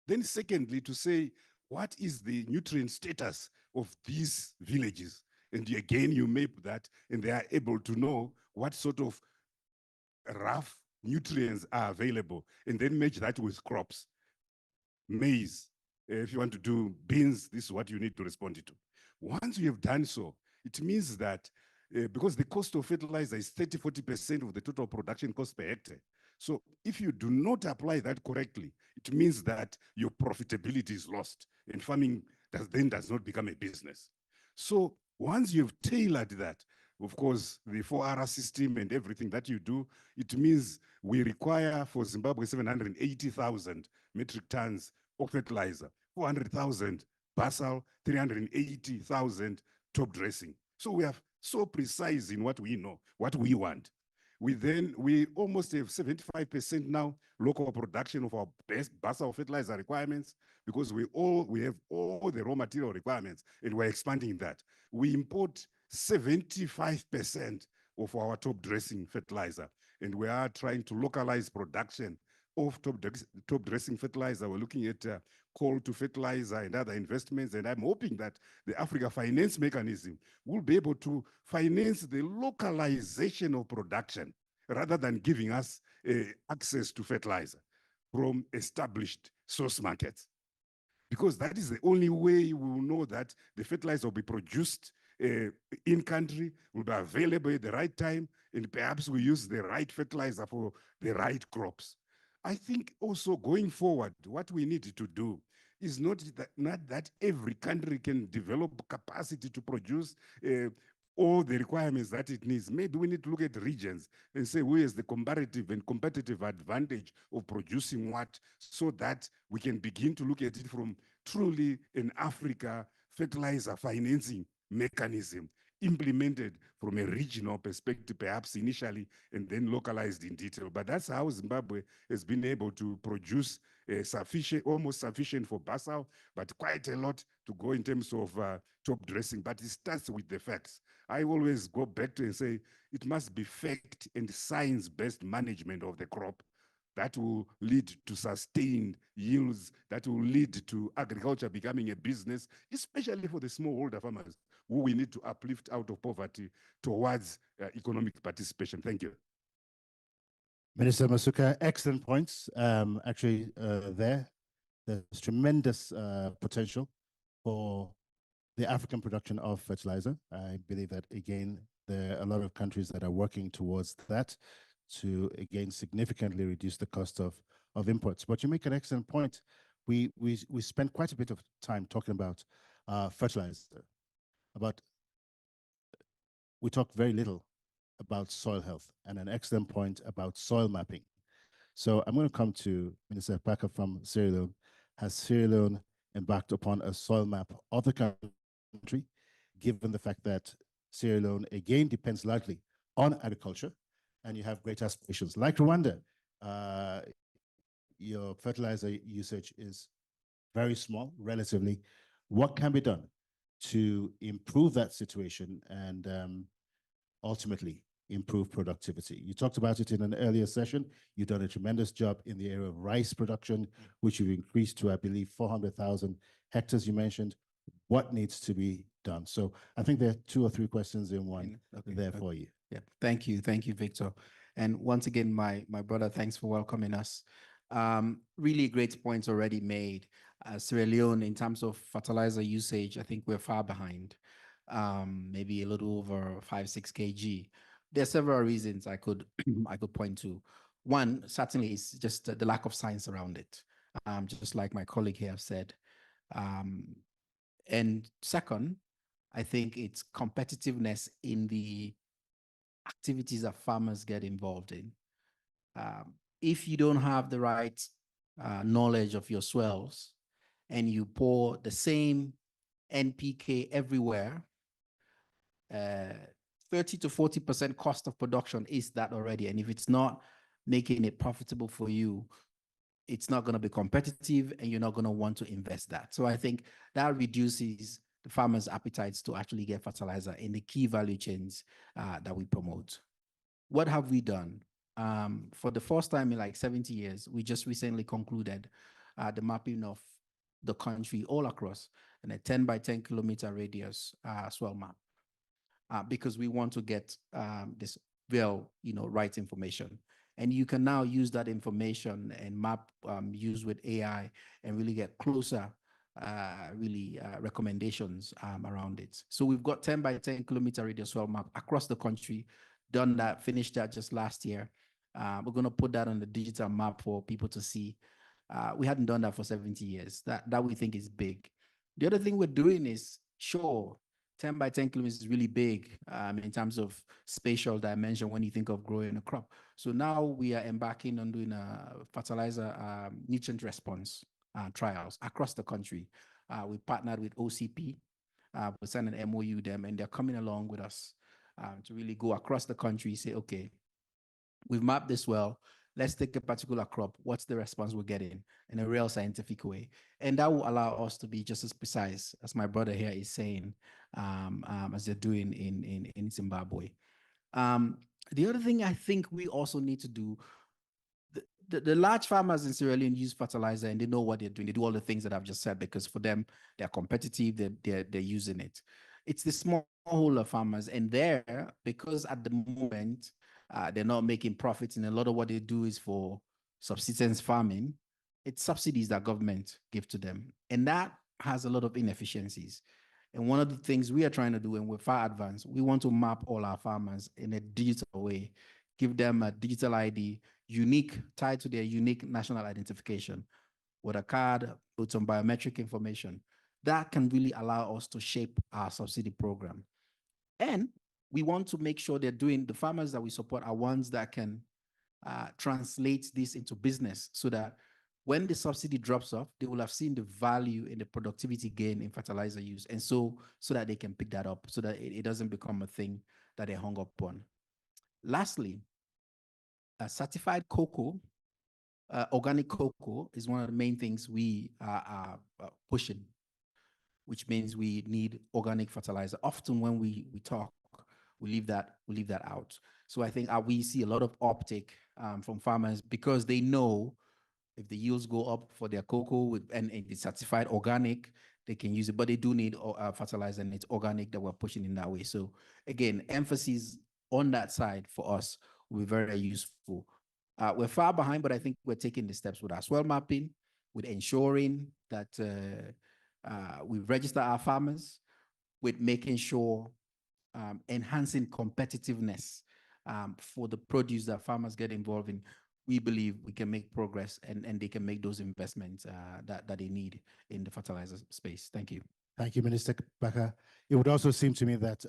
Then secondly, to say, what is the nutrient status of these villages? And again, you map that, and they are able to know what sort of rough nutrients are available, and then match that with crops. Maize, if you want to do beans, this is what you need to respond to. Once you have done so, it means that because the cost of fertilizer is 30–40% of the total production cost per hectare. So if you do not apply that correctly, it means that your profitability is lost, and farming does not become a business. So once you've tailored that, of course, the 4R system and everything that you do, it means we require for Zimbabwe 780,000 metric tons of fertilizer, 400,000 basal, 380,000 top dressing. So we are so precise in what we know, what we want. We almost have 75% now local production of our best basal fertilizer requirements, because we have all the raw material requirements, and we're expanding that. We import 75% of our top dressing fertilizer, and we are trying to localize production of top dressing fertilizer. We're looking at coal to fertilizer and other investments, and I'm hoping that the Africa Finance Mechanism will be able to finance the localization of production rather than giving us access to fertilizer from established source markets. Because that is the only way we will know that the fertilizer will be produced in country, will be available at the right time, and perhaps we use the right fertilizer for the right crops. I think also going forward, what we need to do is not that every country can develop capacity to produce all the requirements that it needs. Maybe we need to look at regions and say, where is the comparative and competitive advantage of producing what, so that we can begin to look at it from truly an Africa fertilizer financing mechanism implemented from a regional perspective, perhaps initially, and then localized in detail. But that's how Zimbabwe has been able to produce almost sufficient for basal, but quite a lot to go in terms of top dressing. But it starts with the facts. I always go back to and say, it must be fact and science-based management of the crop that will lead to sustained yields, that will lead to agriculture becoming a business, especially for the smallholder farmers, who we need to uplift out of poverty towards economic participation. Thank you. Minister Masuka, excellent points. There's tremendous potential for the African production of fertilizer. I believe that, again, there are a lot of countries that are working towards that to, again, significantly reduce the cost of imports. But you make an excellent point. We spent quite a bit of time talking about fertilizer, we talked very little about soil health, and an excellent point about soil mapping. So I'm going to come to Minister Parker from Sierra Leone. Has Sierra Leone embarked upon a soil map of the country, given the fact that Sierra Leone, again, depends largely on agriculture, and you have great aspirations? Like Rwanda, your fertilizer usage is very small, relatively. What can be done to improve that situation and ultimately improve productivity? You talked about it in an earlier session. You've done a tremendous job in the area of rice production, which you've increased to, I believe, 400,000 hectares you mentioned. What needs to be done? So I think there are 2 or 3 questions in one for you. Yeah, thank you, Victor. And once again, my brother, thanks for welcoming us. Really great points already made. Sierra Leone, in terms of fertilizer usage, I think we're far behind, maybe a little over 5–6 kg. There are several reasons I could point to. One, certainly, is just the lack of science around it, just like my colleague here said. And second, I think it's competitiveness in the activities that farmers get involved in. If you don't have the right knowledge of your swells and you pour the same NPK everywhere, 30 30 to 40% cost of production is that already. And if it's not making it profitable for you, it's not going to be competitive and you're not going to want to invest that. So I think that reduces the farmers' appetites to actually get fertilizer in the key value chains that we promote. What have we done? For the first time in like 70 years, we just recently concluded the mapping of the country all across in a 10 by 10 kilometer radius soil map, because we want to get this real, right information. And you can now use that information and map use with AI and really get closer, recommendations around it. So we've got 10 by 10 kilometer radius soil map across the country, done that, finished that just last year. We're going to put that on the digital map for people to see. We hadn't done that for 70 years. That we think is big. The other thing we're doing is, sure, 10 by 10 kilometers is really big in terms of spatial dimension when you think of growing a crop. So now we are embarking on doing a fertilizer nutrient response trials across the country. We partnered with OCP. We signed an MOU with them, and they're coming along with us to really go across the country, say, okay, we've mapped this well. Let's take a particular crop. What's the response we're getting in a real scientific way? And that will allow us to be just as precise as my brother here is saying, as they're doing in Zimbabwe. The other thing I think we also need to do, the large farmers in Sierra Leone use fertilizer and they know what they're doing. They do all the things that I've just said because for them, they're competitive, they're using it. It's the smallholder farmers, and there, because at the moment, they're not making profits, and a lot of what they do is for subsistence farming. It's subsidies that government give to them, and that has a lot of inefficiencies. And one of the things we are trying to do, and we're far advanced, we want to map all our farmers in a digital way, give them a digital ID, unique, tied to their unique national identification, with a card, with some biometric information. That can really allow us to shape our subsidy program. And we want to make sure the farmers that we support are ones that can translate this into business, so that when the subsidy drops off, they will have seen the value in the productivity gain in fertilizer use. And so that they can pick that up, so that it doesn't become a thing that they hung up on. Lastly, certified cocoa, organic cocoa is one of the main things we are pushing, which means we need organic fertilizer. Often when we talk, we leave that out. So I think we see a lot of uptake from farmers because they know if the yields go up for their cocoa and it's certified organic, they can use it. But they do need fertilizer, and it's organic that we're pushing in that way. So again, emphasis on that side for us will be very useful. We're far behind, but I think we're taking the steps with our soil mapping, with ensuring that we register our farmers, with making sure enhancing competitiveness for the produce that farmers get involved in. We believe we can make progress, and they can make those investments that they need in the fertilizer space. Thank you. Thank you, Minister Baka. It would also seem to me that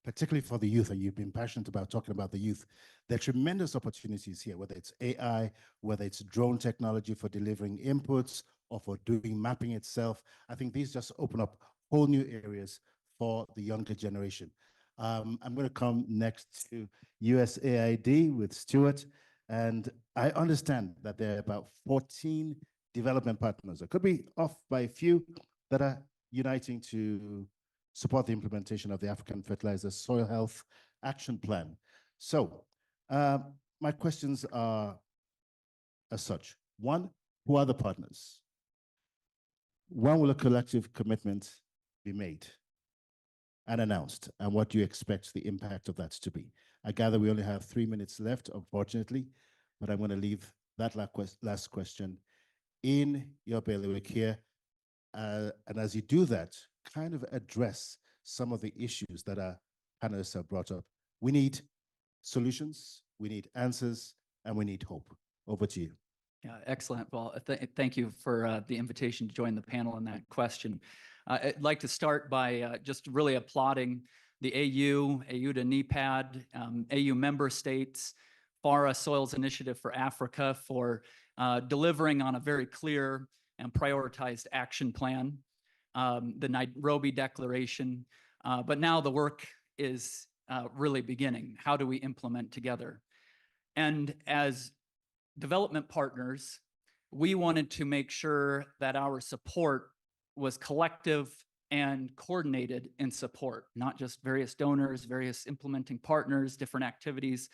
particularly for the youth, and you've been passionate about talking about the youth, there are tremendous opportunities here, whether it's AI, whether it's drone technology for delivering inputs or for doing mapping itself. I think these just open up whole new areas for the younger generation. I'm going to come next to USAID with Stuart, and I understand that there are about 14 development partners. It could be off by a few that are uniting to support the implementation of the African Fertilizer Soil Health Action Plan. So my questions are as such. One, who are the partners? When will a collective commitment be made and announced? And what do you expect the impact of that to be? I gather we only have 3 minutes left, unfortunately, but I'm going to leave that last question in your bailiwick here. And as you do that, kind of address some of the issues that our panelists have brought up. We need solutions, we need answers, and we need hope. Over to you. Yeah, excellent. Well, thank you for the invitation to join the panel on that question. I'd like to start by just really applauding the AU, AUDA NEPAD, AU member states, FARA Soils Initiative for Africa for delivering on a very clear and prioritized action plan, the Nairobi Declaration. But now the work is really beginning. How do we implement together? And as development partners, we wanted to make sure that our support was collective and coordinated in support, not just various donors, various implementing partners, different activities.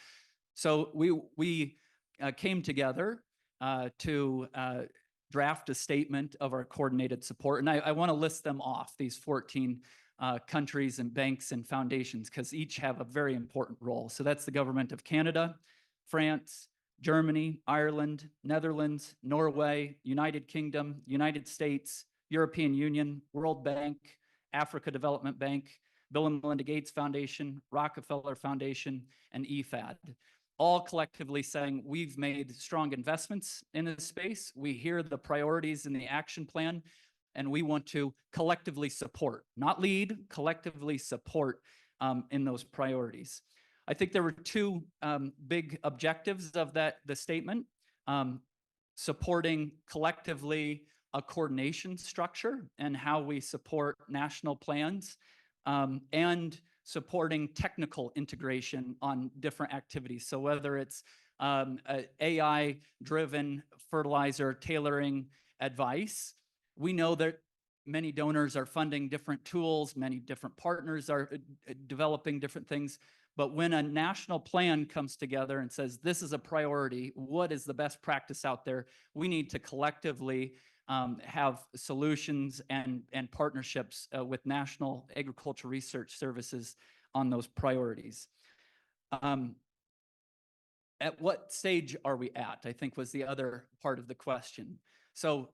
So we came together to draft a statement of our coordinated support. And I want to list them off, these 14 countries and banks and foundations, because each have a very important role. So that's the government of Canada, France, Germany, Ireland, Netherlands, Norway, United Kingdom, United States, European Union, World Bank, Africa Development Bank, Bill and Melinda Gates Foundation, Rockefeller Foundation, and EFAD, all collectively saying we've made strong investments in this space. We hear the priorities in the action plan, and we want to collectively support, not lead, collectively support in those priorities. I think there were two big objectives of the statement: supporting collectively a coordination structure and how we support national plans, and supporting technical integration on different activities. So whether it's AI-driven fertilizer tailoring advice, we know that many donors are funding different tools, many different partners are developing different things. But when a national plan comes together and says, this is a priority, what is the best practice out there? We need to collectively have solutions and partnerships with National Agricultural Research Services on those priorities. At what stage are we at, I think was the other part of the question. So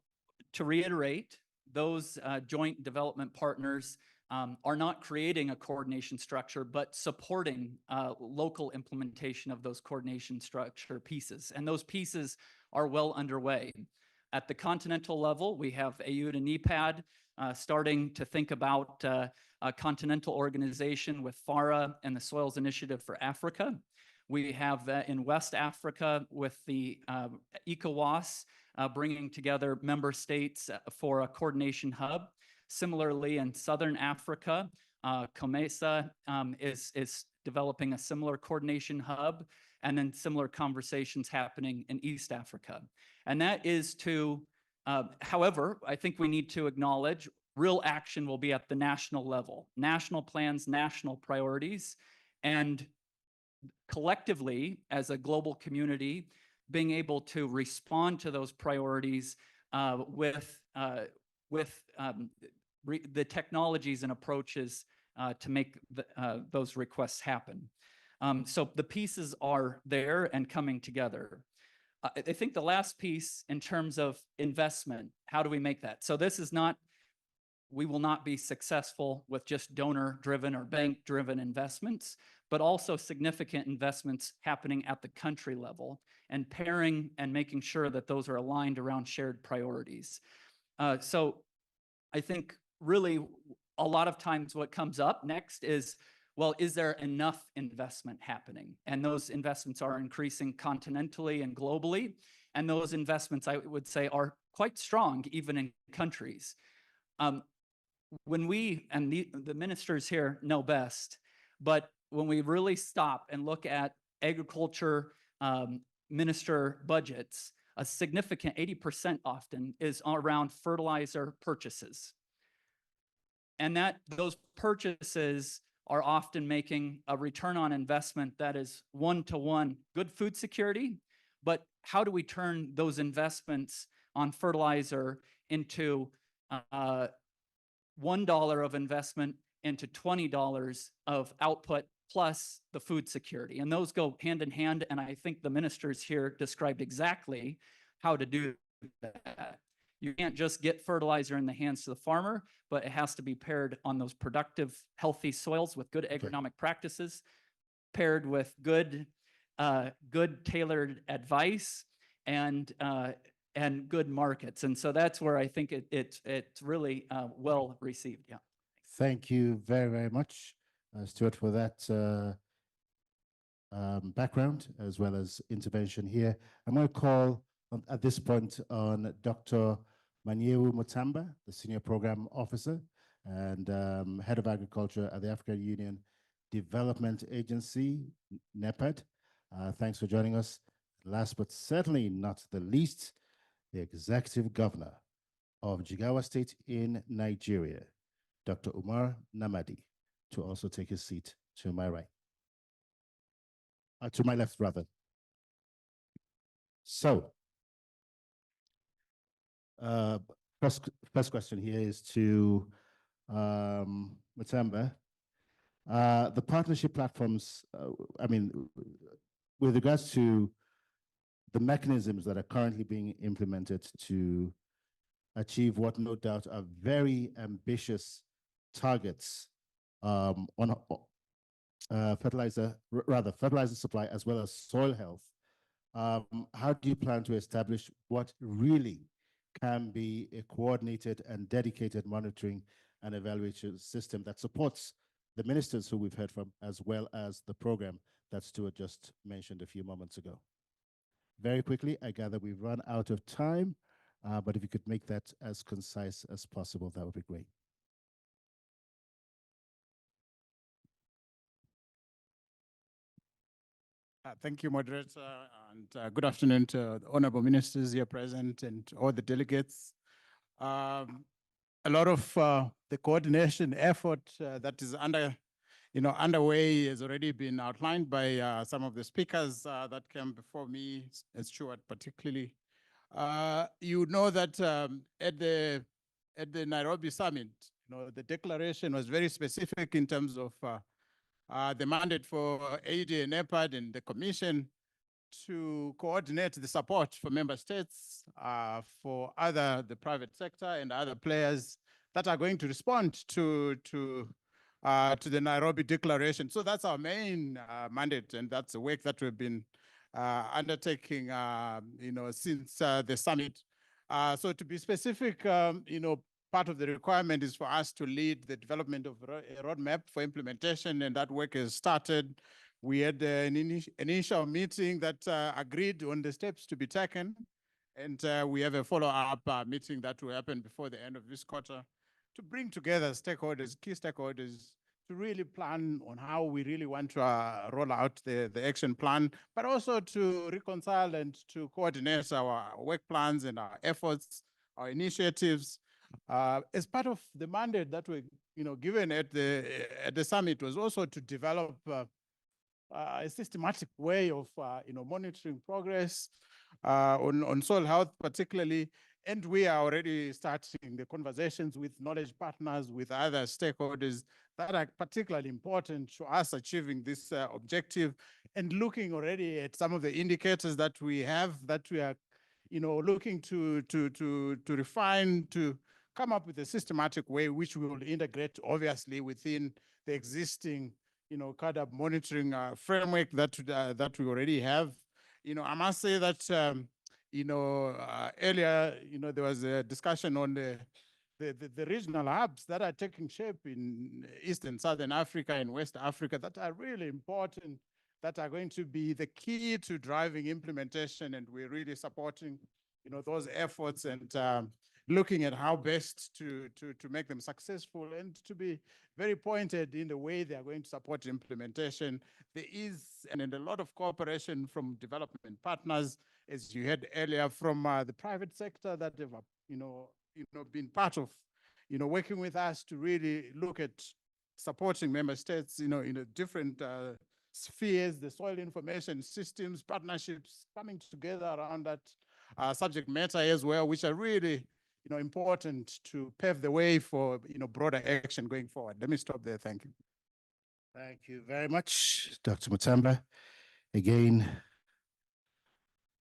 to reiterate, those joint development partners are not creating a coordination structure, but supporting local implementation of those coordination structure pieces. And those pieces are well underway. At the continental level, we have AUD and NEPAD starting to think about a continental organization with FARA and the Soils Initiative for Africa. We have in West Africa with the ECOWAS bringing together member states for a coordination hub. Similarly, in Southern Africa, COMESA is developing a similar coordination hub, and then similar conversations happening in East Africa. And that is to, however, I think we need to acknowledge real action will be at the national level, national plans, national priorities, and collectively as a global community, being able to respond to those priorities with the technologies and approaches to make those requests happen. So the pieces are there and coming together. I think the last piece in terms of investment, how do we make that? So this is not, we will not be successful with just donor-driven or bank-driven investments, but also significant investments happening at the country level and pairing and making sure that those are aligned around shared priorities. So I think really a lot of times what comes up next is, well, is there enough investment happening? And those investments are increasing continentally and globally. And those investments, I would say, are quite strong, even in countries. When we, and the ministers here know best, but when we really stop and look at agriculture minister budgets, a significant 80% often is around fertilizer purchases. And those purchases are often making a return on investment that is one-to-one good food security, but how do we turn those investments on fertilizer into $1 of investment into $20 of output plus the food security? And those go hand in hand, and I think the ministers here described exactly how to do that. You can't just get fertilizer in the hands of the farmer, but it has to be paired on those productive, healthy soils with good agronomic practices, paired with good tailored advice and good markets. And so that's where I think it's really well received. Yeah. Thank you very, very much, Stuart, for that background as well as intervention here. I'm going to call at this point on Dr. Manyewu Mutamba, the Senior Program Officer and Head of Agriculture at the African Union Development Agency, NEPAD. Thanks for joining us. Last but certainly not the least, the Executive Governor of Jigawa State in Nigeria, Dr. Umar Namadi, to also take his seat to my right. To my left, rather. So, first question here is to Mutemba. The partnership platforms, with regards to the mechanisms that are currently being implemented to achieve what no doubt are very ambitious targets on fertilizer supply as well as soil health. How do you plan to establish what really can be a coordinated and dedicated monitoring and evaluation system that supports the ministers who we've heard from, as well as the program that Stuart just mentioned a few moments ago? Very quickly, I gather we've run out of time, but if you could make that as concise as possible, that would be great. Thank you, moderator, and good afternoon to the honorable ministers here present and all the delegates. A lot of the coordination effort that is underway has already been outlined by some of the speakers that came before me, as Stuart particularly. You know that at the Nairobi summit, the declaration was very specific in terms of the mandate for AD and NEPAD and the Commission to coordinate the support for member states, for the private sector and other players that are going to respond to the Nairobi Declaration. So that's our main mandate, and that's the work that we've been undertaking, since the summit. So to be specific, part of the requirement is for us to lead the development of a roadmap for implementation, and that work has started. We had an initial meeting that agreed on the steps to be taken, and we have a follow-up meeting that will happen before the end of this quarter to bring together stakeholders, key stakeholders, to really plan on how we really want to roll out the action plan, but also to reconcile and to coordinate our work plans and our efforts, our initiatives. As part of the mandate that we given at the summit was also to develop a systematic way of monitoring progress on soil health particularly, and we are already starting the conversations with knowledge partners, with other stakeholders that are particularly important to us achieving this objective, and looking already at some of the indicators that we have that we are looking to refine, to come up with a systematic way which we will integrate obviously within the existing CADAP monitoring framework that we already have. I must say that earlier there was a discussion on the regional hubs that are taking shape in East and Southern Africa and West Africa that are really important, that are going to be the key to driving implementation, and we're really supporting those efforts and looking at how best to make them successful and to be very pointed in the way they are going to support implementation. There is and a lot of cooperation from development partners, as you heard earlier, from the private sector that have been part of working with us to really look at supporting member states in a different spheres, the soil information systems, partnerships coming together around that subject matter as well, which are really important to pave the way for broader action going forward. Let me stop there. Thank you. Thank you very much, Dr. Mutemba. Again,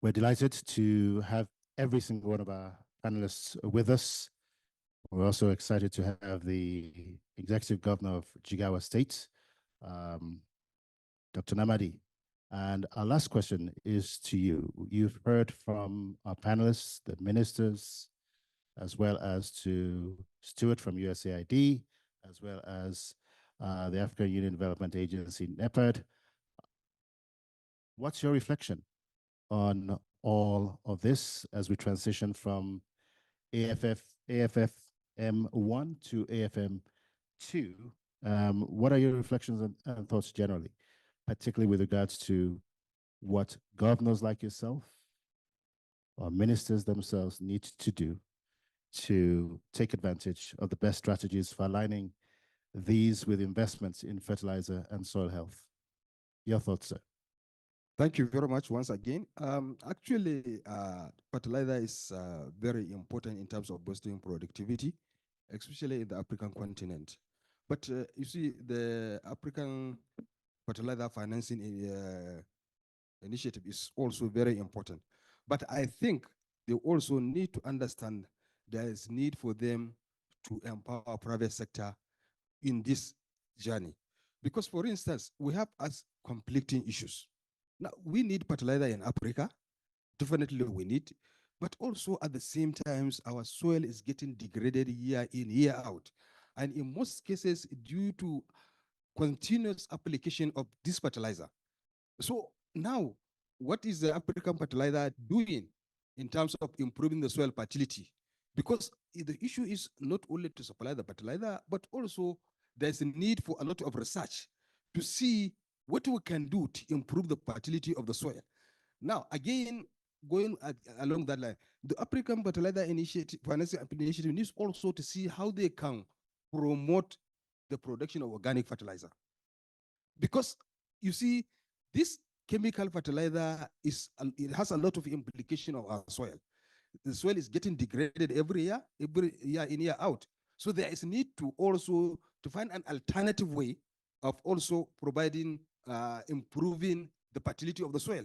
we're delighted to have every single one of our panelists with us. We're also excited to have the Executive Governor of Jigawa State, Dr. Namadi. And our last question is to you. You've heard from our panelists, the ministers, as well as to Stuart from USAID, as well as the African Union Development Agency, NEPAD. What's your reflection on all of this as we transition from AFFM1 to AFM2 What are your reflections and thoughts generally, particularly with regards to what governors like yourself or ministers themselves need to do to take advantage of the best strategies for aligning these with investments in fertilizer and soil health? Your thoughts, sir? Thank you very much once again. Actually, fertilizer is very important in terms of boosting productivity, especially in the African continent. But you see, the African fertilizer financing initiative is also very important. But I think they also need to understand there is need for them to empower private sector in this journey. Because, for instance, we have us conflicting issues. Now, we need fertilizer in Africa, definitely we need, but also at the same time, our soil is getting degraded year in, year out. And in most cases, due to continuous application of this fertilizer. So now, what is the African fertilizer doing in terms of improving the soil fertility? Because the issue is not only to supply the fertilizer, but also there's a need for a lot of research to see what we can do to improve the fertility of the soil. Now, again, going along that line, the African Fertilizer Initiative, Financing Initiative needs also to see how they can promote the production of organic fertilizer. Because you see, this chemical fertilizer it has a lot of implication of our soil. The soil is getting degraded every year in, year out. So there is need to also to find an alternative way of also providing, improving the fertility of the soil.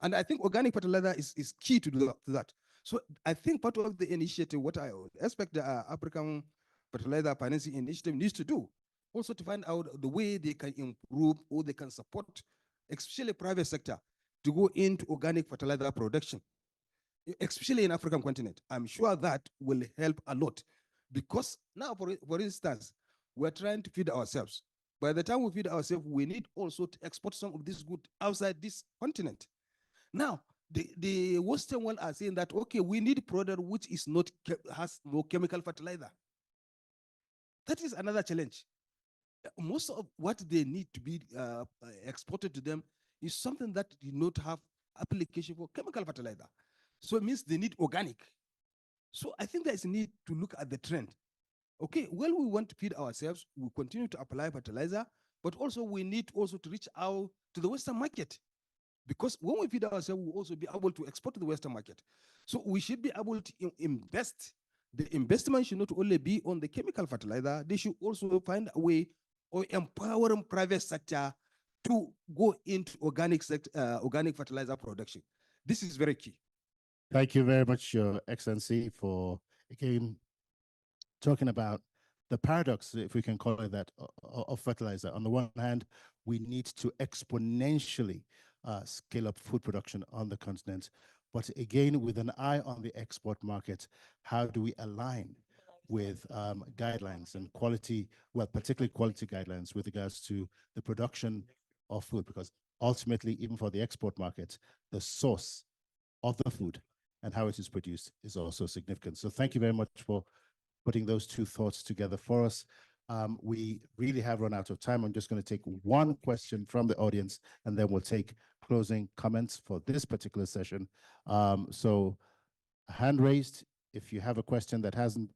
And I think organic fertilizer is key to that. So I think part of the initiative, what I expect the African Fertilizer Financing Initiative needs to do, also to find out the way they can improve or they can support, especially private sector, to go into organic fertilizer production, especially in African continent. I'm sure that will help a lot. Because now, for instance, we're trying to feed ourselves. By the time we feed ourselves, we need also to export some of this good outside this continent. Now, the Western world are saying that, okay, we need product which has no chemical fertilizer. That is another challenge. Most of what they need to be exported to them is something that do not have application for chemical fertilizer. So it means they need organic. So I think there is a need to look at the trend. Okay, well, we want to feed ourselves, we continue to apply fertilizer, but also we need also to reach out to the Western market. Because when we feed ourselves, we'll also be able to export to the Western market. So we should be able to invest. The investment should not only be on the chemical fertilizer, they should also find a way of empowering private sector to go into organic fertilizer production. This is very key. Thank you very much, Your Excellency, for again talking about the paradox, if we can call it that, of fertilizer. On the one hand, we need to exponentially scale up food production on the continent. But again, with an eye on the export market, how do we align with guidelines and quality, well, particularly quality guidelines with regards to the production of food? Because ultimately, even for the export market, the source of the food and how it is produced is also significant. So thank you very much for putting those two thoughts together for us. We really have run out of time. I'm just going to take one question from the audience, and then we'll take closing comments for this particular session. So hand raised, if you have a question that hasn't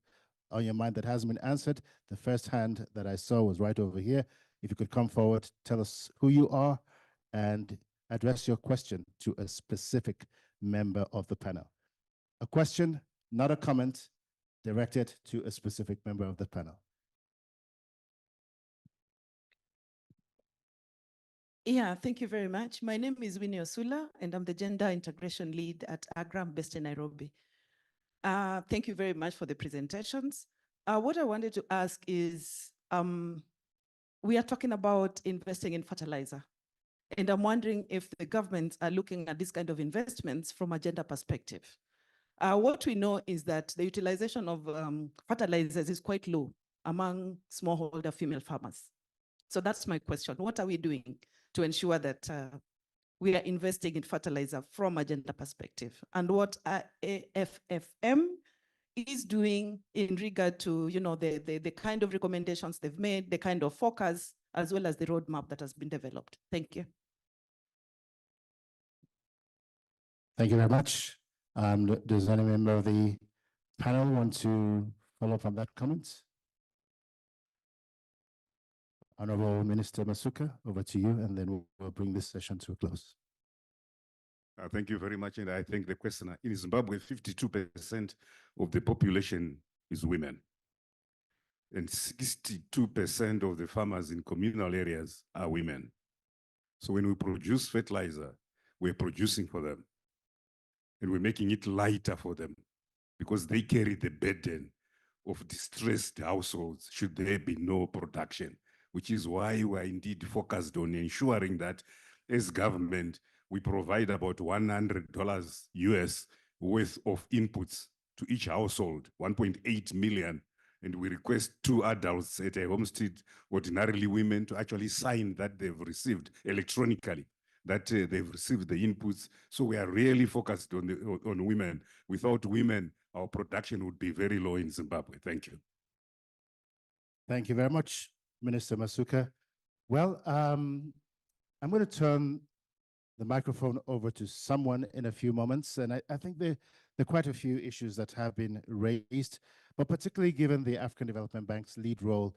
on your mind that hasn't been answered. The first hand that I saw was right over here. If you could come forward, tell us who you are and address your question to a specific member of the panel. A question, not a comment, directed to a specific member of the panel. Yeah, thank you very much. My name is Winnie Osula, and I'm the Gender Integration Lead at Agram based in Nairobi. Thank you very much for the presentations. What I wanted to ask is, we are talking about investing in fertilizer, and I'm wondering if the governments are looking at this kind of investments from a gender perspective. What we know is that the utilization of fertilizers is quite low among smallholder female farmers. So that's my question. What are we doing to ensure that we are investing in fertilizer from a gender perspective? And what AFFM is doing in regard to, the kind of recommendations they've made, the kind of focus, as well as the roadmap that has been developed. Thank you. Thank you very much. Does any member of the panel want to follow up on that comment? Honorable Minister Masuka, over to you, and then we'll bring this session to a close. Thank you very much. And I thank the questioner. In Zimbabwe, 52% of the population is women. And 62% of the farmers in communal areas are women. So when we produce fertilizer, we're producing for them. And we're making it lighter for them because they carry the burden of distressed households should there be no production, which is why we're indeed focused on ensuring that as government, we provide about $100 US worth of inputs to each household, 1.8 million. And we request 2 adults at a homestead, ordinarily women, to actually sign that they've received electronically, that they've received the inputs. So we are really focused on women. Without women, our production would be very low in Zimbabwe. Thank you. Thank you very much, Minister Masuka. Well, I'm going to turn the microphone over to someone in a few moments. And I think there are quite a few issues that have been raised, but particularly given the African Development Bank's lead role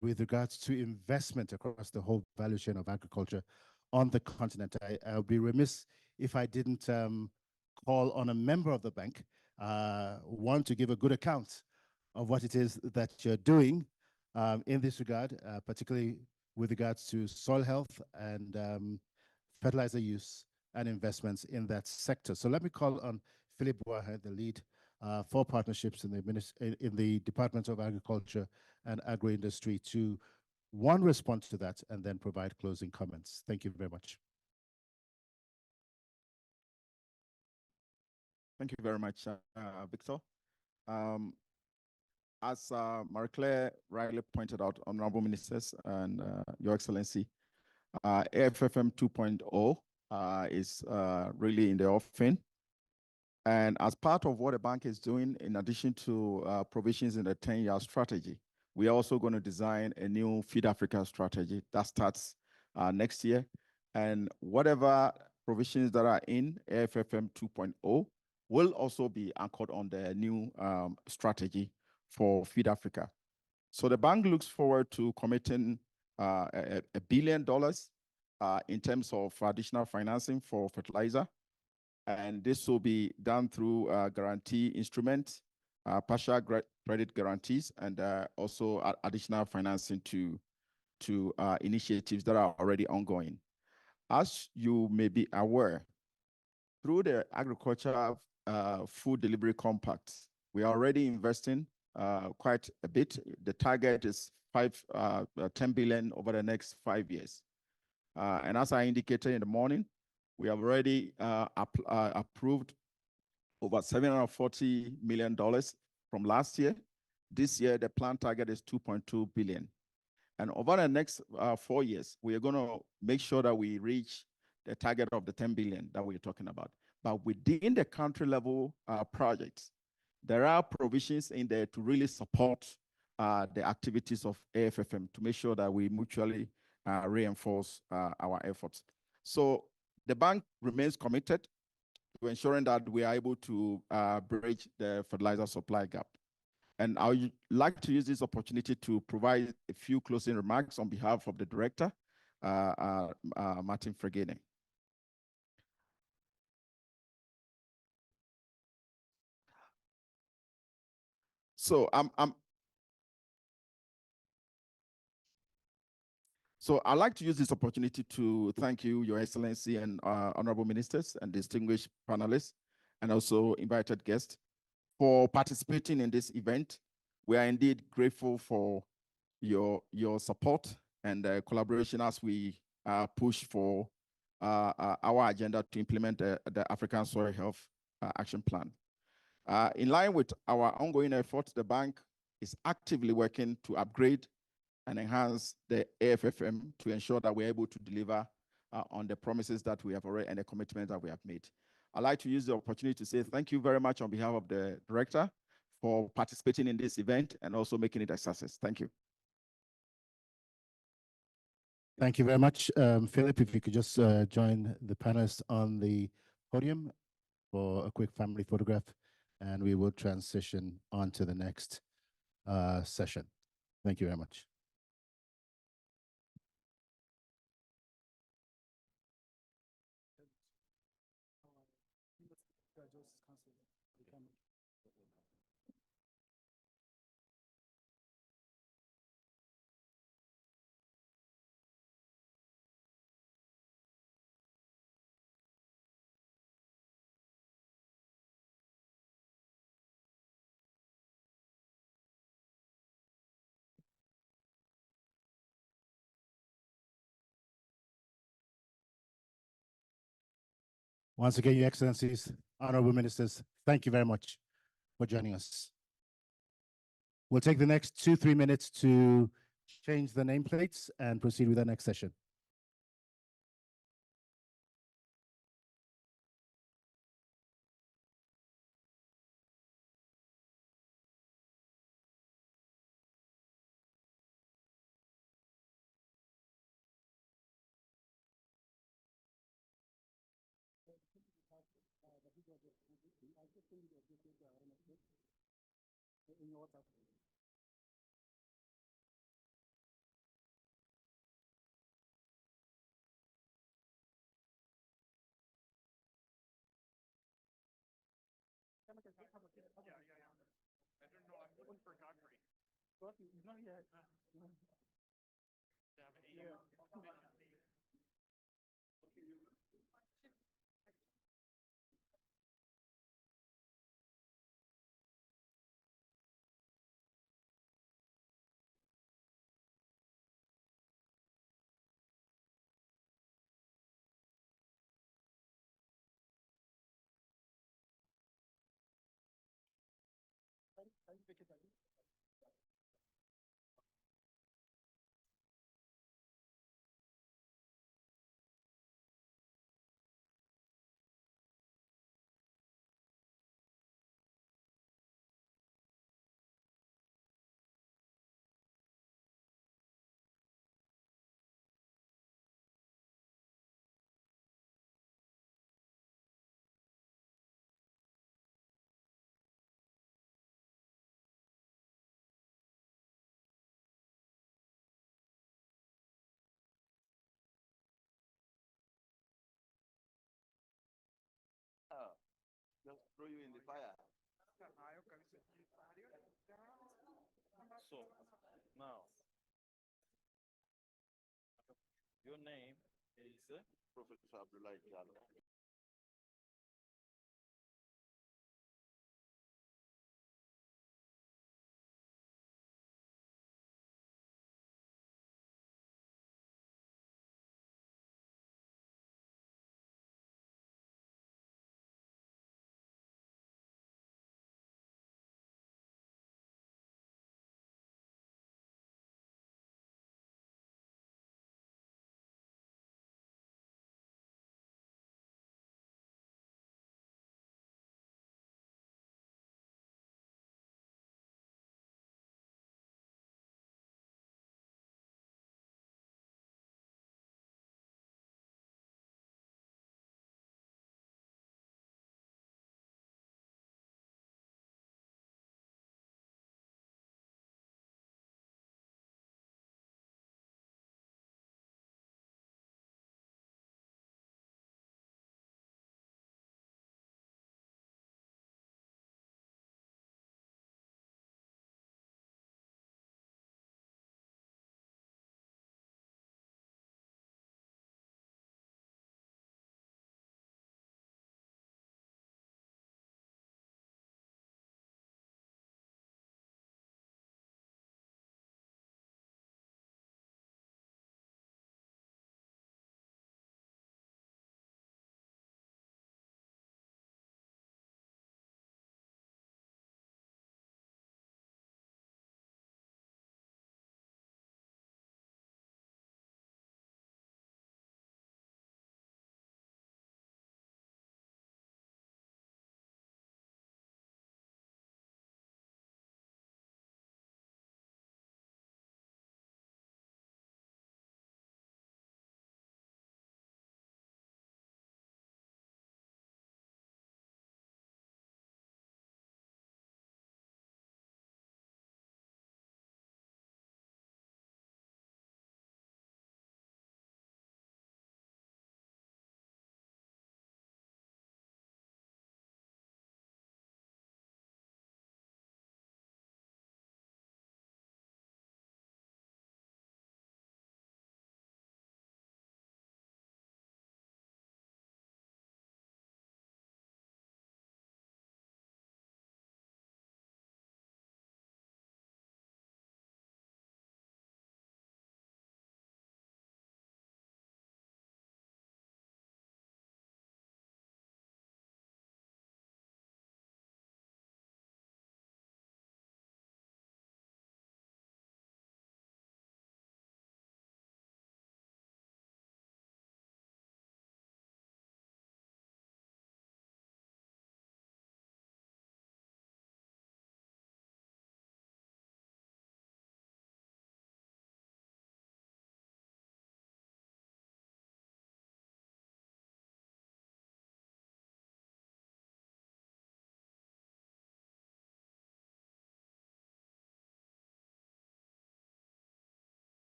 with regards to investment across the whole value chain of agriculture on the continent. I'll be remiss if I didn't call on a member of the bank, one to give a good account of what it is that you're doing in this regard, particularly with regards to soil health and fertilizer use and investments in that sector. So let me call on Philip Boahe, the lead for partnerships in the Department of Agriculture and Agro-Industry, to one, respond to that and then provide closing comments. Thank you very much. Thank you very much, Victor. As Marie-Claire rightly pointed out, Honorable Ministers and Your Excellency, AFFM 2.0 is really in the offing. And as part of what the bank is doing, in addition to provisions in the 10-year strategy, we are also going to design a new Feed Africa strategy that starts next year. And whatever provisions that are in AFFM 2.0 will also be anchored on the new strategy for Feed Africa. So the bank looks forward to committing $1 billion in terms of additional financing for fertilizer. And this will be done through guarantee instruments, partial credit guarantees, and also additional financing to initiatives that are already ongoing. As you may be aware, through the Agricultural Food Delivery Compact, we are already investing quite a bit. The target is 10 billion over the next 5 years. And as I indicated in the morning, we have already approved over $740 million from last year. This year, the planned target is 2.2 billion. And over the next 4 years, we are going to make sure that we reach the target of the 10 billion that we're talking about. But within the country level projects, there are provisions in there to really support the activities of AFFM to make sure that we mutually reinforce our efforts. So the bank remains committed to ensuring that we are able to bridge the fertilizer supply gap. And I would like to use this opportunity to provide a few closing remarks on behalf of the director, Martin Fregene. So So I'd like to use this opportunity to thank you, Your Excellency, and honorable ministers and distinguished panelists, and also invited guests for participating in this event. We are indeed grateful for your support and collaboration as we push for our agenda to implement the African Soil Health Action Plan. In line with our ongoing efforts, the bank is actively working to upgrade and enhance the AFFM to ensure that we're able to deliver on the promises that we have already and the commitments that we have made. I'd like to use the opportunity to say thank you very much on behalf of the director for participating in this event and also making it a success. Thank you. Thank you very much. Philip, if you could just join the panelists on the podium for a quick family photograph, and we will transition on to the next session. Thank you very much. Once again, Your Excellencies, Honorable Ministers, thank you very much for joining us. We'll take the next 2-3 minutes to change the nameplates and proceed with the next session. Just throw you in the fire. So now your name is Professor Abdullah.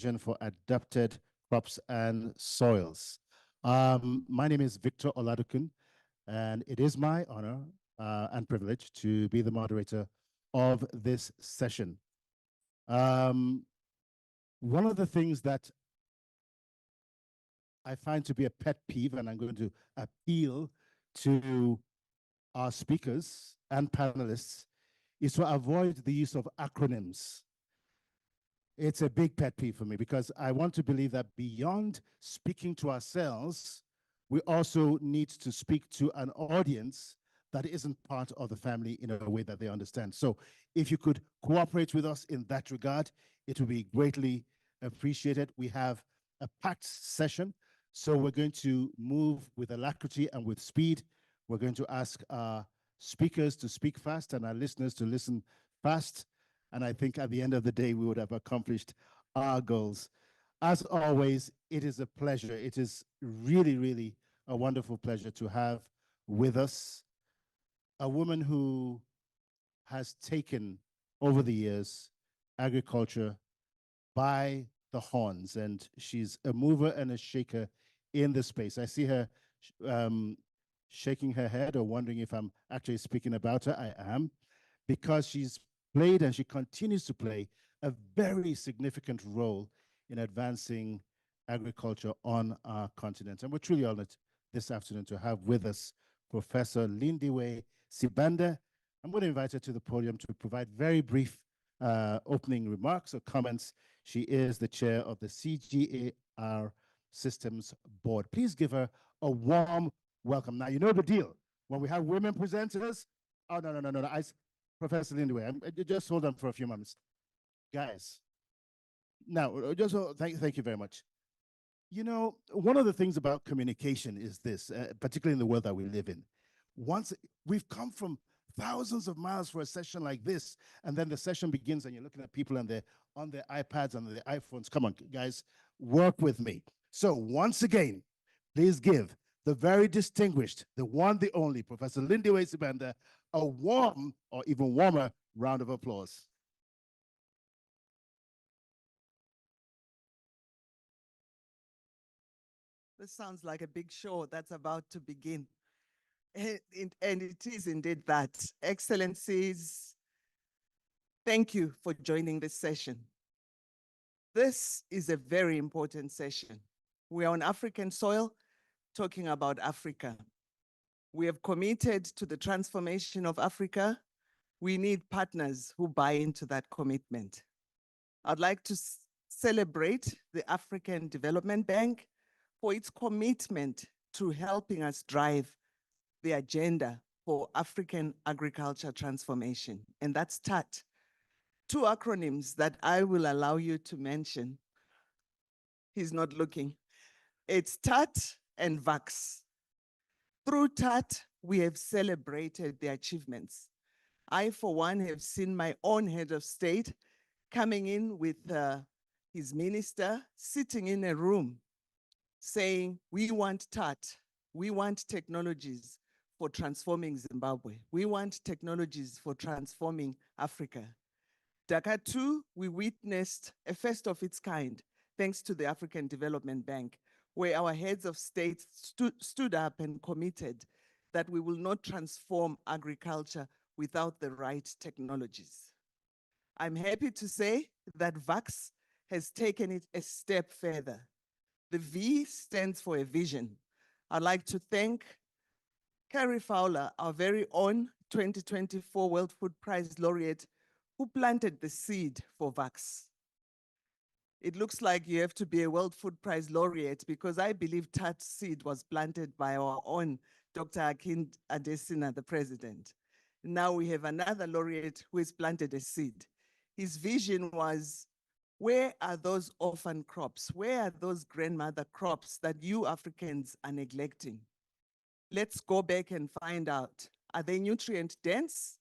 Vision for Adapted Crops and Soils. My name is Victor Oladokun, and it is my honor and privilege to be the moderator of this session. One of the things that I find to be a pet peeve, and I'm going to appeal to our speakers and panelists, is to avoid the use of acronyms. It's a big pet peeve for me because I want to believe that beyond speaking to ourselves, we also need to speak to an audience that isn't part of the family in a way that they understand. So if you could cooperate with us in that regard, it would be greatly appreciated. We have a packed session, so we're going to move with alacrity and with speed. We're going to ask our speakers to speak fast and our listeners to listen fast. And I think at the end of the day, we would have accomplished our goals. As always, it is a pleasure. It is really, really a wonderful pleasure to have with us a woman who has taken over the years agriculture by the horns, and she's a mover and a shaker in the space. I see her shaking her head or wondering if I'm actually speaking about her. I am, because she's played and she continues to play a very significant role in advancing agriculture on our continent. And we're truly honored this afternoon to have with us Professor Lindiwe Sibanda. I'm going to invite her to the podium to provide very brief opening remarks or comments. She is the chair of the CGAR Systems Board. Please give her a warm welcome. Now, you know the deal. When we have women presenters, oh, no. Professor Lindiwe, just hold on for a few moments. Guys, now, just thank you very much. You know, one of the things about communication is this, particularly in the world that we live in. Once we've come from thousands of miles for a session like this, and then the session begins and you're looking at people and they're on their iPads and their iPhones. Come on, guys, work with me. So once again, please give the very distinguished, the one, the only, Professor Lindiwe Sibanda, a warm or even warmer round of applause. This sounds like a big show that's about to begin. And it is indeed that. Excellencies, thank you for joining this session. This is a very important session. We are on African soil, talking about Africa. We have committed to the transformation of Africa. We need partners who buy into that commitment. I'd like to celebrate the African Development Bank for its commitment to helping us drive the agenda for African agriculture transformation, and that's TAT. Two acronyms that I will allow you to mention. He's not looking. It's TAT and VAX. Through TAT, we have celebrated the achievements. I, for one, have seen my own head of state coming in with his minister, sitting in a room saying, we want TAT, we want technologies for transforming Zimbabwe. We want technologies for transforming Africa. Dakar 2, we witnessed a first of its kind, thanks to the African Development Bank, where our heads of state stood up and committed that we will not transform agriculture without the right technologies. I'm happy to say that VAX has taken it a step further. The V stands for a vision. I'd like to thank Carrie Fowler, our very own 2024 World Food Prize laureate, who planted the seed for VAX. It looks like you have to be a World Food Prize laureate because I believe TAT seed was planted by our own Dr. Akin Adesina, the president. Now we have another laureate who has planted a seed. His vision was, where are those orphan crops? Where are those grandmother crops that you Africans are neglecting? Let's go back and find out. Are they nutrient dense?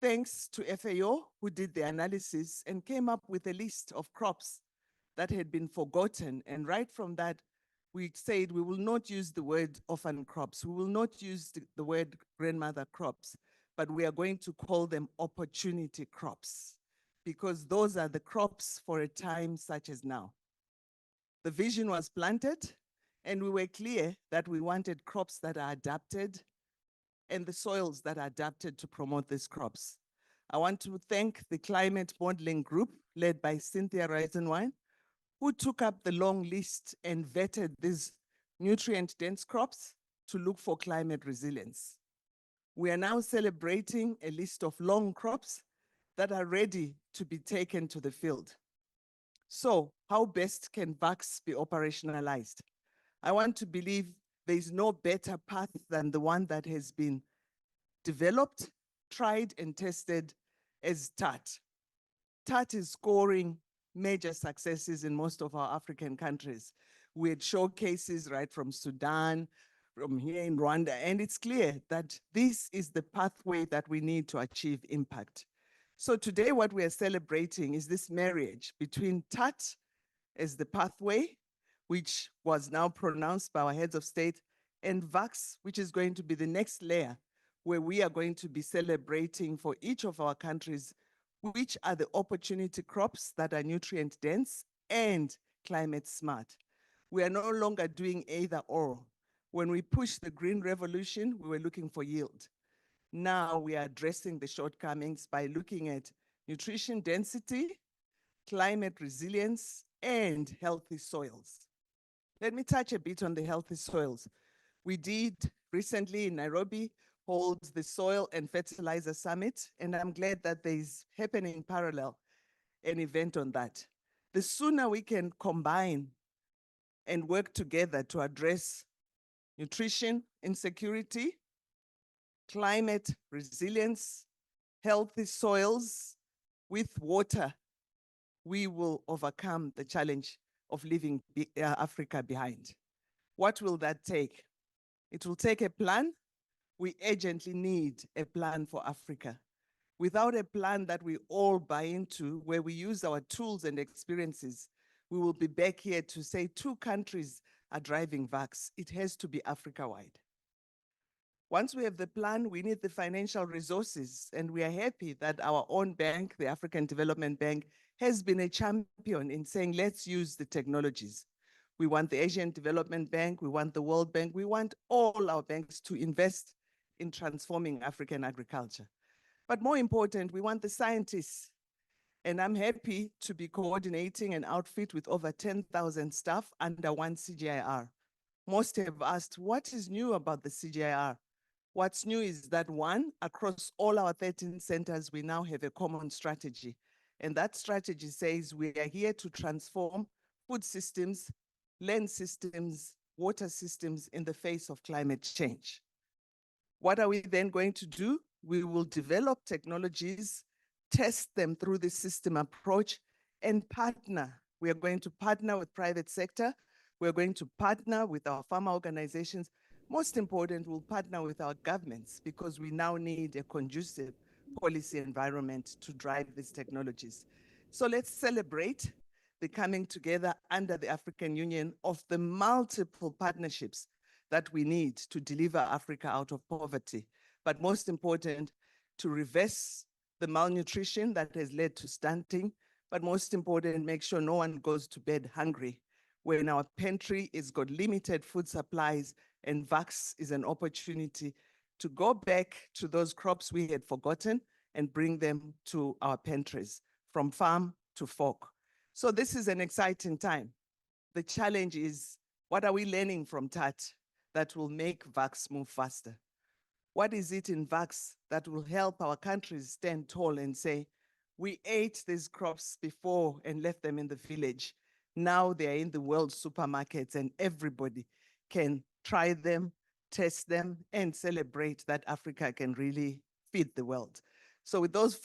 Thanks to FAO, who did the analysis and came up with a list of crops that had been forgotten. And right from that, we said we will not use the word orphan crops. We will not use the word grandmother crops, but we are going to call them opportunity crops, because those are the crops for a time such as now. The vision was planted, and we were clear that we wanted crops that are adapted and the soils that are adapted to promote these crops. I want to thank the climate modeling group led by Cynthia Reisenwein, who took up the long list and vetted these nutrient-dense crops to look for climate resilience. We are now celebrating a list of long crops that are ready to be taken to the field. So how best can VAX be operationalized? I want to believe there is no better path than the one that has been developed, tried, and tested as TAT. TAT is scoring major successes in most of our African countries. We had showcases right from Sudan, from here in Rwanda, and it's clear that this is the pathway that we need to achieve impact. So today what we are celebrating is this marriage between TAT as the pathway, which was now pronounced by our heads of state, and VAX, which is going to be the next layer, where we are going to be celebrating for each of our countries which are the opportunity crops that are nutrient dense and climate smart. We are no longer doing either or. When we pushed the green revolution, we were looking for yield. Now we are addressing the shortcomings by looking at nutrition density, climate resilience, and healthy soils. Let me touch a bit on the healthy soils. We did recently in Nairobi hold the Soil and Fertilizer Summit, and I'm glad that there is happening in parallel an event on that. The sooner we can combine and work together to address nutrition insecurity, climate resilience, healthy soils with water, we will overcome the challenge of leaving Africa behind. What will that take? It will take a plan. We urgently need a plan for Africa. Without a plan that we all buy into, where we use our tools and experiences, we will be back here to say 2 countries are driving VAX. It has to be Africa-wide. Once we have the plan, we need the financial resources, and we are happy that our own bank, the African Development Bank, has been a champion in saying, let's use the technologies. We want the Asian Development Bank, we want the World Bank, we want all our banks to invest in transforming African agriculture. But more important, we want the scientists. And I'm happy to be coordinating an outfit with over 10,000 staff under one CGIR. Most have asked, what is new about the CGIR? What's new is that one, across all our 13 centers, we now have a common strategy. And that strategy says we are here to transform food systems, land systems, water systems in the face of climate change. What are we then going to do? We will develop technologies, test them through the system approach, and partner. We are going to partner with private sector. We're going to partner with our farmer organizations. Most important, we'll partner with our governments because we now need a conducive policy environment to drive these technologies. So let's celebrate the coming together under the African Union of the multiple partnerships that we need to deliver Africa out of poverty. But most important, to reverse the malnutrition that has led to stunting. But most important, make sure no one goes to bed hungry. When our pantry has got limited food supplies, and VAX is an opportunity to go back to those crops we had forgotten and bring them to our pantries, from farm to fork. So this is an exciting time. The challenge is, what are we learning from TAT that will make VAX move faster? What is it in VAX that will help our countries stand tall and say, we ate these crops before and left them in the village. Now they're in the world supermarkets and everybody can try them, test them, and celebrate that Africa can really feed the world. So with those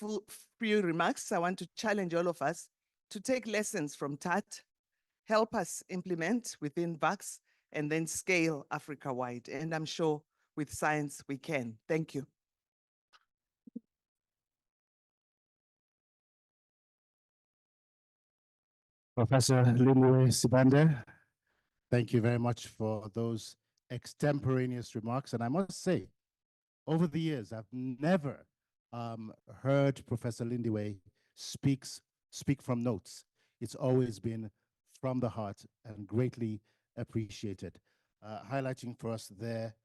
few remarks, I want to challenge all of us to take lessons from TAT, help us implement within VAX, and then scale Africa-wide. And I'm sure with science we can. Thank you. Professor Lindiwe Sibande, thank you very much for those extemporaneous remarks. And I must say, over the years, I've never heard Professor Lindiwe speak from notes. It's always been from the heart and greatly appreciated. Highlighting for us there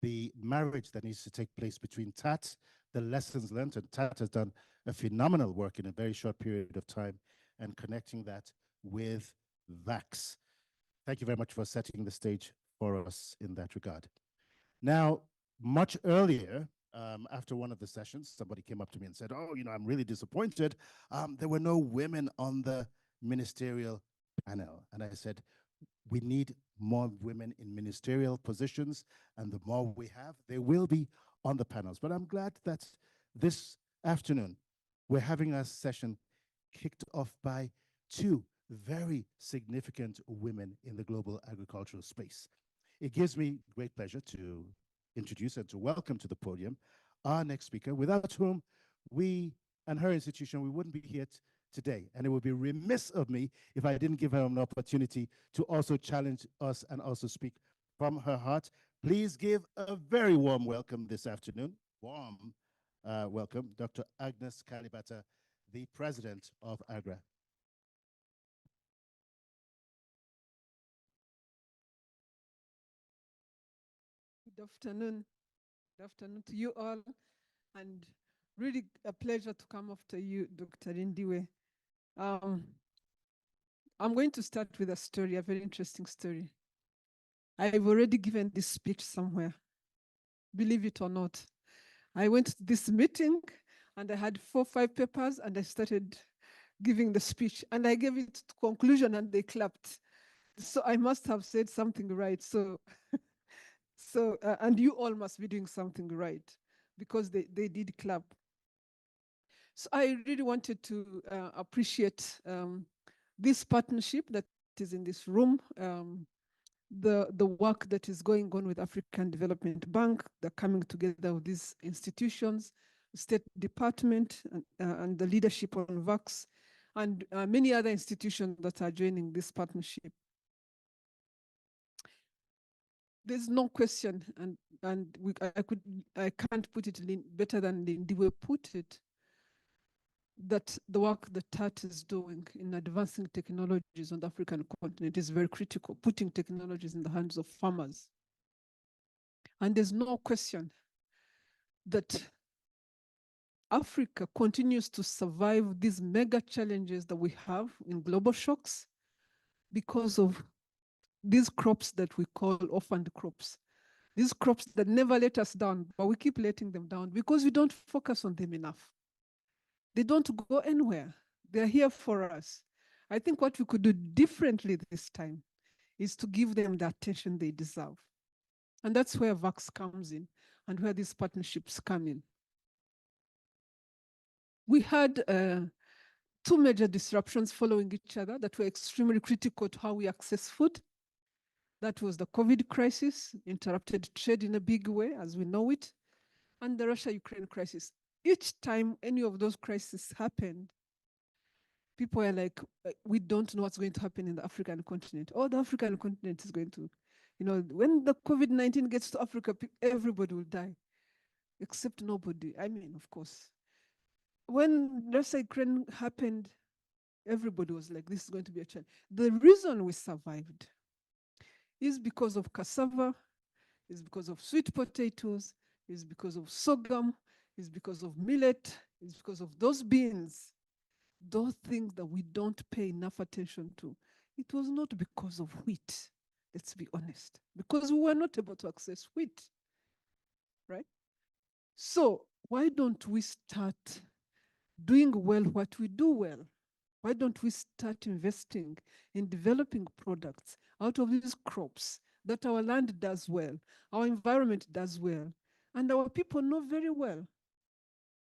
the marriage that needs to take place between TAT, the lessons learned, and TAT has done a phenomenal work in a very short period of time, and connecting that with VAX. Thank you very much for setting the stage for us in that regard. Now, much earlier, after one of the sessions, somebody came up to me and said, "Oh, I'm really disappointed. There were no women on the ministerial panel." And I said, we need more women in ministerial positions, and the more we have, they will be on the panels. But I'm glad that this afternoon, we're having a session kicked off by two very significant women in the global agricultural space. It gives me great pleasure to introduce and to welcome to the podium our next speaker, without whom we and her institution, we wouldn't be here today. And it would be remiss of me if I didn't give her an opportunity to also challenge us and also speak from her heart. Please give a very warm welcome this afternoon. Warm welcome, Dr. Agnes Kalibata, the president of AGRA. Good afternoon. Good afternoon to you all, and really a pleasure to come after you, Dr. Indiwe. I'm going to start with a story, a very interesting story. I've already given this speech somewhere, believe it or not. I went to this meeting and I had 4 or 5 papers and I started giving the speech, and I gave it to conclusion and they clapped. So I must have said something right. So, and you all must be doing something right because they did clap. So I really wanted to appreciate this partnership that is in this room, the work that is going on with African Development Bank, the coming together of these institutions, State Department, and the leadership on VAX, and many other institutions that are joining this partnership. There's no question, and I can't put it better than Lindiwe put it, that the work that TAT is doing in advancing technologies on the African continent is very critical, putting technologies in the hands of farmers. And there's no question that Africa continues to survive these mega challenges that we have in global shocks because of these crops that we call orphaned crops. These crops that never let us down, but we keep letting them down because we don't focus on them enough. They don't go anywhere. They're here for us. I think what we could do differently this time is to give them the attention they deserve. And that's where VAX comes in and where these partnerships come in. We had 2 major disruptions following each other that were extremely critical to how we access food. That was the COVID crisis, interrupted trade in a big way as we know it, and the Russia-Ukraine crisis. Each time any of those crises happened, people are like, we don't know what's going to happen in the African continent. Oh, the African continent is going to, when the COVID-19 gets to Africa, everybody will die, except nobody. I mean, of course. When Russia-Ukraine happened, everybody was like, this is going to be a challenge. The reason we survived is because of cassava, is because of sweet potatoes, is because of sorghum, is because of millet, is because of those beans, those things that we don't pay enough attention to. It was not because of wheat, let's be honest, because we were not able to access wheat, right? So why don't we start doing well what we do well? Why don't we start investing in developing products out of these crops that our land does well, our environment does well, and our people know very well?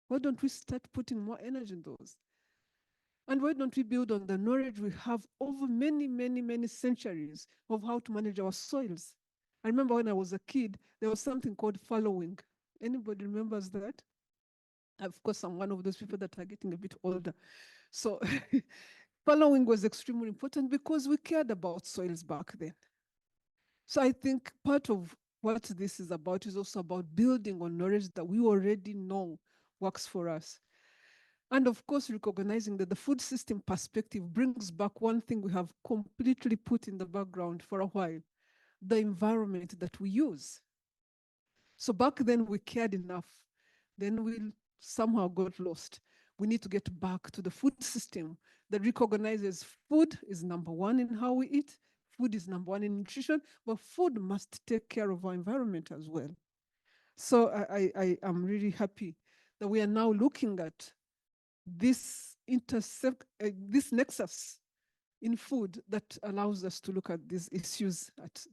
Why don't we start putting more energy in those? And why don't we build on the knowledge we have over many, many, many centuries of how to manage our soils? I remember when I was a kid, there was something called fallowing. Anybody remembers that? Of course, I'm one of those people that are getting a bit older. So fallowing was extremely important because we cared about soils back then. So I think part of what this is about is also about building on knowledge that we already know works for us. And of course, recognizing that the food system perspective brings back one thing we have completely put in the background for a while, the environment that we use. So back then we cared enough, then we somehow got lost. We need to get back to the food system that recognizes food is number one in how we eat, food is number one in nutrition, but food must take care of our environment as well. So I am really happy that we are now looking at this this nexus in food that allows us to look at these issues, at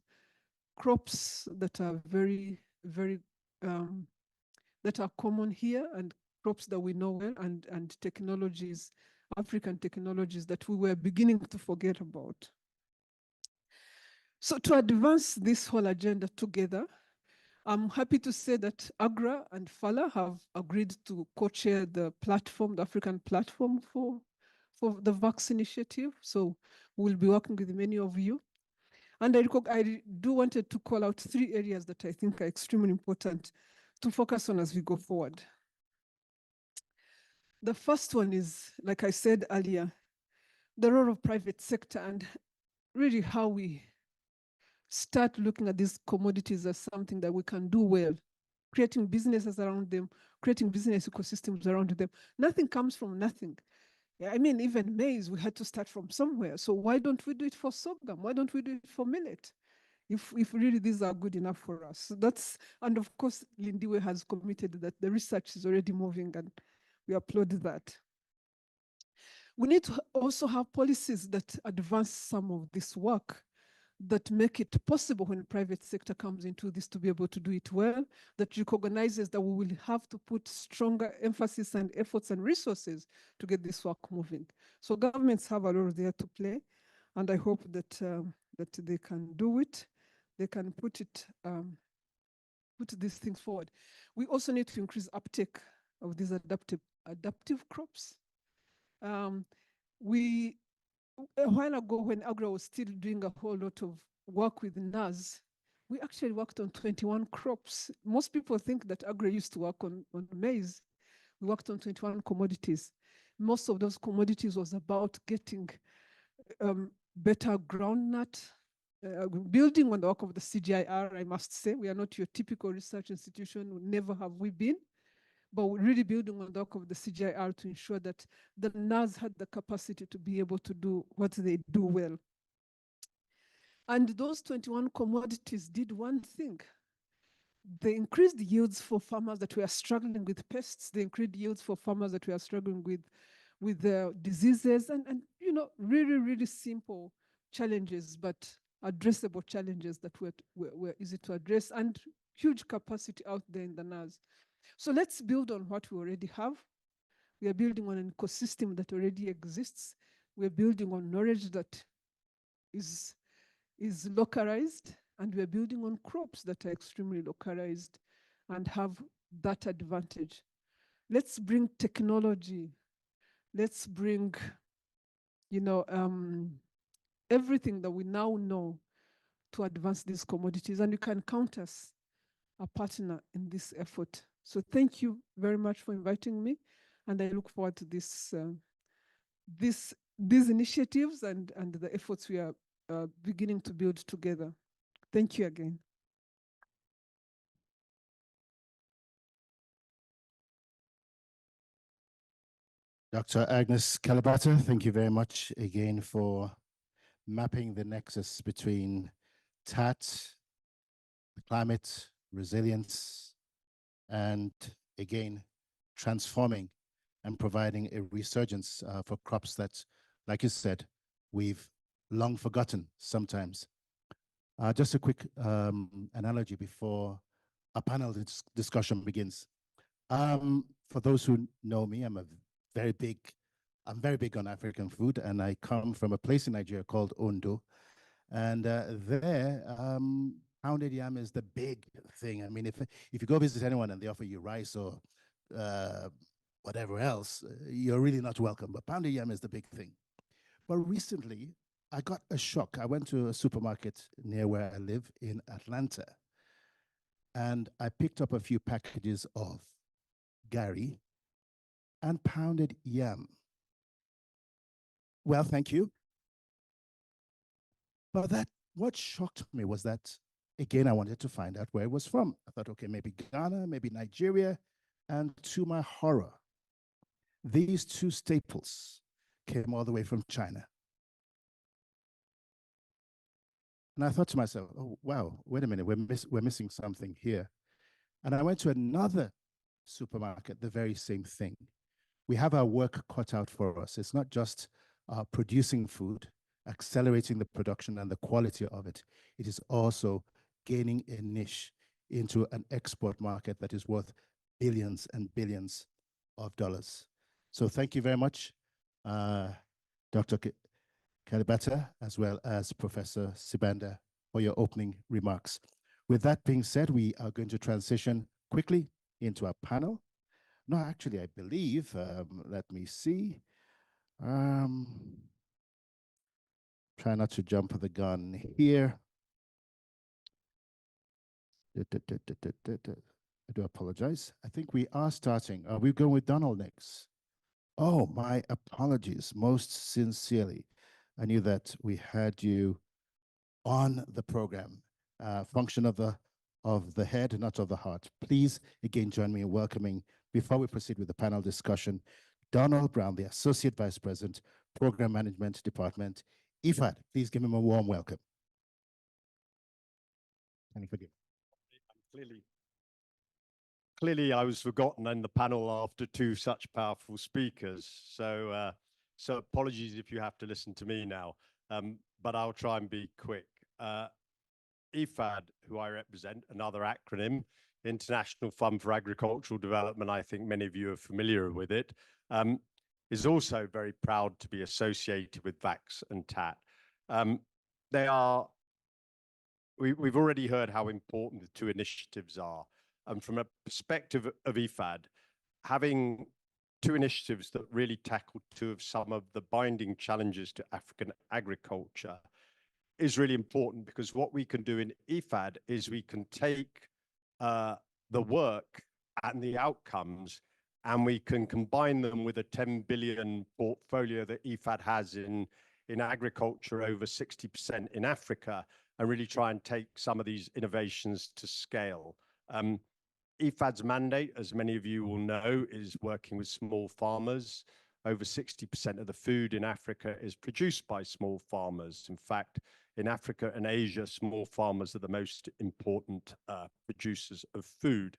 crops that are very, very, that are common here, and crops that we know well, and technologies, African technologies that we were beginning to forget about. So to advance this whole agenda together, I'm happy to say that AGRA and FALA have agreed to co-chair the platform, the African platform for the VAX initiative. So we'll be working with many of you. And I do wanted to call out 3 areas that I think are extremely important to focus on as we go forward. The first one is, like I said earlier, the role of private sector and really how we start looking at these commodities as something that we can do well, creating businesses around them, creating business ecosystems around them. Nothing comes from nothing. Yeah, I mean, even maize, we had to start from somewhere. So why don't we do it for sorghum? Why don't we do it for millet? If really these are good enough for us. So that's, and of course, Lindiwe has committed that the research is already moving, and we applaud that. We need to also have policies that advance some of this work, that make it possible when private sector comes into this to be able to do it well, that recognizes that we will have to put stronger emphasis and efforts and resources to get this work moving. So governments have a role there to play, and I hope that that they can do it. They can put these things forward. We also need to increase uptake of these adaptive crops. A while ago, when AGRA was still doing a whole lot of work with NAS, we actually worked on 21 crops. Most people think that AGRA used to work on maize. We worked on 21 commodities. Most of those commodities was about getting better groundnut, building on the work of the CGIR, I must say. We are not your typical research institution, never have we been. But we're really building on the work of the CGIR to ensure that the NAS had the capacity to be able to do what they do well. And those 21 commodities did one thing. They increased yields for farmers that were struggling with pests. They increased yields for farmers that were struggling with diseases and you know, really, really simple challenges, but addressable challenges that were easy to address, and huge capacity out there in the NAS. So let's build on what we already have. We are building on an ecosystem that already exists. We're building on knowledge that is localized, and we're building on crops that are extremely localized and have that advantage. Let's bring technology. Let's bring, you know, everything that we now know to advance these commodities, and you can count us a partner in this effort. So thank you very much for inviting me, and I look forward to these initiatives and the efforts we are beginning to build together. Thank you again. Dr. Agnes Kalibata, thank you very much again for mapping the nexus between TAT, climate, resilience, and again, transforming and providing a resurgence for crops that, like you said, we've long forgotten sometimes. Just a quick analogy before a panel discussion begins. For those who know me, I'm very big on African food, and I come from a place in Nigeria called Ondo. And there, pounded yam is the big thing. I mean, if you go visit anyone and they offer you rice or whatever else, you're really not welcome. But pounded yam is the big thing. But recently, I got a shock. I went to a supermarket near where I live in Atlanta, and I picked up a few packages of gari, and pounded yam. Well, thank you. But what shocked me was that, again, I wanted to find out where it was from. I thought, okay, maybe Ghana, maybe Nigeria, and to my horror, these two staples came all the way from China. And I thought to myself, oh, wow, wait a minute, we're missing something here. And I went to another supermarket, the very same thing. We have our work cut out for us. It's not just producing food, accelerating the production and the quality of it. It is also gaining a niche into an export market that is worth billions and billions of dollars. So thank you very much, Dr. Kalibata, as well as Professor Sibanda, for your opening remarks. With that being said, we are going to transition quickly into our panel. No, actually, I believe, let me see. Try not to jump the gun here. I do apologize. I think we are starting. Are we going with Donald next? Oh, my apologies, most sincerely. I knew that we had you on the program. Function of the head, not of the heart. Please, again, join me in welcoming, before we proceed with the panel discussion, Donald Brown, the Associate Vice President, Program Management Department, IFAD. Please give him a warm welcome. Can you forgive? Clearly, I was forgotten in the panel after two such powerful speakers. So apologies if you have to listen to me now, but I'll try and be quick. IFAD, who I represent, another acronym, International Fund for Agricultural Development, I think many of you are familiar with it, is also very proud to be associated with VAX and TAT. We've already heard how important the two initiatives are. And from a perspective of IFAD, having two initiatives that really tackle two of some of the binding challenges to African agriculture is really important, because what we can do in IFAD is we can take the work and the outcomes, and we can combine them with a 10 billion portfolio that IFAD has in agriculture, over 60% in Africa, and really try and take some of these innovations to scale. IFAD's mandate, as many of you will know, is working with small farmers. Over 60% of the food in Africa is produced by small farmers. In fact, in Africa and Asia, small farmers are the most important producers of food.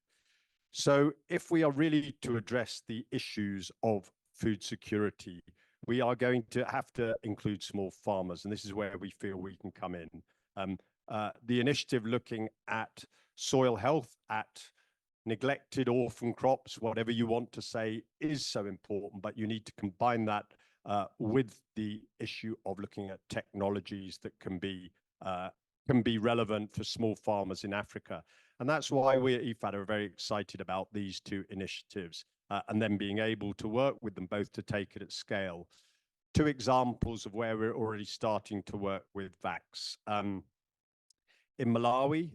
So if we are really to address the issues of food security, we are going to have to include small farmers, and this is where we feel we can come in. The initiative looking at soil health, at neglected orphan crops, whatever you want to say, is so important, but you need to combine that with the issue of looking at technologies that can be relevant for small farmers in Africa. And that's why we at IFAD are very excited about these two initiatives, and then being able to work with them both to take it at scale. Two examples of where we're already starting to work with VAX. In Malawi,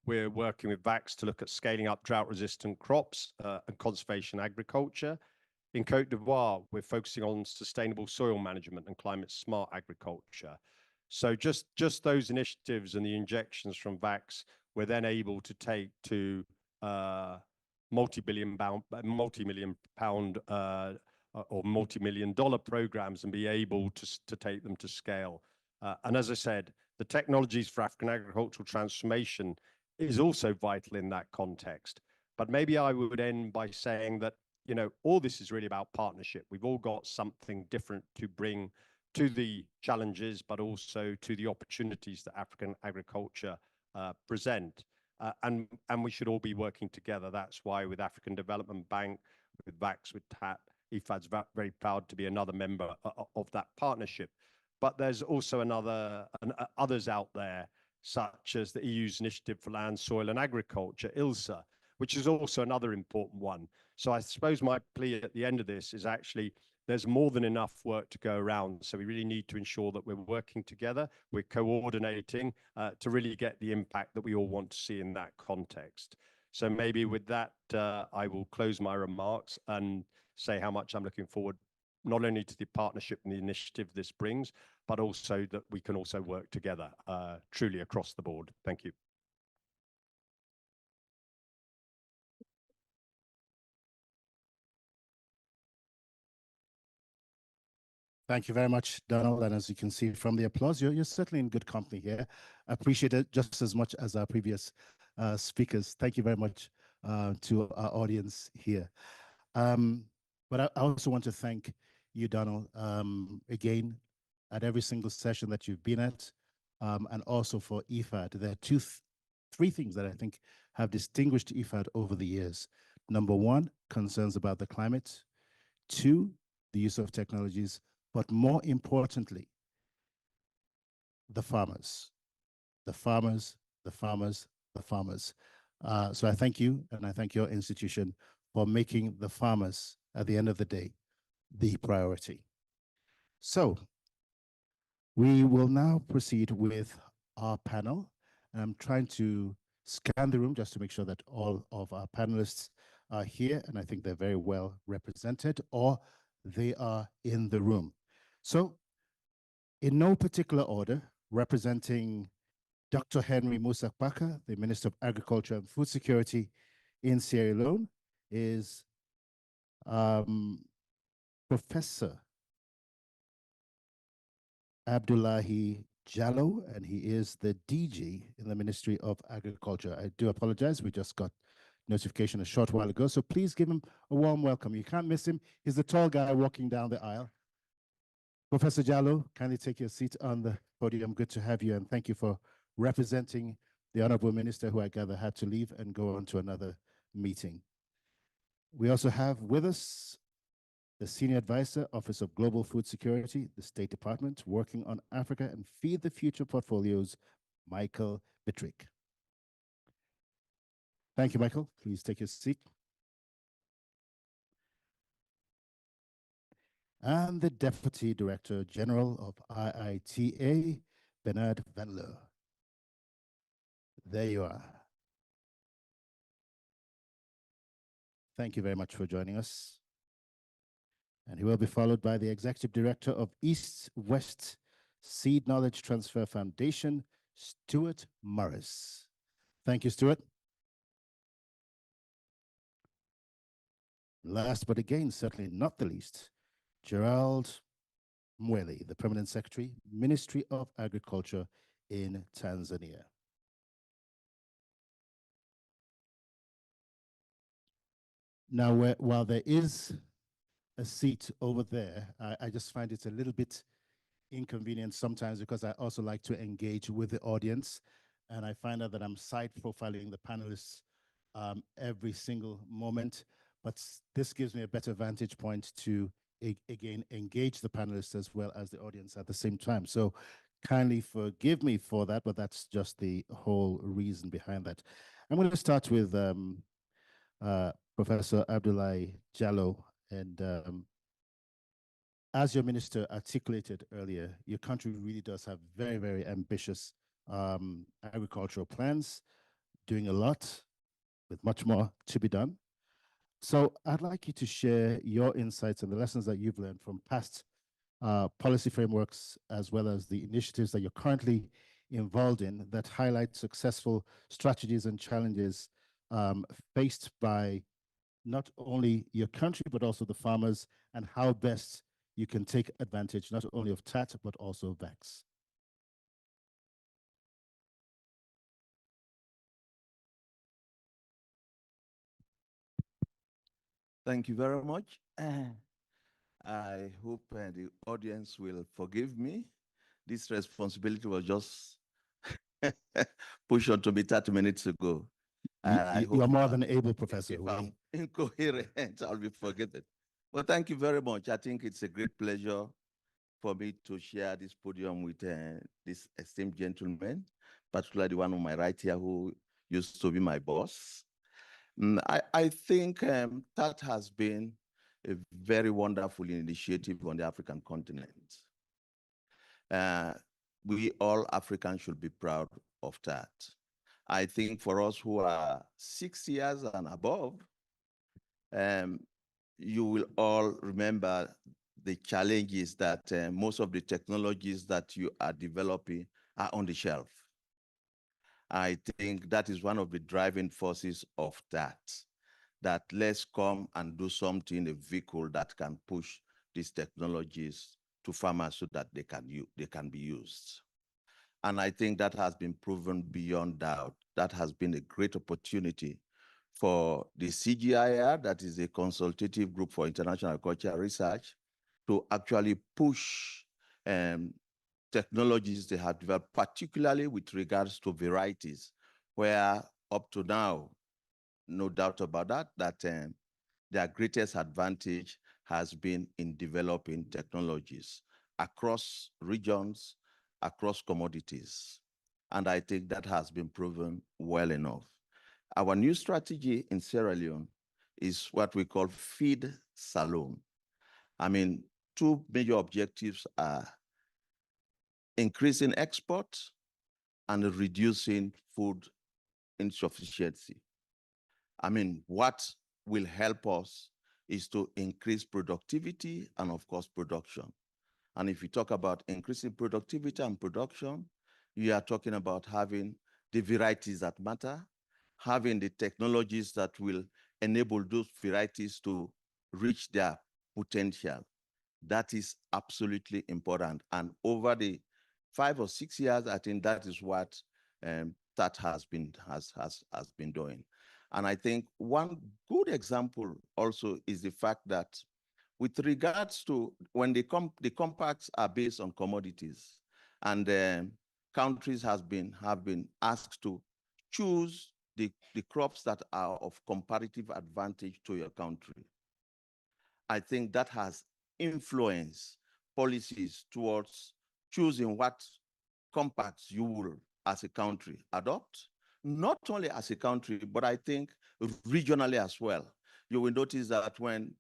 we're working with VAX to look at scaling up drought-resistant crops and conservation agriculture. In Côte d'Ivoire, we're focusing on sustainable soil management and climate-smart agriculture. So just those initiatives and the injections from VAX, we're then able to take to multi-million pound or multi-million dollar programs and be able to take them to scale. And as I said, the technologies for African agricultural transformation is also vital in that context. But maybe I would end by saying that, you know, all this is really about partnership. We've all got something different to bring to the challenges, but also to the opportunities that African agriculture present. And we should all be working together. That's why with African Development Bank, with VAX, with TAT, IFAD's very proud to be another member of that partnership. But there's also others out there, such as the EU's Initiative for Land, Soil and Agriculture, ILSA, which is also another important one. So I suppose my plea at the end of this is actually there's more than enough work to go around. So we really need to ensure that we're working together, we're coordinating to really get the impact that we all want to see in that context. So maybe with that, I will close my remarks and say how much I'm looking forward not only to the partnership and the initiative this brings, but also that we can also work together truly across the board. Thank you. Thank you very much, Donald. And as you can see from the applause, you're certainly in good company here. I appreciate it just as much as our previous speakers. Thank you very much to our audience here. But I also want to thank you, Donald, again, at every single session that you've been at, and also for IFAD. There are three things that I think have distinguished IFAD over the years. Number one, concerns about the climate. Two, the use of technologies. But more importantly, the farmers, the farmers, the farmers, the farmers. So I thank you, and I thank your institution for making the farmers, at the end of the day, the priority. So we will now proceed with our panel. And I'm trying to scan the room just to make sure that all of our panelists are here, and I think they're very well represented, or they are in the room. So, in no particular order, representing Dr. Henry Musa Paka, the Minister of Agriculture and Food Security in Sierra Leone, is Professor Abdullahi Jallo, and he is the DG in the Ministry of Agriculture. I do apologize, we just got notification a short while ago, so please give him a warm welcome. You can't miss him. He's the tall guy walking down the aisle. Professor Jallo, kindly take your seat on the podium. Good to have you, and thank you for representing the Honorable Minister, who I gather had to leave and go on to another meeting. We also have with us the Senior Advisor, Office of Global Food Security, the State Department, working on Africa and Feed the Future portfolios, Michael Bittrick. Thank you, Michael. Please take your seat. And the Deputy Director General of IITA, Bernard Van Leer. There you are. Thank you very much for joining us. And he will be followed by the Executive Director of East-West Seed Knowledge Transfer Foundation, Stuart Morris. Thank you, Stuart. Last but again, certainly not the least, Gerald Mweli, the Permanent Secretary, Ministry of Agriculture in Tanzania. Now, while there is a seat over there, I just find it a little bit inconvenient sometimes because I also like to engage with the audience, and I find out that I'm side profiling the panelists every single moment, but this gives me a better vantage point to again engage the panelists as well as the audience at the same time. So kindly forgive me for that, but that's just the whole reason behind that. I'm going to start with Professor Abdullahi Jallo, and as your minister articulated earlier, your country really does have very, very ambitious agricultural plans, doing a lot with much more to be done. So I'd like you to share your insights and the lessons that you've learned from past policy frameworks, as well as the initiatives that you're currently involved in that highlight successful strategies and challenges faced by not only your country, but also the farmers, and how best you can take advantage not only of TAT, but also VAX. Thank you very much. I hope the audience will forgive me. This responsibility was just pushed onto me 30 minutes ago. You are more than able, Professor. If I'm incoherent, I'll be forgiven. Well, thank you very much. I think it's a great pleasure for me to share this podium with this esteemed gentleman, particularly the one on my right here who used to be my boss. I think that has been a very wonderful initiative on the African continent. We all Africans should be proud of that. I think for us who are 6 years and above, you will all remember the challenges that most of the technologies that you are developing are on the shelf. I think that is one of the driving forces of that let's come and do something, a vehicle that can push these technologies to farmers so that they can be used. And I think that has been proven beyond doubt. That has been a great opportunity for the CGIR, that is a consultative group for international agricultural research, to actually push technologies they have developed, particularly with regards to varieties, where up to now, no doubt about that their greatest advantage has been in developing technologies across regions, across commodities. And I think that has been proven well enough. Our new strategy in Sierra Leone is what we call Feed Saloon. I mean, two major objectives are increasing export and reducing food insufficiency. I mean, what will help us is to increase productivity and, of course, production. And if you talk about increasing productivity and production, you are talking about having the varieties that matter, having the technologies that will enable those varieties to reach their potential. That is absolutely important. And over the 5 or 6 years, I think that is what that has been doing. And I think one good example also is the fact that with regards to when the compacts are based on commodities, and countries have been asked to choose the crops that are of comparative advantage to your country. I think that has influenced policies towards choosing what compacts you will, as a country, adopt, not only as a country, but I think regionally as well. You will notice that when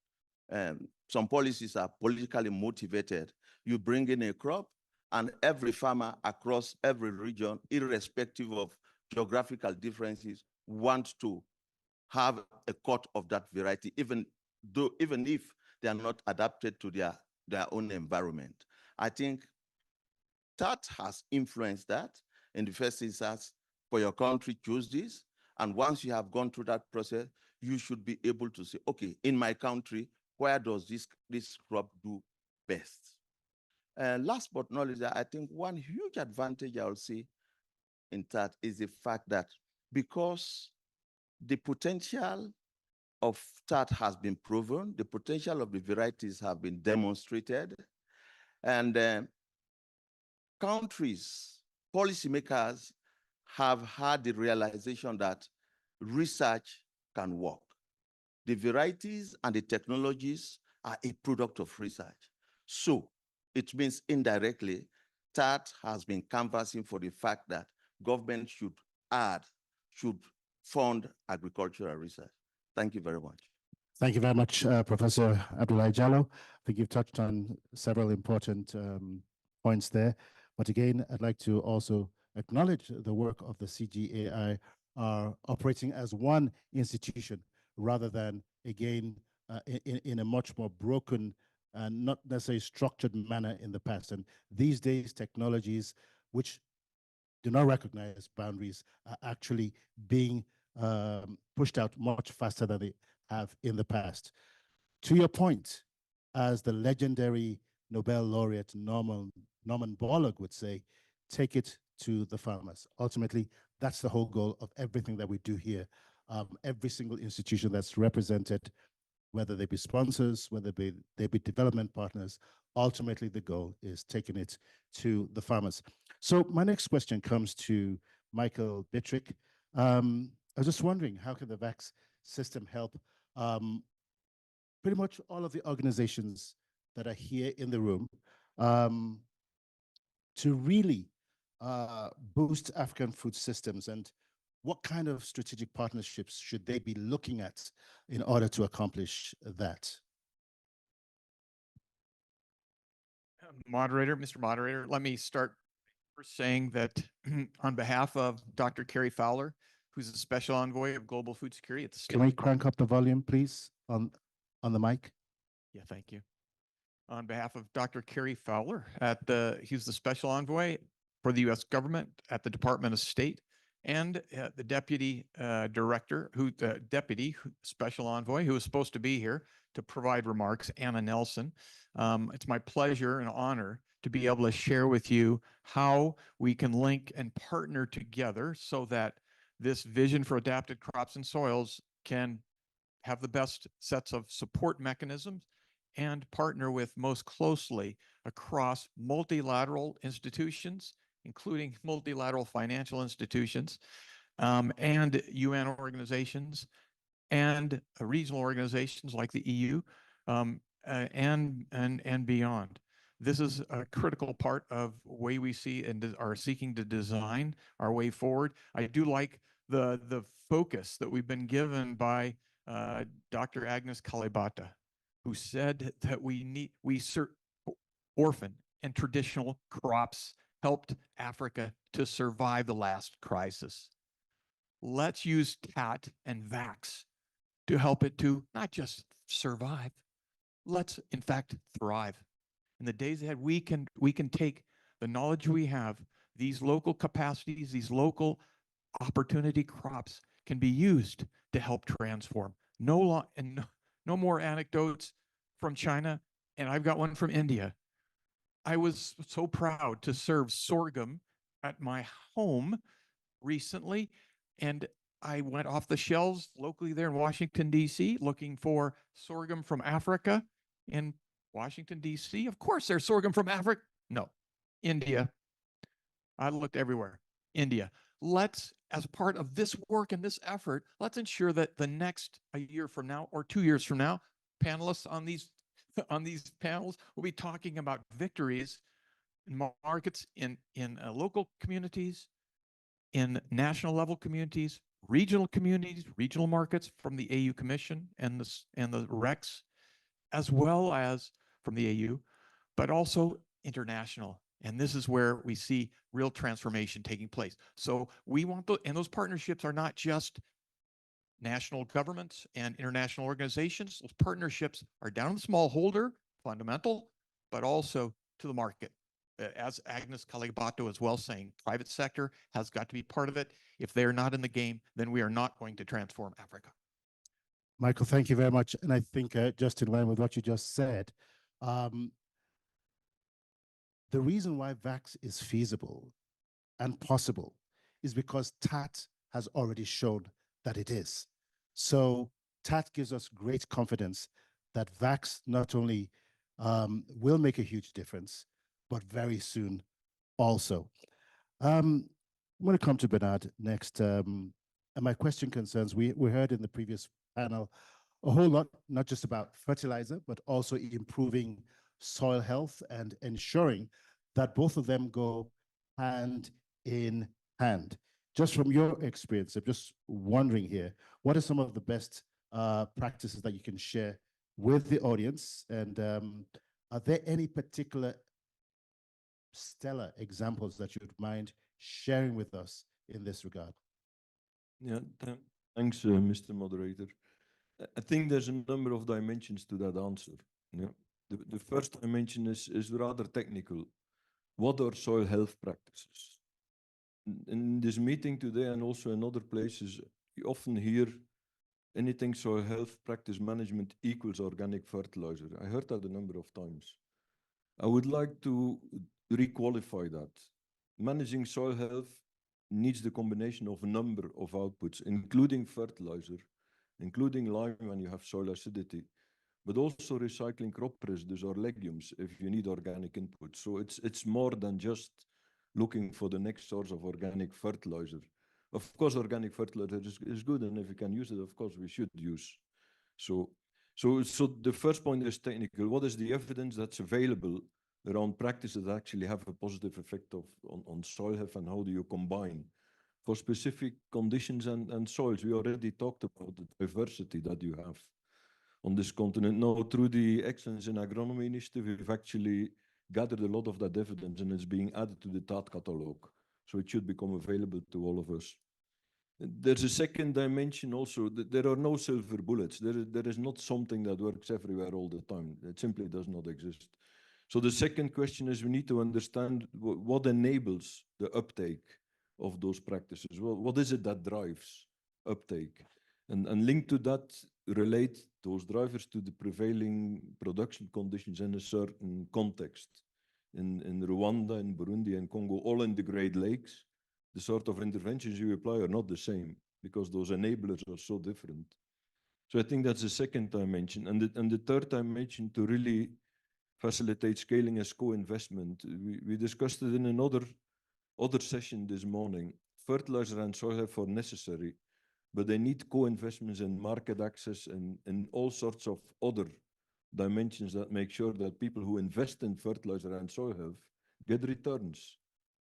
some policies are politically motivated, you bring in a crop, and every farmer across every region, irrespective of geographical differences, wants to have a cut of that variety, even if they are not adapted to their own environment. I think that has influenced that. In the first instance, for your country, choose this. And once you have gone through that process, you should be able to say, okay, in my country, where does this crop do best? Last but not least, I think one huge advantage I'll see in that is the fact that because the potential of that has been proven, the potential of the varieties have been demonstrated, and countries, policymakers have had the realization that research can work. The varieties and the technologies are a product of research. So it means indirectly that has been canvassing for the fact that government should fund agricultural research. Thank you very much. Thank you very much, Professor Abdoulaye Jallow. I think you've touched on several important points there. But again, I'd like to also acknowledge the work of the CGAI operating as one institution rather than, again, in a much more broken and not necessarily structured manner in the past. And these days, technologies which do not recognize boundaries are actually being pushed out much faster than they have in the past. To your point, as the legendary Nobel laureate Norman Borlaug would say, take it to the farmers. Ultimately, that's the whole goal of everything that we do here. Every single institution that's represented, whether they be sponsors, whether they be development partners, ultimately the goal is taking it to the farmers. So my next question comes to Michael Bittrick. I was just wondering, how can the VAX system help pretty much all of the organizations that are here in the room to really boost African food systems, and what kind of strategic partnerships should they be looking at in order to accomplish that? Mr. Moderator, let me start first saying that on behalf of Dr. Carrie Fowler, who's the Special Envoy of Global Food Security at the State. Can we crank up the volume, please, on on the mic. Yeah, thank you. On behalf of Dr. Kerry Fowler, he's the special envoy for the U.S. government at the Department of State, and the deputy deputy special envoy who is supposed to be here to provide remarks, Anna Nelson. It's my pleasure and honor to be able to share with you how we can link and partner together so that this vision for adapted crops and soils can have the best sets of support mechanisms and partner with most closely across multilateral institutions, including multilateral financial institutions, and UN organizations, and regional organizations like the EU, and beyond. This is a critical part of the way we see and are seeking to design our way forward. I do like the focus that we've been given by Dr. Agnes Kalibata, who said that orphan and traditional crops helped Africa to survive the last crisis. Let's use TAT and VAX to help it to not just survive, let's in fact thrive. In the days ahead, we can take the knowledge we have, these local capacities, these local opportunity crops can be used to help transform. No more anecdotes from China, and I've got one from India. I was so proud to serve sorghum at my home recently, and I went off the shelves locally there in Washington, D.C., looking for sorghum from Africa. In Washington, D.C., of course there's sorghum from Africa. No, India. I looked everywhere. India. Let's, as part of this work and this effort, let's ensure that a year from now or 2 years from now, panelists on these panels will be talking about victories in markets in local communities, in national level communities, regional markets from the AU Commission and the REX, as well as from the AU, but also international. And this is where we see real transformation taking place. So we want and those partnerships are not just national governments and international organizations. Those partnerships are down to the smallholder, fundamental, but also to the market. As Agnes Kalibata is well saying, private sector has got to be part of it. If they're not in the game, then we are not going to transform Africa. Michael, thank you very much. And I think just in line with what you just said, the reason why VAX is feasible and possible is because TAT has already shown that it is. So TAT gives us great confidence that VAX not only will make a huge difference, but very soon also. I'm going to come to Bernard next. And my question concerns, we heard in the previous panel a whole lot, not just about fertilizer, but also improving soil health and ensuring that both of them go hand in hand. Just from your experience, I'm just wondering here, what are some of the best practices that you can share with the audience? And are there any particular stellar examples that you would mind sharing with us in this regard? Yeah, thanks, Mr. Moderator. I think there's a number of dimensions to that answer. Yeah. The first dimension is rather technical. What are soil health practices? In this meeting today and also in other places, you often hear anything soil health practice management equals organic fertilizer. I heard that a number of times. I would like to requalify that. Managing soil health needs the combination of a number of outputs, including fertilizer, including lime when you have soil acidity, but also recycling crop residues or legumes if you need organic input. So it's more than just looking for the next source of organic fertilizer. Of course, organic fertilizer is good, and if we can use it, of course, we should use. So the first point is technical. What is the evidence that's available around practices that actually have a positive effect on soil health, and how do you combine for specific conditions and soils? We already talked about the diversity that you have on this continent. Now, through the Excellence in Agronomy initiative, we've actually gathered a lot of that evidence, and it's being added to the TAT catalog. So it should become available to all of us. There's a second dimension also. There are no silver bullets. There is not something that works everywhere all the time. It simply does not exist. So the second question is we need to understand what enables the uptake of those practices. What is it that drives uptake? And linked to that, relate those drivers to the prevailing production conditions in a certain context. In Rwanda, in Burundi, and Congo, all in the Great Lakes, the sort of interventions you apply are not the same because those enablers are so different. So I think that's the second dimension. And the third dimension to really facilitate scaling as co-investment. We discussed it in another session this morning. Fertilizer and soil health are necessary, but they need co-investments in market access and all sorts of other dimensions that make sure that people who invest in fertilizer and soil health get returns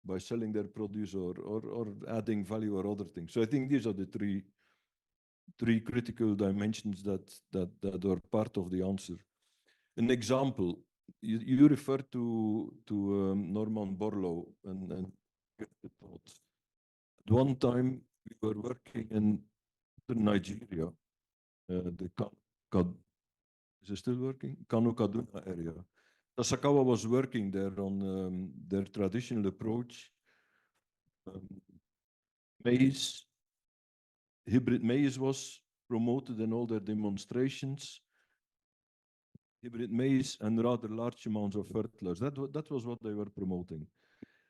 by selling their produce or adding value or other things. So I think these are the three critical dimensions that are part of the answer. An example, you referred to Norman Borlaug and thoughts. At one time, we were working in Nigeria, is it still working? Kano Kaduna area. Sakawa was working there on their traditional approach. Maize, hybrid maize was promoted in all their demonstrations. Hybrid maize and rather large amounts of fertilizer. That was what they were promoting.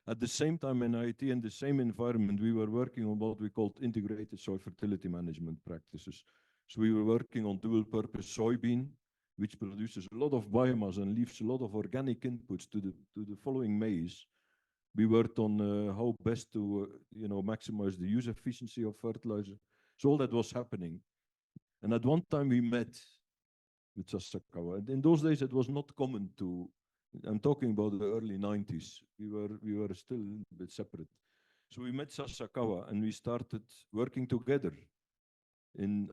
At the same time, in IT, in the same environment, we were working on what we called integrated soil fertility management practices. So we were working on dual-purpose soybean, which produces a lot of biomass and leaves a lot of organic inputs to the following maize. We worked on how best to maximize the use efficiency of fertilizer. So all that was happening. And at one time we met with Sasakawa. And in those days it was not common to, I'm talking about the early 90s. We were still a bit separate. So we met Sasakawa and we started working together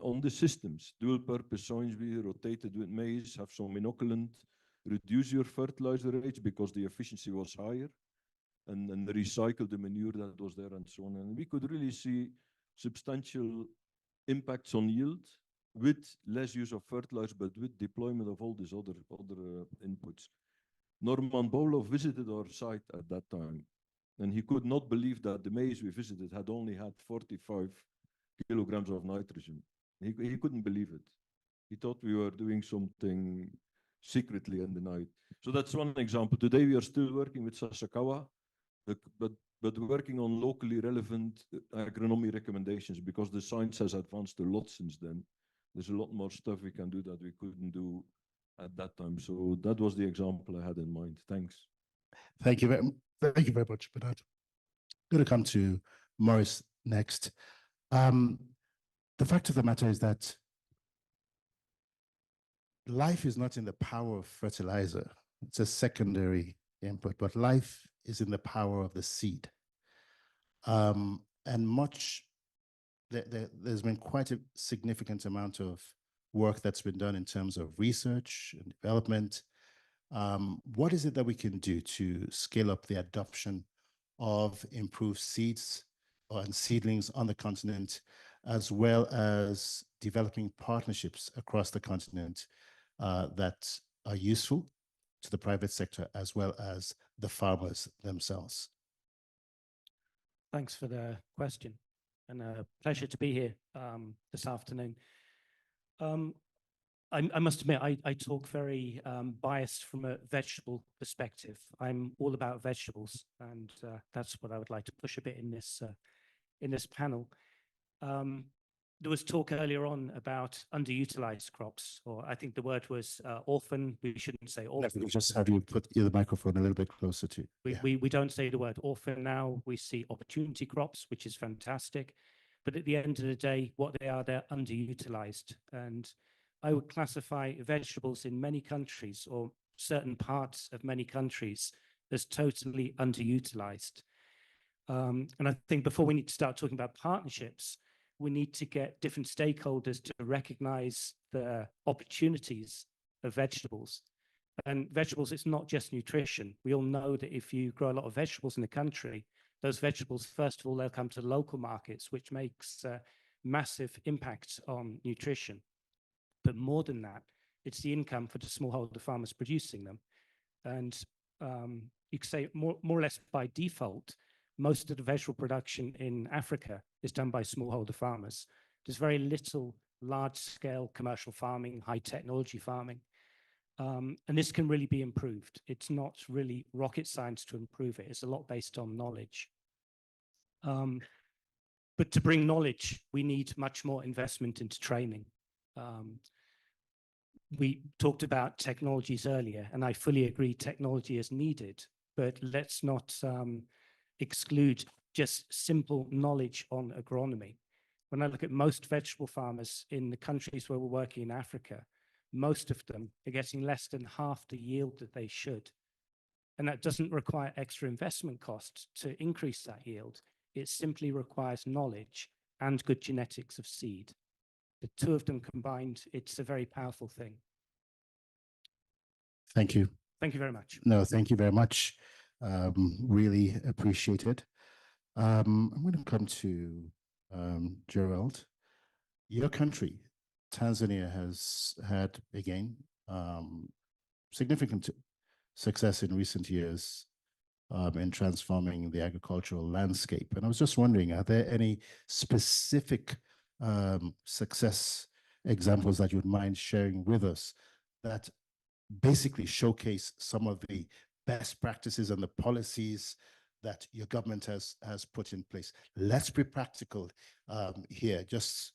on the systems, dual purpose soybean, rotated with maize, have some inoculant, reduce your fertilizer rates because the efficiency was higher, and recycle the manure that was there and so on. And we could really see substantial impacts on yield with less use of fertilizer, but with deployment of all these other inputs. Norman Borlaug visited our site at that time, and he could not believe that the maize we visited had only had 45 kilograms of nitrogen. He couldn't believe it. He thought we were doing something secretly in the night. So that's one example. Today we are still working with Sasakawa, but working on locally relevant agronomy recommendations because the science has advanced a lot since then. There's a lot more stuff we can do that we couldn't do at that time. So that was the example I had in mind. Thanks. Thank you very much, Bernard. I'm going to come to Maurice next. The fact of the matter is that life is not in the power of fertilizer. It's a secondary input, but life is in the power of the seed. And there's been quite a significant amount of work that's been done in terms of research and development. What is it that we can do to scale up the adoption of improved seeds and seedlings on the continent, as well as developing partnerships across the continent that are useful to the private sector as well as the farmers themselves? Thanks for the question, and a pleasure to be here this afternoon. I must admit, I talk very biased from a vegetable perspective. I'm all about vegetables, and that's what I would like to push a bit in this panel. There was talk earlier on about underutilized crops, or I think the word was orphan. We shouldn't say orphan. Just have you put the microphone a little bit closer to you. We don't say the word orphan now. We see opportunity crops, which is fantastic. But at the end of the day, what they are, they're underutilized. And I would classify vegetables in many countries, or certain parts of many countries, as totally underutilized. And I think before we need to start talking about partnerships, we need to get different stakeholders to recognize the opportunities of vegetables. And vegetables, it's not just nutrition. We all know that if you grow a lot of vegetables in a country, those vegetables, first of all, they'll come to local markets, which makes massive impact on nutrition. But more than that, it's the income for the smallholder farmers producing them. And you could say more or less by default, most of the vegetable production in Africa is done by smallholder farmers. There's very little large-scale commercial farming, high technology farming. And this can really be improved. It's not really rocket science to improve it. It's a lot based on knowledge. But to bring knowledge, we need much more investment into training. We talked about technologies earlier, and I fully agree technology is needed, but let's not exclude just simple knowledge on agronomy. When I look at most vegetable farmers in the countries where we're working in Africa, most of them are getting less than half the yield that they should. And that doesn't require extra investment costs to increase that yield. It simply requires knowledge and good genetics of seed. The two of them combined, it's a very powerful thing. Thank you. Thank you very much. No, thank you very much. Really appreciate it. I'm going to come to Gerald. Your country, Tanzania, has had, again, significant success in recent years in transforming the agricultural landscape. And I was just wondering, are there any specific success examples that you would mind sharing with us that basically showcase some of the best practices and the policies that your government has put in place? Let's be practical here. Just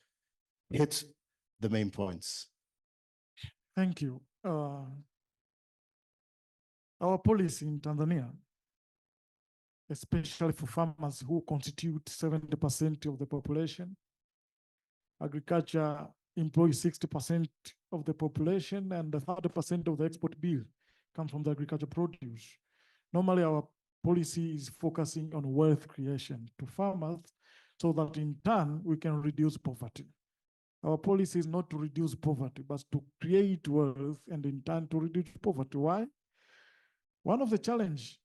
hit the main points. Thank you. Our policy in Tanzania, especially for farmers who constitute 70% of the population, agriculture employs 60% of the population, and 30% of the export bill comes from the agriculture produce. Normally, our policy is focusing on wealth creation to farmers so that in turn, we can reduce poverty. Our policy is not to reduce poverty, but to create wealth and in turn to reduce poverty. Why? One of the challenges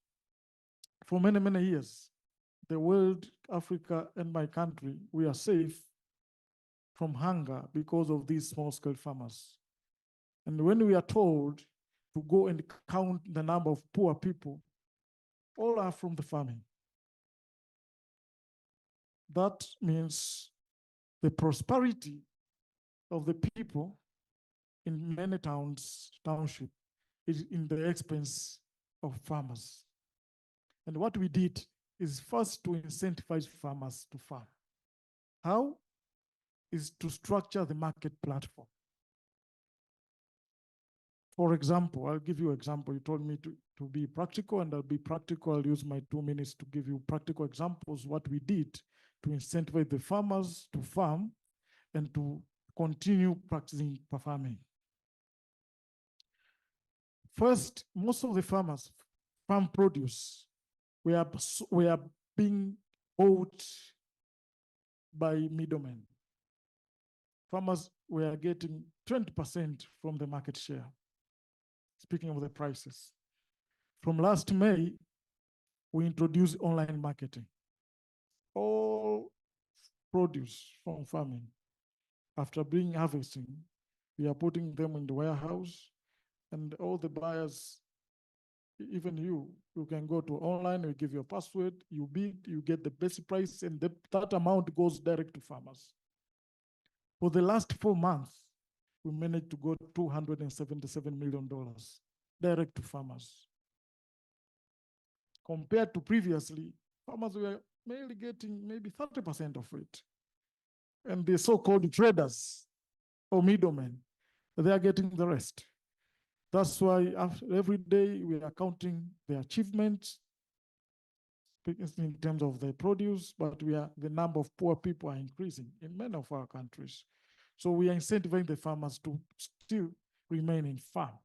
for many, many years, the world, Africa, and my country, we are safe from hunger because of these small-scale farmers. And when we are told to go and count the number of poor people, all are from the farming. That means the prosperity of the people in many township is in the expense of farmers. And what we did is first to incentivize farmers to farm. How? Is to structure the market platform. For example, I'll give you an example. You told me to be practical, and I'll be practical. I'll use my 2 minutes to give you practical examples, what we did to incentivize the farmers to farm and to continue practicing farming. First, most of the farmers, farm produce, we are being bought by middlemen. Farmers were getting 20% from the market share. Speaking of the prices. From last May, we introduced online marketing. All produce from farming, after being harvesting, we are putting them in the warehouse, and all the buyers, even you can go to online, you give your password, you bid, you get the best price, and that amount goes direct to farmers. For the last 4 months, we managed to go $277 million direct to farmers. Compared to previously, farmers were mainly getting maybe 30% of it. And the so-called traders or middlemen, they are getting the rest. That's why every day we are counting the achievements in terms of the produce, but the number of poor people are increasing in many of our countries. So we are incentivizing the farmers to still remain in farm.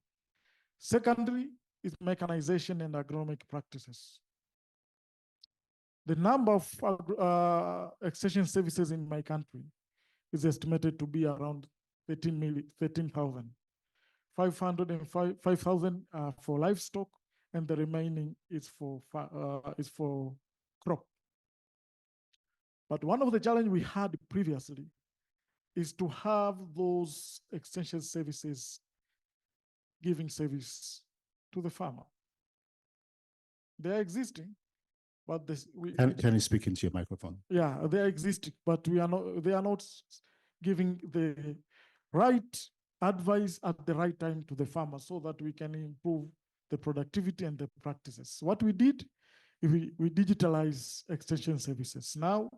Secondly, is mechanization and agronomic practices. The number of extension services in my country is estimated to be around 13,000. 5,000 for livestock, and the remaining is for crop But one of the challenges we had previously is to have those extension services giving service to the farmer. They are existing, but can you speak into your microphone? Yeah, they are existing, but they are not giving the right advice at the right time to the farmer so that we can improve the productivity and the practices. What we did, we digitalize extension services. Now,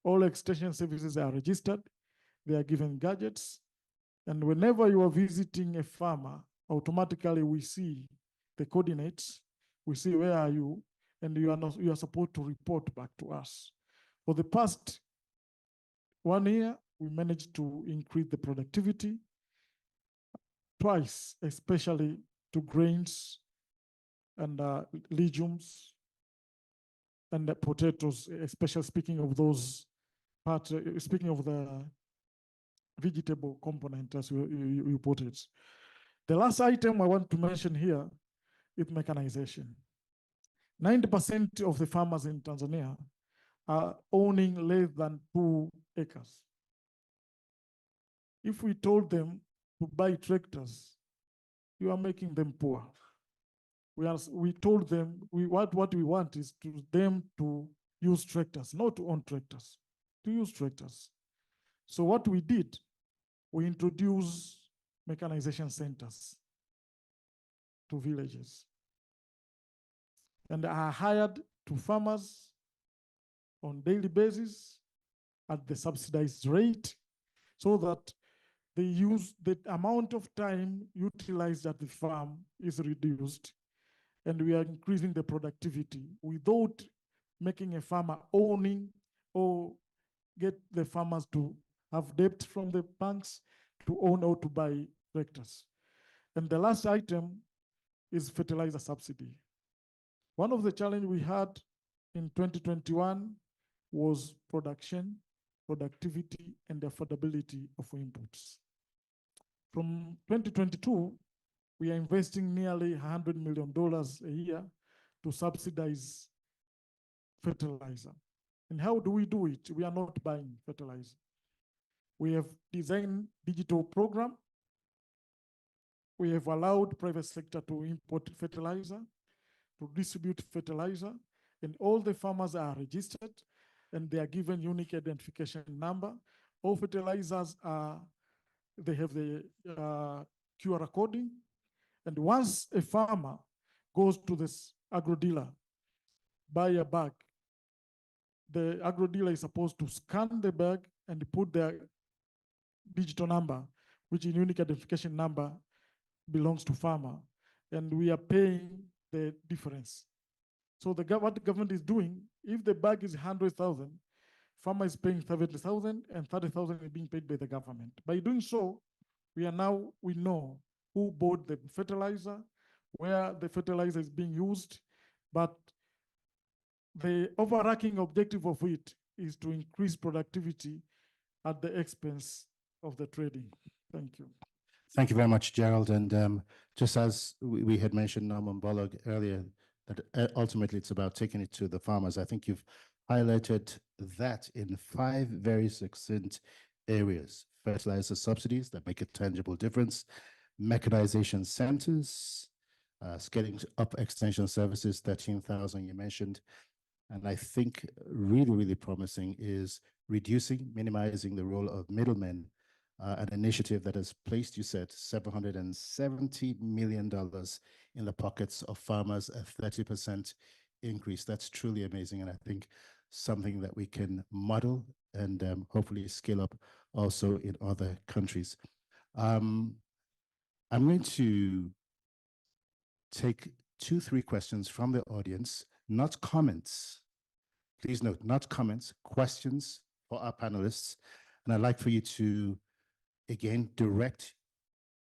all extension services are registered. They are given gadgets. And whenever you are visiting a farmer, automatically we see the coordinates. We see where are you, and you are supposed to report back to us. For the past 1 year, we managed to increase the productivity twice, especially to grains and legumes and the potatoes, especially speaking of those parts, speaking of the vegetable component as you put it. The last item I want to mention here is mechanization. 90% of the farmers in Tanzania are owning less than 2 acres. If we told them to buy tractors, you are making them poor. We told them what we want is them to use tractors, not to own tractors, to use tractors. So what we did, we introduced mechanization centers to villages. And are hired to farmers on daily basis at the subsidized rate so that they use the amount of time utilized at the farm is reduced, and we are increasing the productivity without making a farmer owning or get the farmers to have debt from the banks to own or to buy tractors. And the last item is fertilizer subsidy. One of the challenges we had in 2021 was production, productivity, and affordability of inputs. From 2022, we are investing nearly $100 million a year to subsidize fertilizer. And how do we do it? We are not buying fertilizer. We have designed digital program. We have allowed private sector to import fertilizer, to distribute fertilizer, and all the farmers are registered and they are given unique identification number. All fertilizers they have the QR coding. And once a farmer goes to this agro dealer, buy a bag, the agro dealer is supposed to scan the bag and put their digital number, which is unique identification number, belongs to farmer. And we are paying the difference. So what the government is doing, if the bag is 100,000, farmer is paying 70,000 and 30,000 is being paid by the government. By doing so, we know who bought the fertilizer, where the fertilizer is being used, but the overarching objective of it is to increase productivity at the expense of the trading. Thank you. Thank you very much, Gerald. And just as we had mentioned Norman Bollock earlier, that ultimately it's about taking it to the farmers. I think you've highlighted that in 5 very succinct areas: fertilizer subsidies that make a tangible difference, mechanization centers, scaling up extension services, 13,000 you mentioned. And I think really, really promising is minimizing the role of middlemen, an initiative that has placed, you said, $770 million in the pockets of farmers, a 30% increase. That's truly amazing. And I think something that we can model and hopefully scale up also in other countries. I'm going to take 2-3 questions from the audience, not comments. Please note, not comments, questions for our panelists. And I'd like for you to, again, direct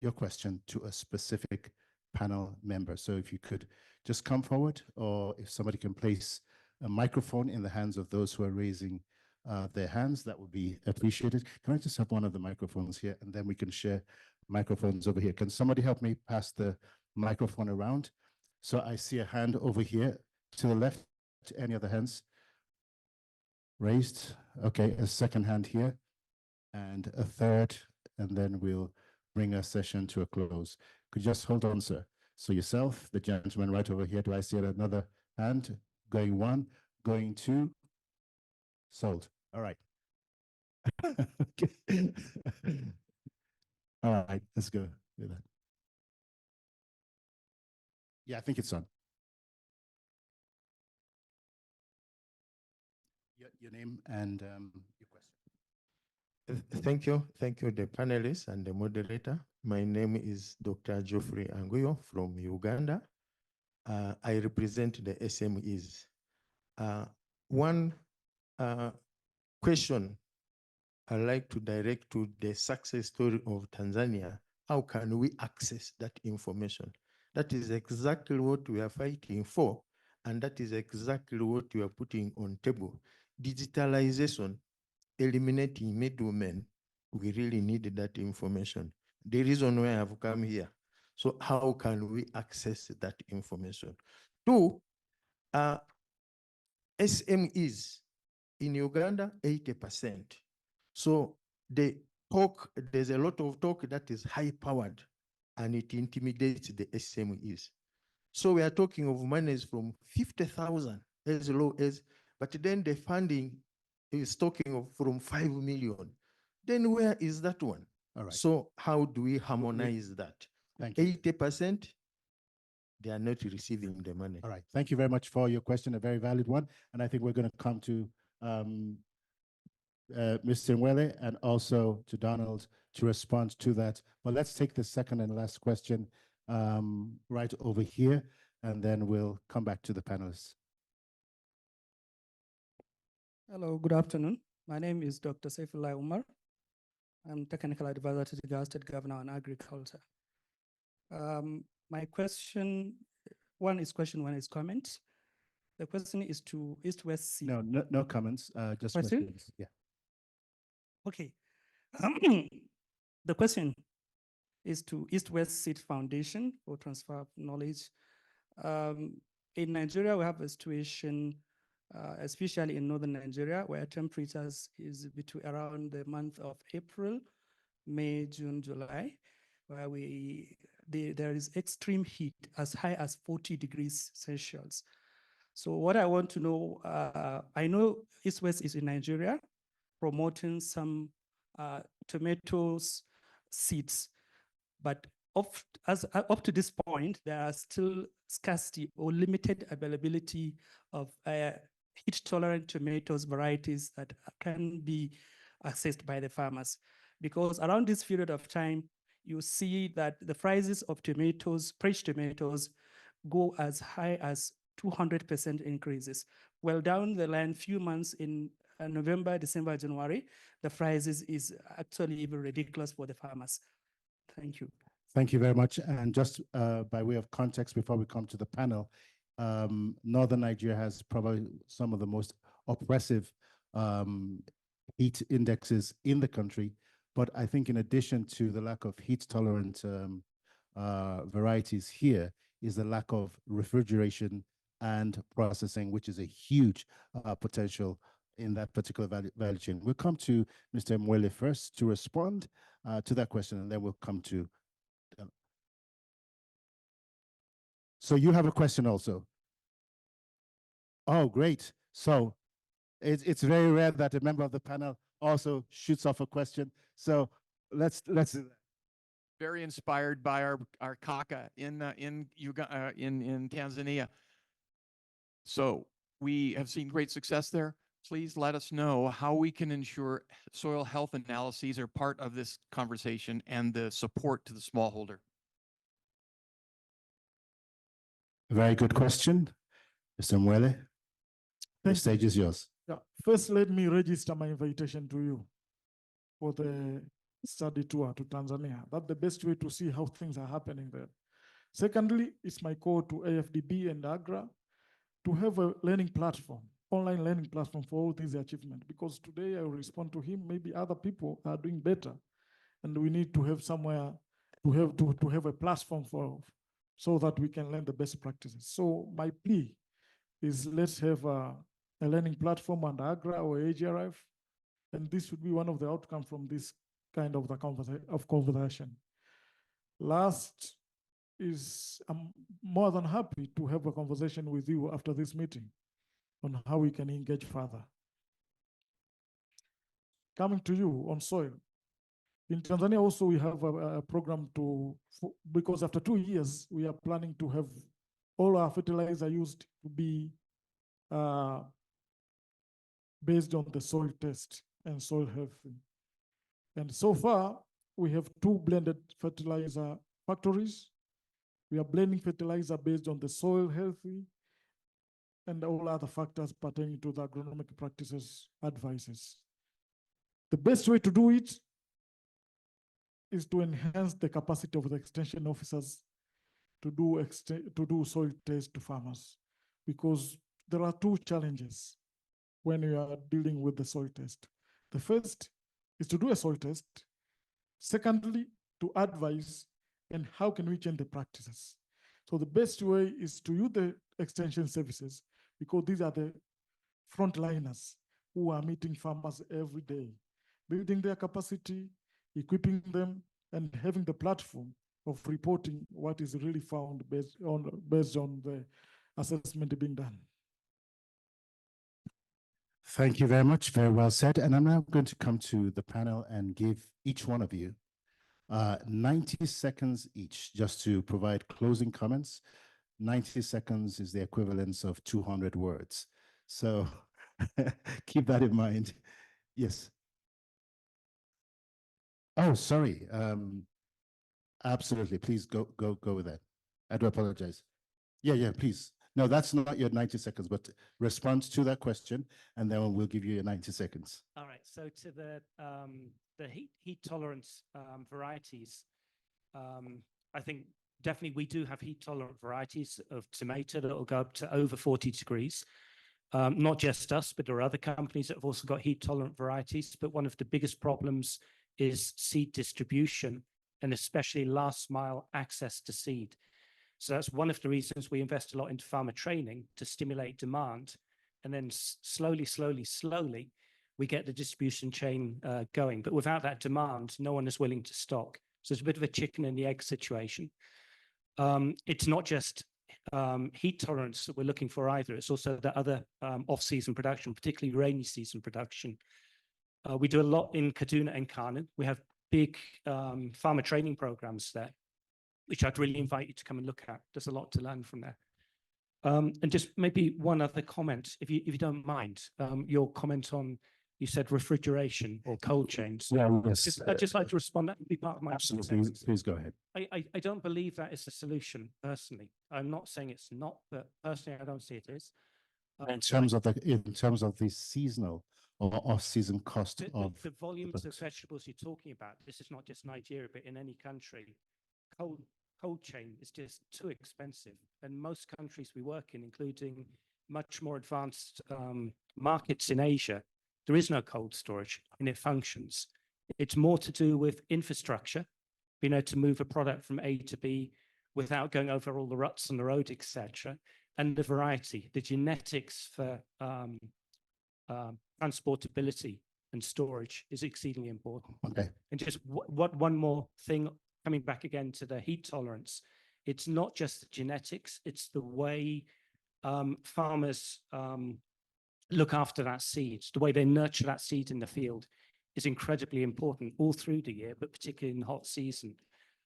your question to a specific panel member. So if you could just come forward, or if somebody can place a microphone in the hands of those who are raising their hands, that would be appreciated. Can I just have one of the microphones here, and then we can share microphones over here. Can somebody help me pass the microphone around? So I see a hand over here to the left. Any other hands raised? Okay, a second hand here and a third, and then we'll bring our session to a close. Could you just hold on, sir? So yourself, the gentleman right over here, do I see another hand? Going one, going two, sold. All right. Okay. All right, let's go with that. Yeah, I think it's on. Your name and your question. Thank you, the panelists and the moderator. My name is Dr. Geoffrey Anguyo from Uganda. I represent the SMEs. One question I'd like to direct to the success story of Tanzania. How can we access that information? That is exactly what we are fighting for, and that is exactly what we are putting on table. Digitalization, eliminating middlemen, we really need that information. The reason why I have come here. So how can we access that information? Two, SMEs in Uganda, 80%. So there's a lot of talk that is high-powered and it intimidates the SMEs. So we are talking of monies from 50,000 as low as, but then the funding is talking of from 5 million. Then where is that one? All right. So how do we harmonize that? Thank you. 80%, they are not receiving the money. All right. Thank you very much for your question, a very valid one. And I think we're going to come to Mr. Mwele and also to Donald to respond to that. But let's take the second and last question right over here, and then we'll come back to the panelists. Hello, good afternoon. My name is Dr. Saifullah Umar. I'm technical advisor to the Jigawa State Governor on Agriculture. My question, one is question, one is comment. The question is to East-West Seed. No comments, just questions. Yeah. Okay. The question is to East-West Seed Foundation for Transfer of Knowledge. In Nigeria, we have a situation, especially in northern Nigeria, where temperatures is between around the month of April, May, June, July, where there is extreme heat as high as 40 degrees Celsius. So what I want to know, I know East-West is in Nigeria promoting some tomatoes seeds, but up to this point, there are still scarcity or limited availability of heat-tolerant tomatoes varieties that can be accessed by the farmers. Because around this period of time, you see that the prices of tomatoes, fresh tomatoes, go as high as 200% increases. Well, down the line, few months in November, December, January, the prices is actually even ridiculous for the farmers. Thank you. Thank you very much. And just by way of context, before we come to the panel, Northern Nigeria has probably some of the most oppressive heat indexes in the country. But I think in addition to the lack of heat-tolerant varieties here is the lack of refrigeration and processing, which is a huge potential in that particular value chain. We'll come to Mr. Mwele first to respond to that question, and then we'll come to. So you have a question also? Oh, great. So it's very rare that a member of the panel also shoots off a question. So let's do that. Very inspired by our kaka in Tanzania. So we have seen great success there. Please let us know how we can ensure soil health analyses are part of this conversation and the support to the smallholder. Very good question, Mr. Mwele. The stage is yours. Yeah. First, let me register my invitation to you for the study tour to Tanzania. That's the best way to see how things are happening there. Secondly, it's my call to AFDB and AGRA to have a learning platform, online learning platform for all these achievements. Because today I will respond to him, maybe other people are doing better. And we need to have somewhere to have a platform so that we can learn the best practices. So my plea is let's have a learning platform under AGRA or AGRF And this should be one of the outcomes from this kind of conversation. Last is I'm more than happy to have a conversation with you after this meeting on how we can engage further. Coming to you on soil. In Tanzania also we have a program because after 2 years, we are planning to have all our fertilizer used to be based on the soil test and soil health. And so far, we have 2 blended fertilizer factories. We are blending fertilizer based on the soil healthy and all other factors pertaining to the agronomic practices advices. The best way to do it is to enhance the capacity of the extension officers to do soil tests to farmers, because there are 2 challenges when you are dealing with the soil test. The first is to do a soil test. Secondly, to advise and how can we change the practices. So the best way is to use the extension services, because these are the frontliners who are meeting farmers every day, building their capacity, equipping them, and having the platform of reporting what is really found based on the assessment being done. Thank you very much. Very well said. And I'm now going to come to the panel and give each one of you 90 seconds each just to provide closing comments. 90 seconds is the equivalence of 200 words. So keep that in mind. Yes. Oh, sorry. Absolutely. Please go with that. I do apologize. Yeah, please. No, that's not your 90 seconds, but respond to that question, and then we'll give you your 90 seconds. All right. So to the heat tolerance varieties, I think definitely we do have heat tolerant varieties of tomato that will go up to over 40 degrees. Not just us, but there are other companies that have also got heat tolerant varieties. But one of the biggest problems is seed distribution, and especially last mile access to seed. So that's one of the reasons we invest a lot into farmer training to stimulate demand. And then slowly, we get the distribution chain going. But without that demand, no one is willing to stock. So it's a bit of a chicken and the egg situation. It's not just heat tolerance that we're looking for either. It's also the other off-season production, particularly rainy season production. We do a lot in Kaduna and Kano. We have big farmer training programs there, which I'd really invite you to come and look at. There's a lot to learn from there. And just maybe one other comment, if you don't mind, your comment on, you said refrigeration or cold chains. Yeah, yes. I'd just like to respond. That would be part of my Absolutely. Please go ahead. I don't believe that is a solution, personally. I'm not saying it's not, but personally, I don't see it is. In terms of the seasonal or off-season cost of the volumes of vegetables you're talking about, this is not just Nigeria, but in any country, cold chain is just too expensive. And most countries we work in, including much more advanced markets in Asia, there is no cold storage and it functions. It's more to do with infrastructure, being able to move a product from A to B without going over all the ruts on the road, etc. And the variety, the genetics for transportability and storage is exceedingly important. Okay. And just one more thing, coming back again to the heat tolerance, it's not just the genetics, it's the way farmers look after that seed, the way they nurture that seed in the field is incredibly important all through the year, but particularly in the hot season.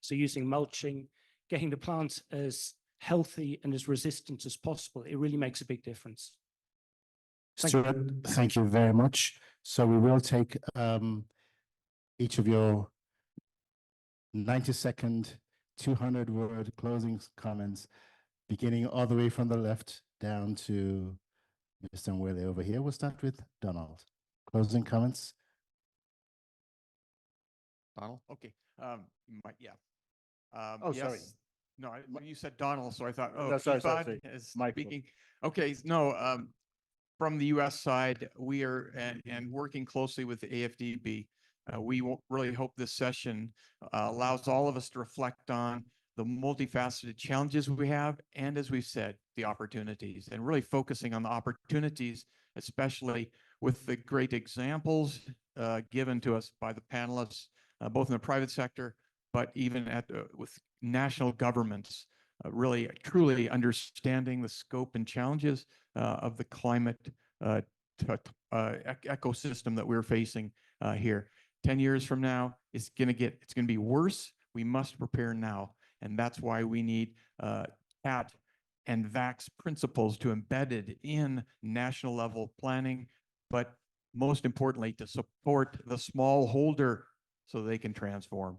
So using mulching, getting the plant as healthy and as resistant as possible, it really makes a big difference. Stuart, thank you very much. So we will take each of your 90-second, 200-word closing comments, beginning all the way from the left down to Mr. Nwele over here. We'll start with Donald. Closing comments. Donald? Okay. Yeah. Oh, yes. sorry. No, you said Donald, so I thought, No, sorry. is speaking. Okay, no, from the U.S. side, we are and working closely with the AFDB. We really hope this session allows all of us to reflect on the multifaceted challenges we have, and as we've said, the opportunities, and really focusing on the opportunities, especially with the great examples given to us by the panelists, both in the private sector, but even with national governments, really truly understanding the scope and challenges of the climate ecosystem that we're facing here. 10 years from now, it's going to be worse. We must prepare now. And that's why we need TAT and VAX principles to embedded in national level planning, but most importantly, to support the smallholder so they can transform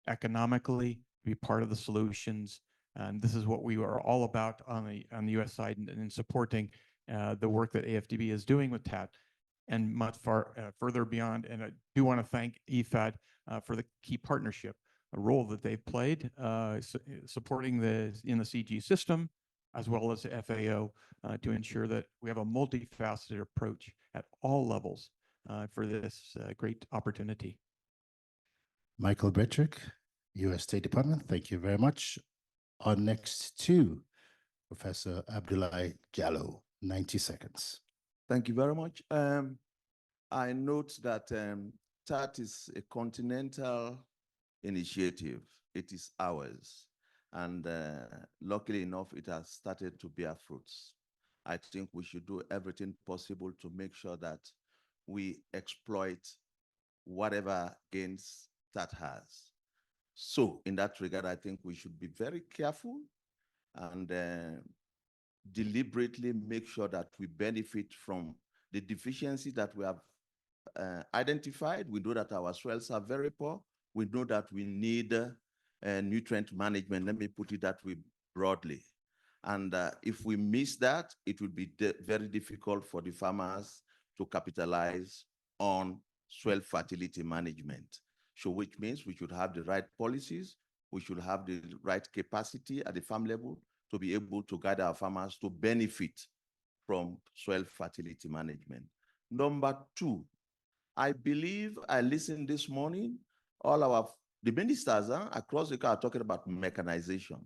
economically, be part of the solutions. And this is what we are all about on the U.S. side and in supporting the work that AFDB is doing with TAT and much further beyond. And I do want to thank IFAD for the key partnership, a role that they've played supporting in the CG system, as well as FAO, to ensure that we have a multifaceted approach at all levels for this great opportunity. Michael Bretrick, U.S. State Department, thank you very much. On next to Professor Abdoulaye Diallo, 90 seconds. Thank you very much. I note that TAT is a continental initiative. It is ours. And luckily enough, it has started to bear fruits. I think we should do everything possible to make sure that we exploit whatever gains TAT has. So in that regard, I think we should be very careful and deliberately make sure that we benefit from the deficiencies that we have identified. We know that our soils are very poor. We know that we need nutrient management. Let me put it that way broadly. And if we miss that, it will be very difficult for the farmers to capitalize on soil fertility management. So which means we should have the right policies, we should have the right capacity at the farm level to be able to guide our farmers to benefit from soil fertility management. Number two, I believe I listened this morning, the ministers across the country are talking about mechanization.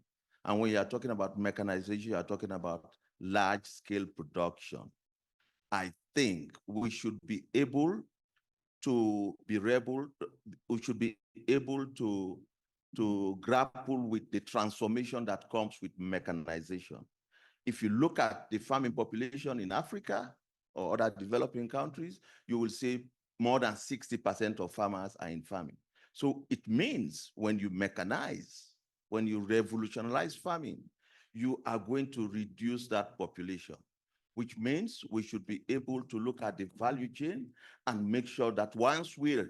And when you are talking about mechanization, you are talking about large-scale production. I think we should be able to grapple with the transformation that comes with mechanization. If you look at the farming population in Africa or other developing countries, you will see more than 60% of farmers are in farming. So it means when you mechanize, when you revolutionize farming, you are going to reduce that population, which means we should be able to look at the value chain and make sure that once we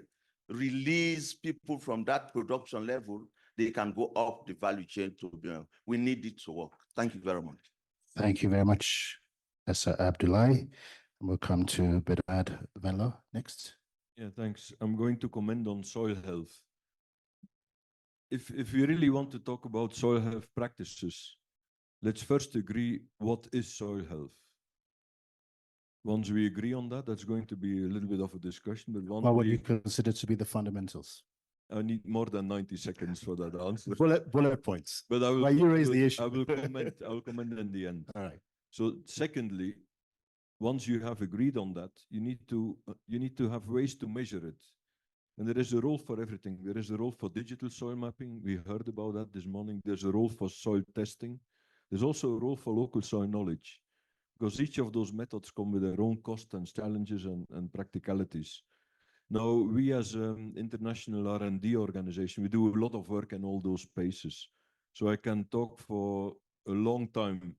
release people from that production level, they can go up the value chain we need it to work. Thank you very much. Thank you very much, Professor Abdoulaye. And we'll come to Bedad Venlo next. Yeah, thanks. I'm going to comment on soil health. If we really want to talk about soil health practices, let's first agree what is soil health. Once we agree on that, that's going to be a little bit of a discussion. But what would you consider to be the fundamentals? I need more than 90 seconds for that answer. Bullet points. But I will. Well, you raise the issue. I will comment. I will comment in the end. All right. So, secondly, once you have agreed on that, you need to have ways to measure it. And there is a role for everything. There is a role for digital soil mapping. We heard about that this morning. There's a role for soil testing. There's also a role for local soil knowledge, because each of those methods come with their own costs and challenges and practicalities. Now, we as an international R&D organization, we do a lot of work in all those spaces. So I can talk for a long time,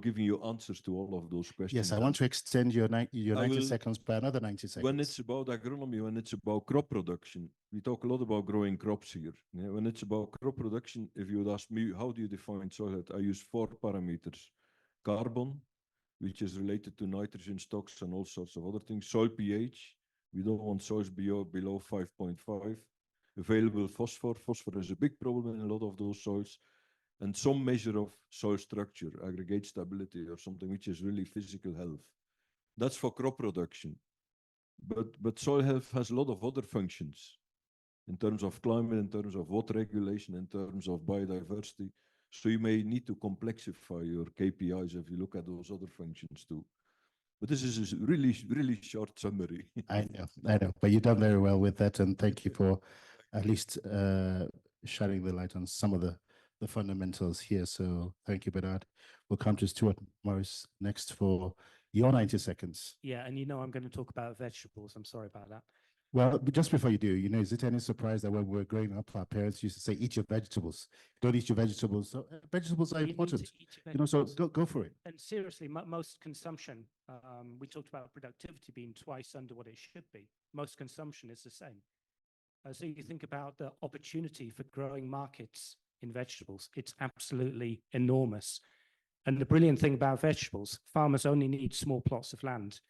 giving you answers to all of those questions. Yes, I want to extend your 90 seconds by another 90 seconds. When it's about agronomy, when it's about crop production, we talk a lot about growing crops here. Yeah? When it's about crop production, if you would ask me, how do you define soil health? I use 4 parameters. Carbon, which is related to nitrogen stocks and all sorts of other things. Soil pH, we don't want soils below 5.5. Available phosphor. Phosphor is a big problem in a lot of those soils. And some measure of soil structure, aggregate stability, or something which is really physical health. That's for crop production. But soil health has a lot of other functions in terms of climate, in terms of water regulation, in terms of biodiversity. So you may need to complexify your KPIs if you look at those other functions too. But this is a really short summary. I know, but you've done very well with that, and thank you for at least shining the light on some of the fundamentals here. So thank you, Bernard. We'll come to Stuart Morris next for your 90 seconds. Yeah, and I'm going to talk about vegetables. I'm sorry about that. Well, but just before you do, is it any surprise that when we were growing up, our parents used to say, eat your vegetables. Don't eat your vegetables. So vegetables are You need to important. eat your So vegetables. go for it. And seriously, most consumption, we talked about productivity being twice under what it should be. Most consumption is the same. So you think about the opportunity for growing markets in vegetables, it's absolutely enormous. And the brilliant thing about vegetables, farmers only need small plots of land.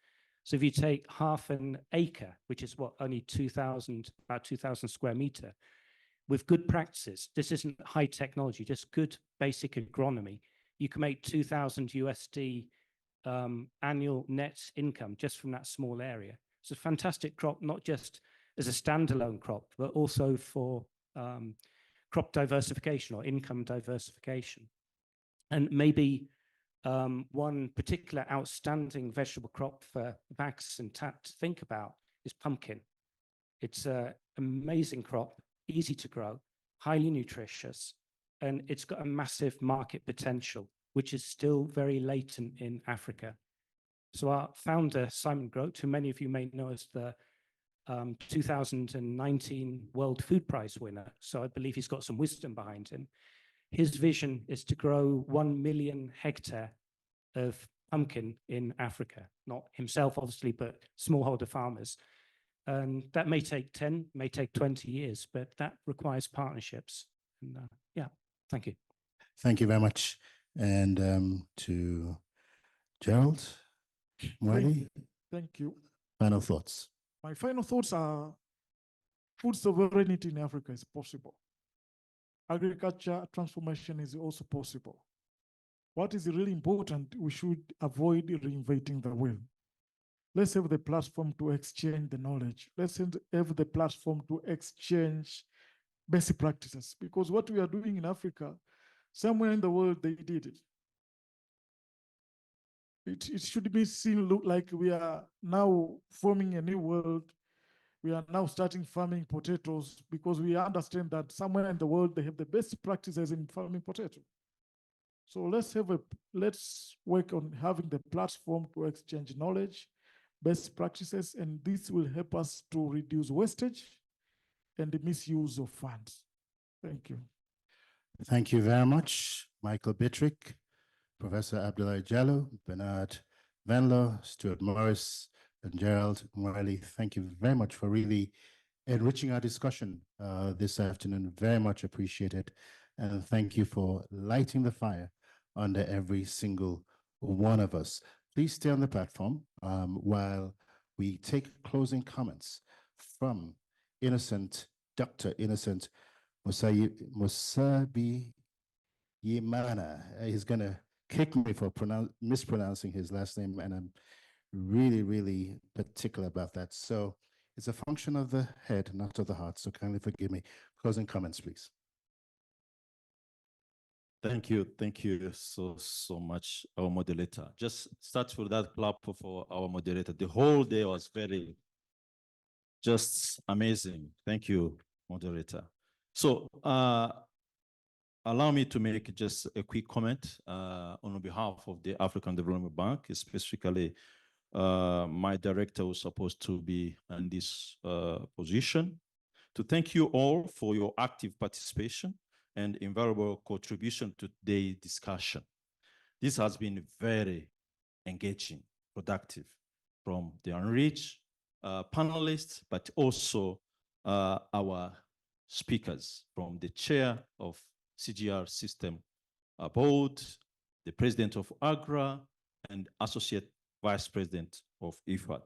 So if you take half an acre, which is only about 2,000 square meter, with good practices, this isn't high technology, just good basic agronomy, you can make 2,000 USD annual net income just from that small area. It's a fantastic crop, not just as a standalone crop, but also for crop diversification or income diversification. And maybe one particular outstanding vegetable crop for Max and Tat to think about is pumpkin. It's an amazing crop, easy to grow, highly nutritious, and it's got a massive market potential, which is still very latent in Africa. So our founder, Simon Grote, who many of you may know as the 2019 World Food Prize winner, so I believe he's got some wisdom behind him. His vision is to grow 1 million hectare of pumpkin in Africa, not himself, obviously, but smallholder farmers. And that may take 10, may take 20 years, but that requires partnerships. And yeah, thank you. Thank you very much. And to Gerald, Mweli, Thank you. final thoughts. My final thoughts are food sovereignty in Africa is possible. Agriculture transformation is also possible. What is really important, we should avoid reinventing the wheel. Let's have the platform to exchange the knowledge. Let's have the platform to exchange best practices, because what we are doing in Africa, somewhere in the world, they did it. It should be seen, look like we are now forming a new world. We are now starting farming potatoes because we understand that somewhere in the world, they have the best practices in farming potato. So let's work on having the platform to exchange knowledge, best practices, and this will help us to reduce wastage and the misuse of funds. Thank you. Thank you very much, Michael Bittrick, Professor Abdoulaye Diallo, Bernard Venlo, Stuart Morris, and Gerald Mweli. Thank you very much for really enriching our discussion this afternoon. Very much appreciated. And thank you for lighting the fire under every single one of us. Please stay on the platform while we take closing comments from Dr. Innocent Musabi Yimana. He's going to kick me for mispronouncing his last name, and I'm really, really particular about that. So it's a function of the head, not of the heart, so kindly forgive me. Closing comments, please. Thank you so much, our moderator. Just start with that clap for our moderator. The whole day was just amazing. Thank you, moderator. So allow me to make just a quick comment on behalf of the African Development Bank, specifically my director who's supposed to be in this position, to thank you all for your active participation and invaluable contribution to today's discussion. This has been very engaging, productive, from the enriched panelists, but also our speakers, from the chair of CGR System Board, the president of AGRA, and associate vice president of IFAD.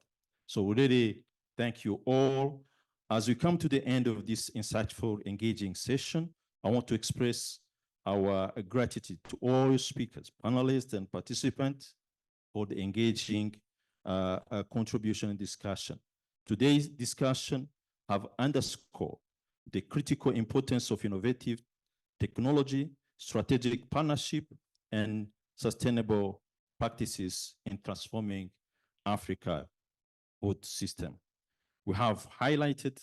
So we really thank you all. As we come to the end of this insightful, engaging session, I want to express our gratitude to all speakers, panelists, and participants for the engaging contribution and discussion. Today's discussion have underscored the critical importance of innovative technology, strategic partnership, and sustainable practices in transforming Africa food system. We have highlighted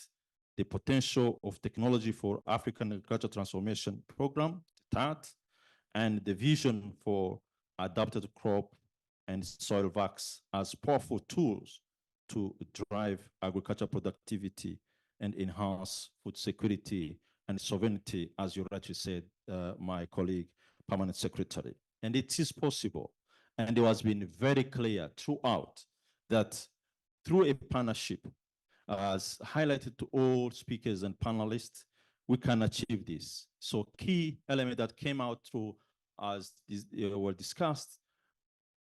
the potential of technology for African Agriculture Transformation Program, TAT, and the vision for adapted crop and soil vacs as powerful tools to drive agricultural productivity and enhance food security and sovereignty, as you rightly said, my colleague, Permanent Secretary. And it is possible. And it has been very clear throughout that through a partnership, as highlighted to all speakers and panelists, we can achieve this. So key element that came out through as were discussed,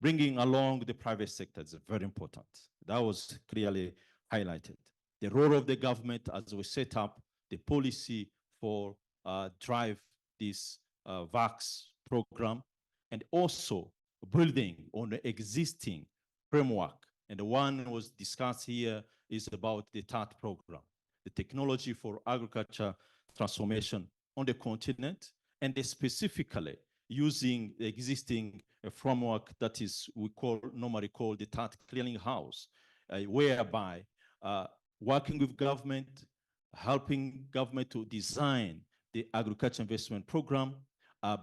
bringing along the private sector is very important. That was clearly highlighted. The role of the government as we set up the policy for drive this VAX program, and also building on the existing framework. And the one was discussed here is about the TAT program, the technology for agriculture transformation on the continent, and specifically using the existing framework that is normally called the TAT clearinghouse, whereby working with government, helping government to design the agriculture investment program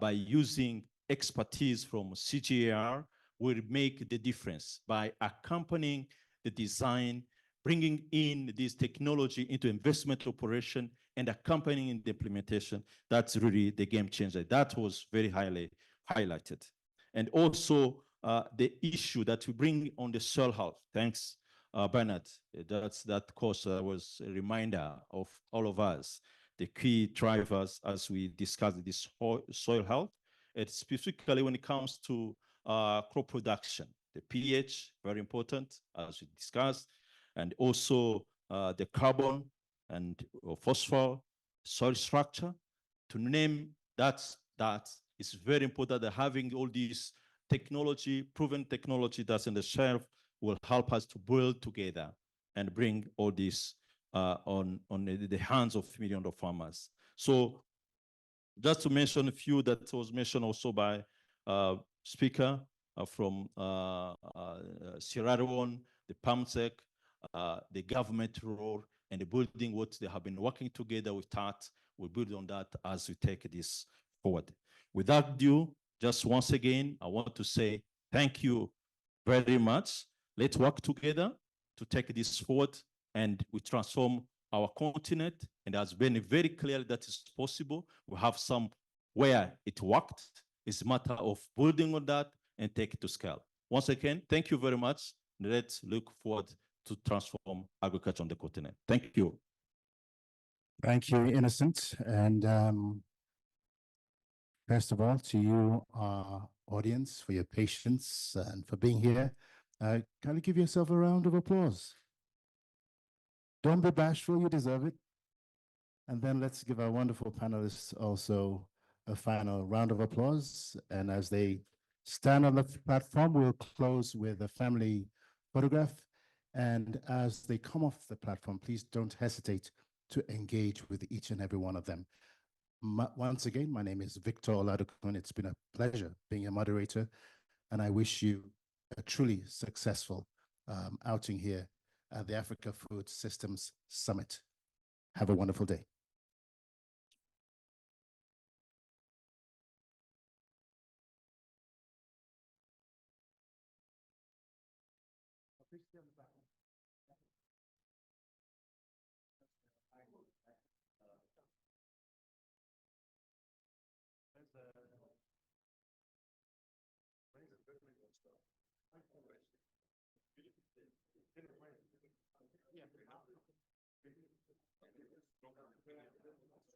by using expertise from CGIAR will make the difference by accompanying the design, bringing in this technology into investment operation and accompanying the implementation. That's really the game changer. That was very highly highlighted. And also the issue that we bring on the soil health. Thanks, Bernard. That course was a reminder of all of us, the key drivers as we discuss this soil health, and specifically when it comes to crop production. The pH, very important, as we discussed, and also the carbon and phosphorus, soil structure. To name that is very important that having all these technology, proven technology that's in the shelf will help us to build together and bring all this on the hands of millions of farmers. So just to mention a few that was mentioned also by speaker from Sierra Leone, the PAMSEC, the government role, and the building what they have been working together with TAT. We'll build on that as we take this forward. Without due, just once again, I want to say thank you very much. Let's work together to take this forward, and we transform our continent. And it has been very clear that it's possible. We have some where it worked. It's a matter of building on that and take it to scale. Once again, thank you very much. Let's look forward to transform agriculture on the continent. Thank you. Thank you, Innocent. And first of all, to you, our audience, for your patience and for being here. Can you give yourself a round of applause? Don't be bashful, you deserve it. And then let's give our wonderful panelists also a final round of applause. And as they stand on the platform, we'll close with a family photograph. And as they come off the platform, please don't hesitate to engage with each and every one of them. Once again, my name is Victor Oladokun. It's been a pleasure being a moderator, and I wish you a truly successful outing here at the Africa Food Systems Summit. Have a wonderful day. Yeah.